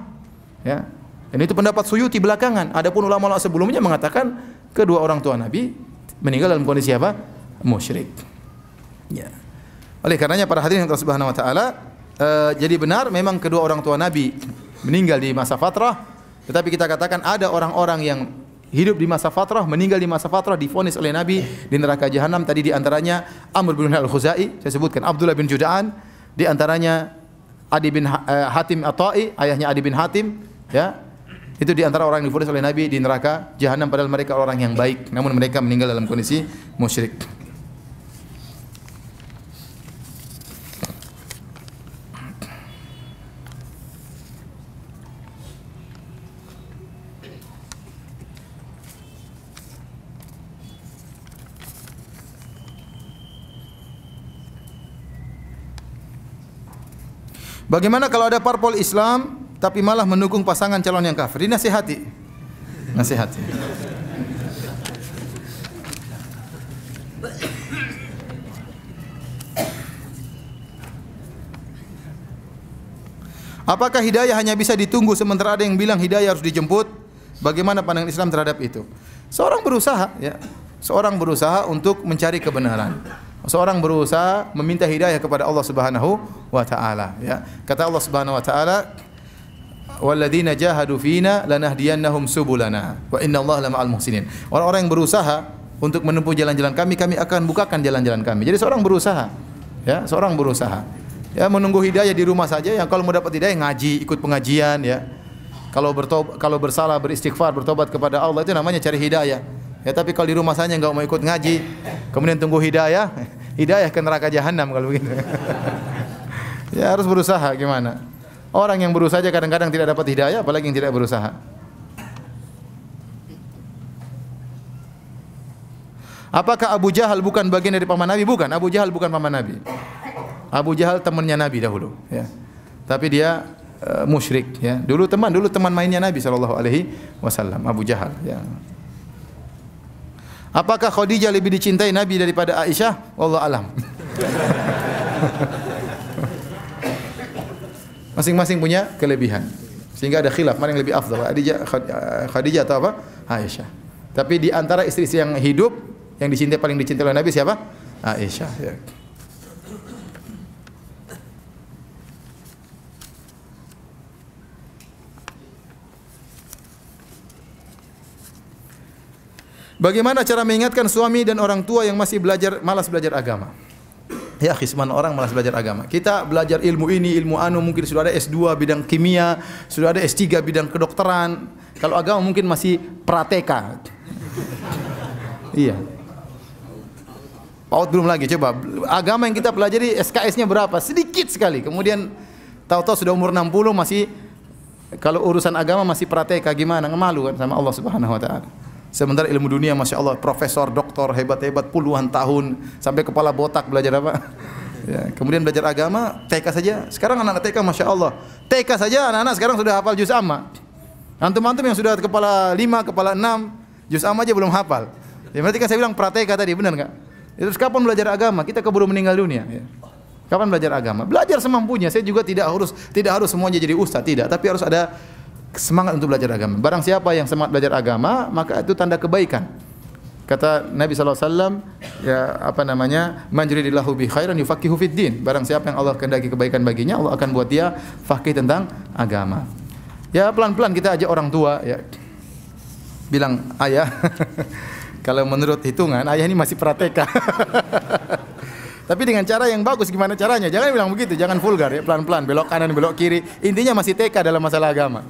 Ya. Dan itu pendapat Suyuti belakangan. Adapun ulama-ulama sebelumnya mengatakan kedua orang tua Nabi meninggal dalam kondisi apa? Musyrik. Ya. Oleh karenanya para hadirin Allah Subhanahu wa taala, jadi benar memang kedua orang tua Nabi meninggal di masa fatrah, tetapi kita katakan ada orang-orang yang hidup di masa fatrah, meninggal di masa fatrah divonis oleh Nabi di neraka jahanam. Tadi di antaranya Amr bin Al-Khuzai, saya sebutkan Abdullah bin Jud'an, di antaranya Adi bin Hatim At-Ta'i, ayahnya Adi bin Hatim, ya. Itu di antara orang yang divonis oleh Nabi di neraka jahanam padahal mereka orang yang baik, namun mereka meninggal dalam kondisi musyrik. Bagaimana kalau ada parpol Islam tapi malah mendukung pasangan calon yang kafir? Dinasihati. Nasihati. Apakah hidayah hanya bisa ditunggu sementara ada yang bilang hidayah harus dijemput? Bagaimana pandangan Islam terhadap itu? Seorang berusaha, ya. Seorang berusaha untuk mencari kebenaran. Seorang berusaha meminta hidayah kepada Allah Subhanahu wa taala, ya. Kata Allah Subhanahu wa taala, "Walladzina jahadu fina lanahdiyannahum subulana wa innallaha lama'al muhsinin." Orang-orang yang berusaha untuk menempuh jalan-jalan kami akan bukakan jalan-jalan kami. Jadi seorang berusaha, ya, seorang berusaha. Ya, menunggu hidayah di rumah saja, yang kalau mau dapat hidayah ngaji, ikut pengajian, ya. Kalau bersalah beristighfar, bertobat kepada Allah, itu namanya cari hidayah. Ya, tapi kalau di rumah saja enggak mau ikut ngaji, kemudian tunggu hidayah, hidayah ke neraka jahanam kalau begitu. Ya, harus berusaha gimana? Orang yang berusaha aja kadang-kadang tidak dapat hidayah, apalagi yang tidak berusaha. Apakah Abu Jahal bukan bagian dari paman Nabi? Bukan, Abu Jahal bukan paman Nabi. Abu Jahal temannya Nabi dahulu, ya. Tapi dia musyrik, ya. Dulu teman mainnya Nabi sallallahu alaihi wasallam, Abu Jahal, ya. Apakah Khadijah lebih dicintai Nabi daripada Aisyah? Wallahu alam. Masing-masing punya kelebihan. Sehingga ada khilaf mana yang lebih afdal, Khadijah atau apa? Aisyah. Tapi di antara istri-istri yang hidup, yang dicintai paling dicintai oleh Nabi siapa? Aisyah, ya. Bagaimana cara mengingatkan suami dan orang tua yang masih malas belajar agama? Ya, semua orang malas belajar agama. Kita belajar ilmu ini, ilmu anu, mungkin sudah ada S2 bidang kimia, sudah ada S3 bidang kedokteran. Kalau agama mungkin masih prateka. Iya. PAUD belum lagi. Coba agama yang kita pelajari SKS-nya berapa? Sedikit sekali. Kemudian tahu-tahu sudah umur 60 masih, kalau urusan agama masih prateka, gimana? Ngemalu kan sama Allah Subhanahu wa taala. Sementara ilmu dunia Masya Allah, profesor, doktor, hebat-hebat puluhan tahun, sampai kepala botak belajar apa? Ya, kemudian belajar agama, TK saja. Sekarang anak-anak TK Masya Allah, TK saja anak-anak sekarang sudah hafal juz amma. Antum-antum yang sudah kepala 5, kepala 6, juz amma aja belum hafal. Ya, berarti kan saya bilang prateka tadi, benar enggak? Ya, terus kapan belajar agama? Kita keburu meninggal dunia. Ya. Kapan belajar agama? Belajar semampunya. Saya juga tidak harus semuanya jadi ustaz, tidak. Tapi harus ada semangat untuk belajar agama. Barang siapa yang semangat belajar agama, maka itu tanda kebaikan. Kata Nabi SAW, ya apa namanya, man yuridillahu bi khairan yufaqihu fid din. Barang siapa yang Allah kehendaki kebaikan baginya, Allah akan buat dia faqih tentang agama. Ya pelan-pelan kita ajak orang tua, ya bilang ayah, kalau menurut hitungan ayah ini masih prateka. Tapi dengan cara yang bagus. Gimana caranya? Jangan bilang begitu, jangan vulgar, ya pelan-pelan, belok kanan, belok kiri. Intinya masih TK dalam masalah agama.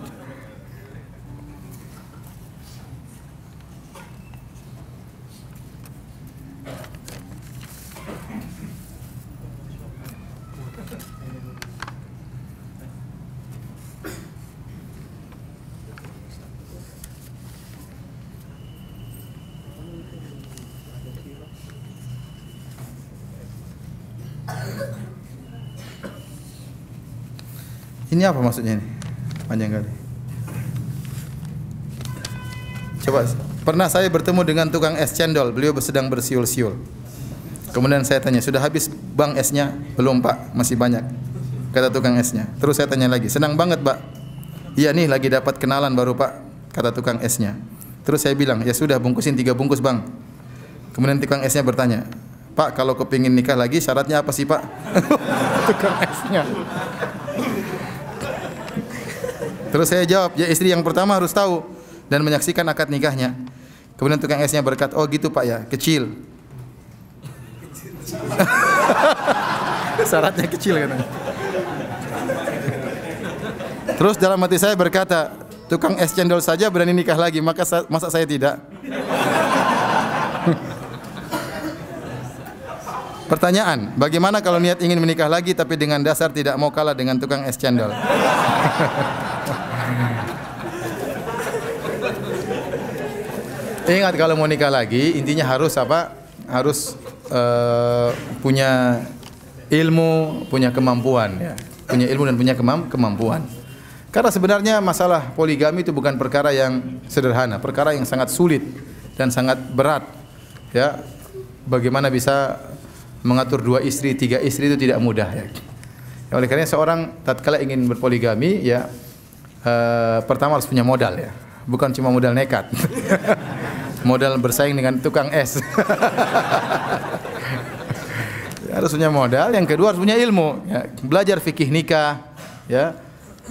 Ini apa maksudnya ini? Panjang kali. Coba, pernah saya bertemu dengan tukang es cendol. Beliau sedang bersiul-siul. Kemudian saya tanya, sudah habis bang esnya? Belum pak, masih banyak. Kata tukang esnya. Terus saya tanya lagi, senang banget pak? Iya nih, lagi dapat kenalan baru pak. Kata tukang esnya. Terus saya bilang, ya sudah bungkusin 3 bungkus bang. Kemudian tukang esnya bertanya, pak kalau kepingin nikah lagi syaratnya apa sih pak? Tukang esnya. Terus saya jawab, ya istri yang pertama harus tahu dan menyaksikan akad nikahnya. Kemudian tukang esnya berkata, oh gitu pak ya, kecil. Syaratnya kecil katanya. Terus dalam hati saya berkata, tukang es cendol saja berani nikah lagi, masa saya tidak? Pertanyaan, bagaimana kalau niat ingin menikah lagi tapi dengan dasar tidak mau kalah dengan tukang es cendol? Ingat kalau mau nikah lagi, intinya harus apa? Harus punya ilmu, punya kemampuan, ya. Punya ilmu dan punya kemampuan. Karena sebenarnya masalah poligami itu bukan perkara yang sederhana, perkara yang sangat sulit dan sangat berat. Ya, bagaimana bisa mengatur 2 istri, 3 istri itu tidak mudah. Ya. Oleh karena seorang tatkala ingin berpoligami, ya pertama harus punya modal, ya. Bukan cuma modal nekat. Modal bersaing dengan tukang es. Harus punya modal. Yang kedua harus punya ilmu, ya. Belajar fikih nikah, ya.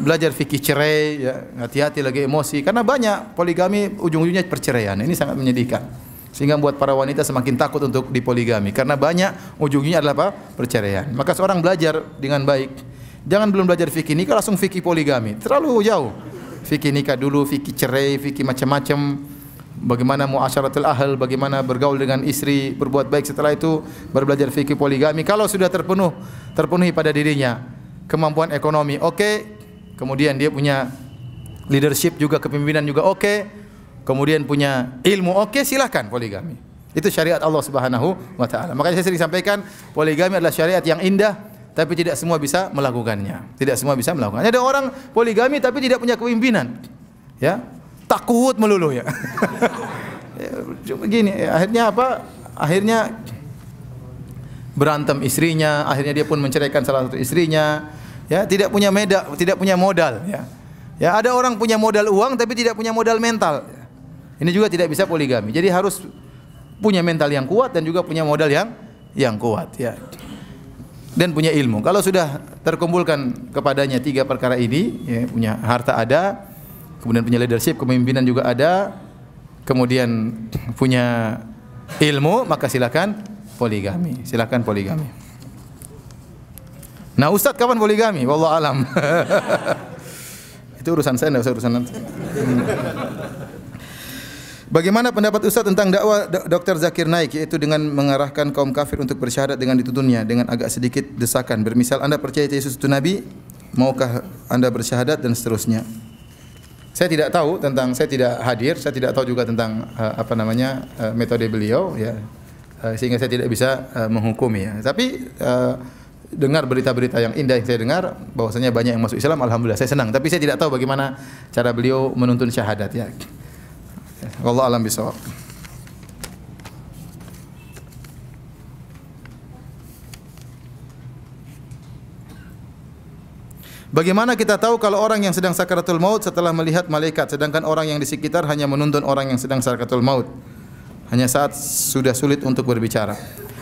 Belajar fikih cerai, ya. Hati-hati lagi emosi karena banyak poligami ujung-ujungnya perceraian. Ini sangat menyedihkan. Sehingga membuat para wanita semakin takut untuk dipoligami karena banyak ujungnya adalah apa? Perceraian. Maka seorang belajar dengan baik. Jangan belum belajar fikih nikah langsung fikih poligami. Terlalu jauh. Fikih nikah dulu, fikih cerai, fikih macam-macam. Bagaimana muasyaratul ahl, bagaimana bergaul dengan istri, berbuat baik, setelah itu baru belajar fikih poligami. Kalau sudah terpenuhi pada dirinya kemampuan ekonomi, oke. Kemudian dia punya leadership juga, kepemimpinan juga, oke. Kemudian punya ilmu, oke, silahkan poligami. Itu syariat Allah Subhanahu wa taala. Makanya saya sering sampaikan, poligami adalah syariat yang indah, tapi tidak semua bisa melakukannya. Tidak semua bisa melakukannya. Ada orang poligami tapi tidak punya kepemimpinan. Ya. Takut melulu, ya. Begini, akhirnya apa? Akhirnya berantem istrinya, akhirnya dia pun menceraikan salah satu istrinya. Ya, tidak punya modal, ya. Ya, ada orang punya modal uang tapi tidak punya modal mental. Ini juga tidak bisa poligami. Jadi harus punya mental yang kuat dan juga punya modal yang kuat, ya. Dan punya ilmu. Kalau sudah terkumpulkan kepadanya 3 perkara ini, ya, punya harta ada, kemudian punya leadership, kepemimpinan juga ada, kemudian punya ilmu, maka silakan poligami. Silakan poligami. Nah, Ustaz kapan poligami? Wallahu alam. Itu urusan saya, enggak usah urusan nanti. Bagaimana pendapat Ustaz tentang dakwah Dr. Zakir Naik, yaitu dengan mengarahkan kaum kafir untuk bersyahadat dengan dituntunnya dengan agak sedikit desakan, bermisal Anda percaya Yesus itu Nabi, maukah Anda bersyahadat dan seterusnya. Saya tidak tahu tentang, saya tidak hadir, saya tidak tahu juga tentang metode beliau, ya, sehingga saya tidak bisa menghukumi, ya. Tapi dengar berita-berita yang indah yang saya dengar, bahwasanya banyak yang masuk Islam, alhamdulillah saya senang. Tapi saya tidak tahu bagaimana cara beliau menuntun syahadat, ya. Wallahu alam bisawab. Bagaimana kita tahu kalau orang yang sedang sakaratul maut setelah melihat malaikat, sedangkan orang yang di sekitar hanya menuntun orang yang sedang sakaratul maut hanya saat sudah sulit untuk berbicara?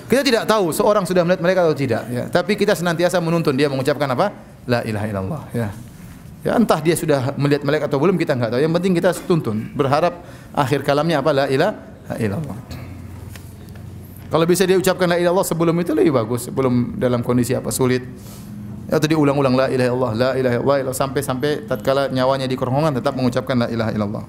Kita tidak tahu seorang sudah melihat malaikat atau tidak, ya. Tapi kita senantiasa menuntun dia mengucapkan apa? La ilaha illallah, ya. Ya, entah dia sudah melihat malaikat atau belum, kita enggak tahu. Yang penting kita tuntun, berharap akhir kalamnya apa? La ilaha illallah. Kalau bisa dia ucapkan la ilaha illallah sebelum itu lebih bagus, sebelum dalam kondisi apa sulit. Atau diulang-ulang la ilaha illallah, la ilaha illallah sampai tatkala nyawanya di kerongkongan tetap mengucapkan la ilaha illallah.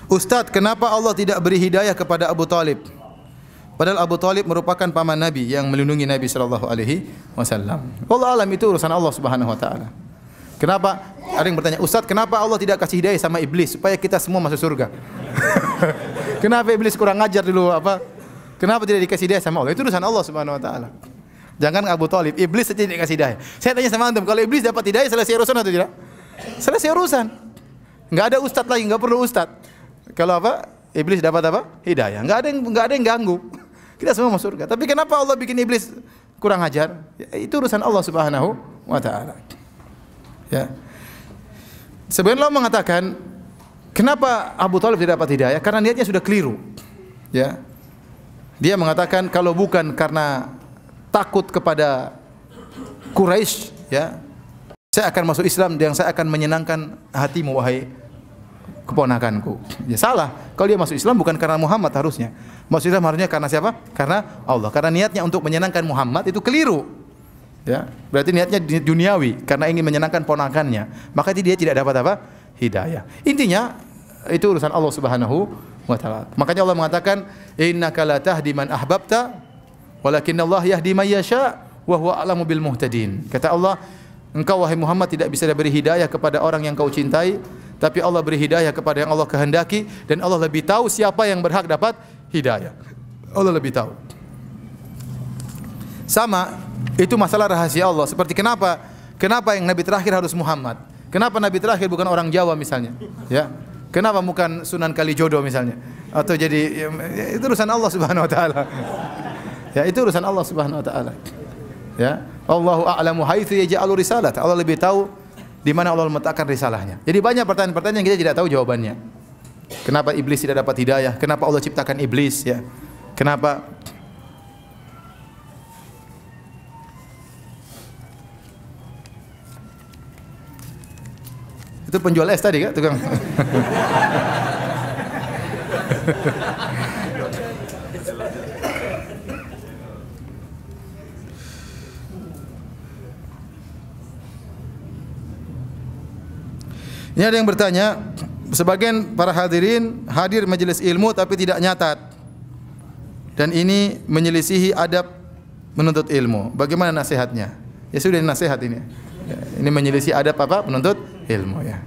Ustaz, kenapa Allah tidak beri hidayah kepada Abu Talib? Padahal Abu Talib merupakan paman Nabi yang melindungi Nabi sallallahu alaihi wasallam. Wallahu alam, itu urusan Allah Subhanahu wa taala. Kenapa? Ada yang bertanya, Ustaz, kenapa Allah tidak kasih hidayah sama iblis supaya kita semua masuk surga? Kenapa iblis kurang ajar dulu apa? Kenapa tidak dikasih hidayah sama Allah? Itu urusan Allah Subhanahu wa taala. Jangan Abu Talib, iblis saja tidak kasih hidayah. Saya tanya sama antum, kalau iblis dapat hidayah selesai urusan atau tidak? Selesai urusan. Enggak ada ustaz lagi, enggak perlu ustaz. Kalau apa? Iblis dapat apa? Hidayah. Enggak ada yang ganggu. Kita semua masuk surga. Tapi kenapa Allah bikin iblis kurang ajar? Ya, itu urusan Allah Subhanahu wa taala. Ya. Sebenarnya Allah mengatakan, kenapa Abu Talib tidak dapat hidayah? Karena niatnya sudah keliru. Ya. Dia mengatakan kalau bukan karena takut kepada Quraisy, ya, saya akan masuk Islam dan saya akan menyenangkan hatimu wahai keponakanku. Ya salah. Kalau dia masuk Islam bukan karena Muhammad harusnya. Masuk Islam harusnya karena siapa? Karena Allah. Karena niatnya untuk menyenangkan Muhammad itu keliru. Ya, berarti niatnya duniawi karena ingin menyenangkan ponakannya. Maka dia tidak dapat apa? Hidayah. Intinya itu urusan Allah Subhanahu wa taala. Makanya Allah mengatakan, "Innaka la tahdi man ahbabta, walakinna Allah yahdi man yasha, wa huwa a'lamu bil muhtadin." Kata Allah, engkau wahai Muhammad tidak bisa beri hidayah kepada orang yang kau cintai, tapi Allah beri hidayah kepada yang Allah kehendaki, dan Allah lebih tahu siapa yang berhak dapat hidayah. Allah lebih tahu. Sama, itu masalah rahasia Allah. Seperti kenapa yang Nabi terakhir harus Muhammad? Kenapa Nabi terakhir bukan orang Jawa misalnya? Ya. Kenapa bukan Sunan Kalijodo misalnya? Atau jadi itu urusan Allah Subhanahu wa taala. Ya, itu urusan Allah Subhanahu wa taala. Ya. Allahu a'lamu haitsu yaj'alu risalah. Allah lebih tahu di mana Allah meletakkan risalahnya. Jadi banyak pertanyaan-pertanyaan yang kita tidak tahu jawabannya. Kenapa iblis tidak dapat hidayah? Kenapa Allah ciptakan iblis, ya? Kenapa? Itu penjual es tadi kan, tukang. Ini ada yang bertanya, sebagian para hadirin hadir majelis ilmu tapi tidak nyatat, dan ini menyelisihi adab menuntut ilmu. Bagaimana nasihatnya? Ya sudah, nasihat ini. Ya, ini menyelisih adab apa? Menuntut ilmu, ya.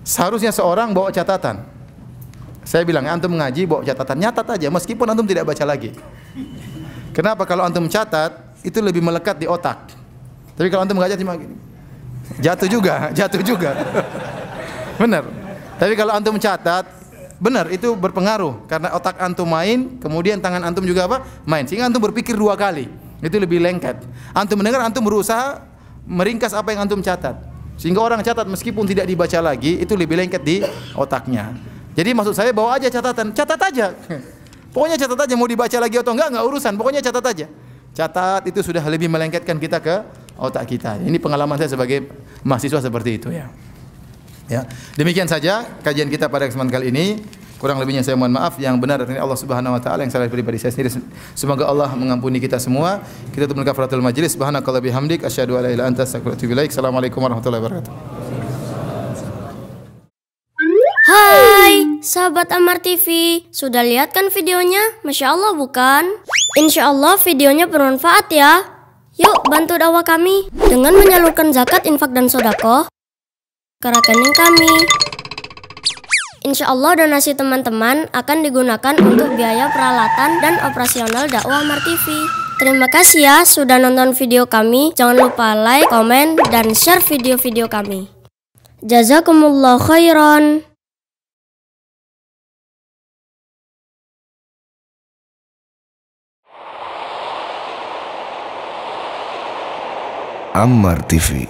Seharusnya seorang bawa catatan. Saya bilang, antum mengaji bawa catatan, nyatat aja meskipun antum tidak baca lagi. Kenapa? Kalau antum catat itu lebih melekat di otak. Tapi kalau antum enggak cuma gini, jatuh juga. Benar. Tapi kalau antum catat, benar itu berpengaruh karena otak antum main, kemudian tangan antum juga apa? Main. Sehingga antum berpikir 2 kali. Itu lebih lengket. Antum mendengar, antum berusaha meringkas apa yang antum catat. Sehingga orang catat meskipun tidak dibaca lagi, itu lebih lengket di otaknya. Jadi maksud saya bawa aja catatan, catat aja. Pokoknya catat aja, mau dibaca lagi atau enggak urusan, pokoknya catat aja. Catat itu sudah lebih melengketkan kita ke otak kita. Ini pengalaman saya sebagai mahasiswa seperti itu ya. Ya, demikian saja kajian kita pada kesempatan kali ini. Kurang lebihnya saya mohon maaf. Yang benar dari Allah Subhanahu wa taala, yang salah pribadi saya sendiri. Semoga Allah mengampuni kita semua. Kita tutup kafaratul majelis. Subhanakallah bihamdik asyhadu an la ilaha illa anta astaghfiruka wa atubu ilaik. Assalamualaikum warahmatullahi wabarakatuh. Hai, sahabat Amar TV, sudah lihat kan videonya? Masya Allah bukan? Insya Allah videonya bermanfaat ya. Yuk bantu dakwah kami dengan menyalurkan zakat, infak, dan sodako ke rekening kami. Insya Allah donasi teman-teman akan digunakan untuk biaya peralatan dan operasional dakwah Amar TV. Terima kasih ya sudah nonton video kami. Jangan lupa like, komen, dan share video-video kami. Jazakumullah khairan. Amar TV.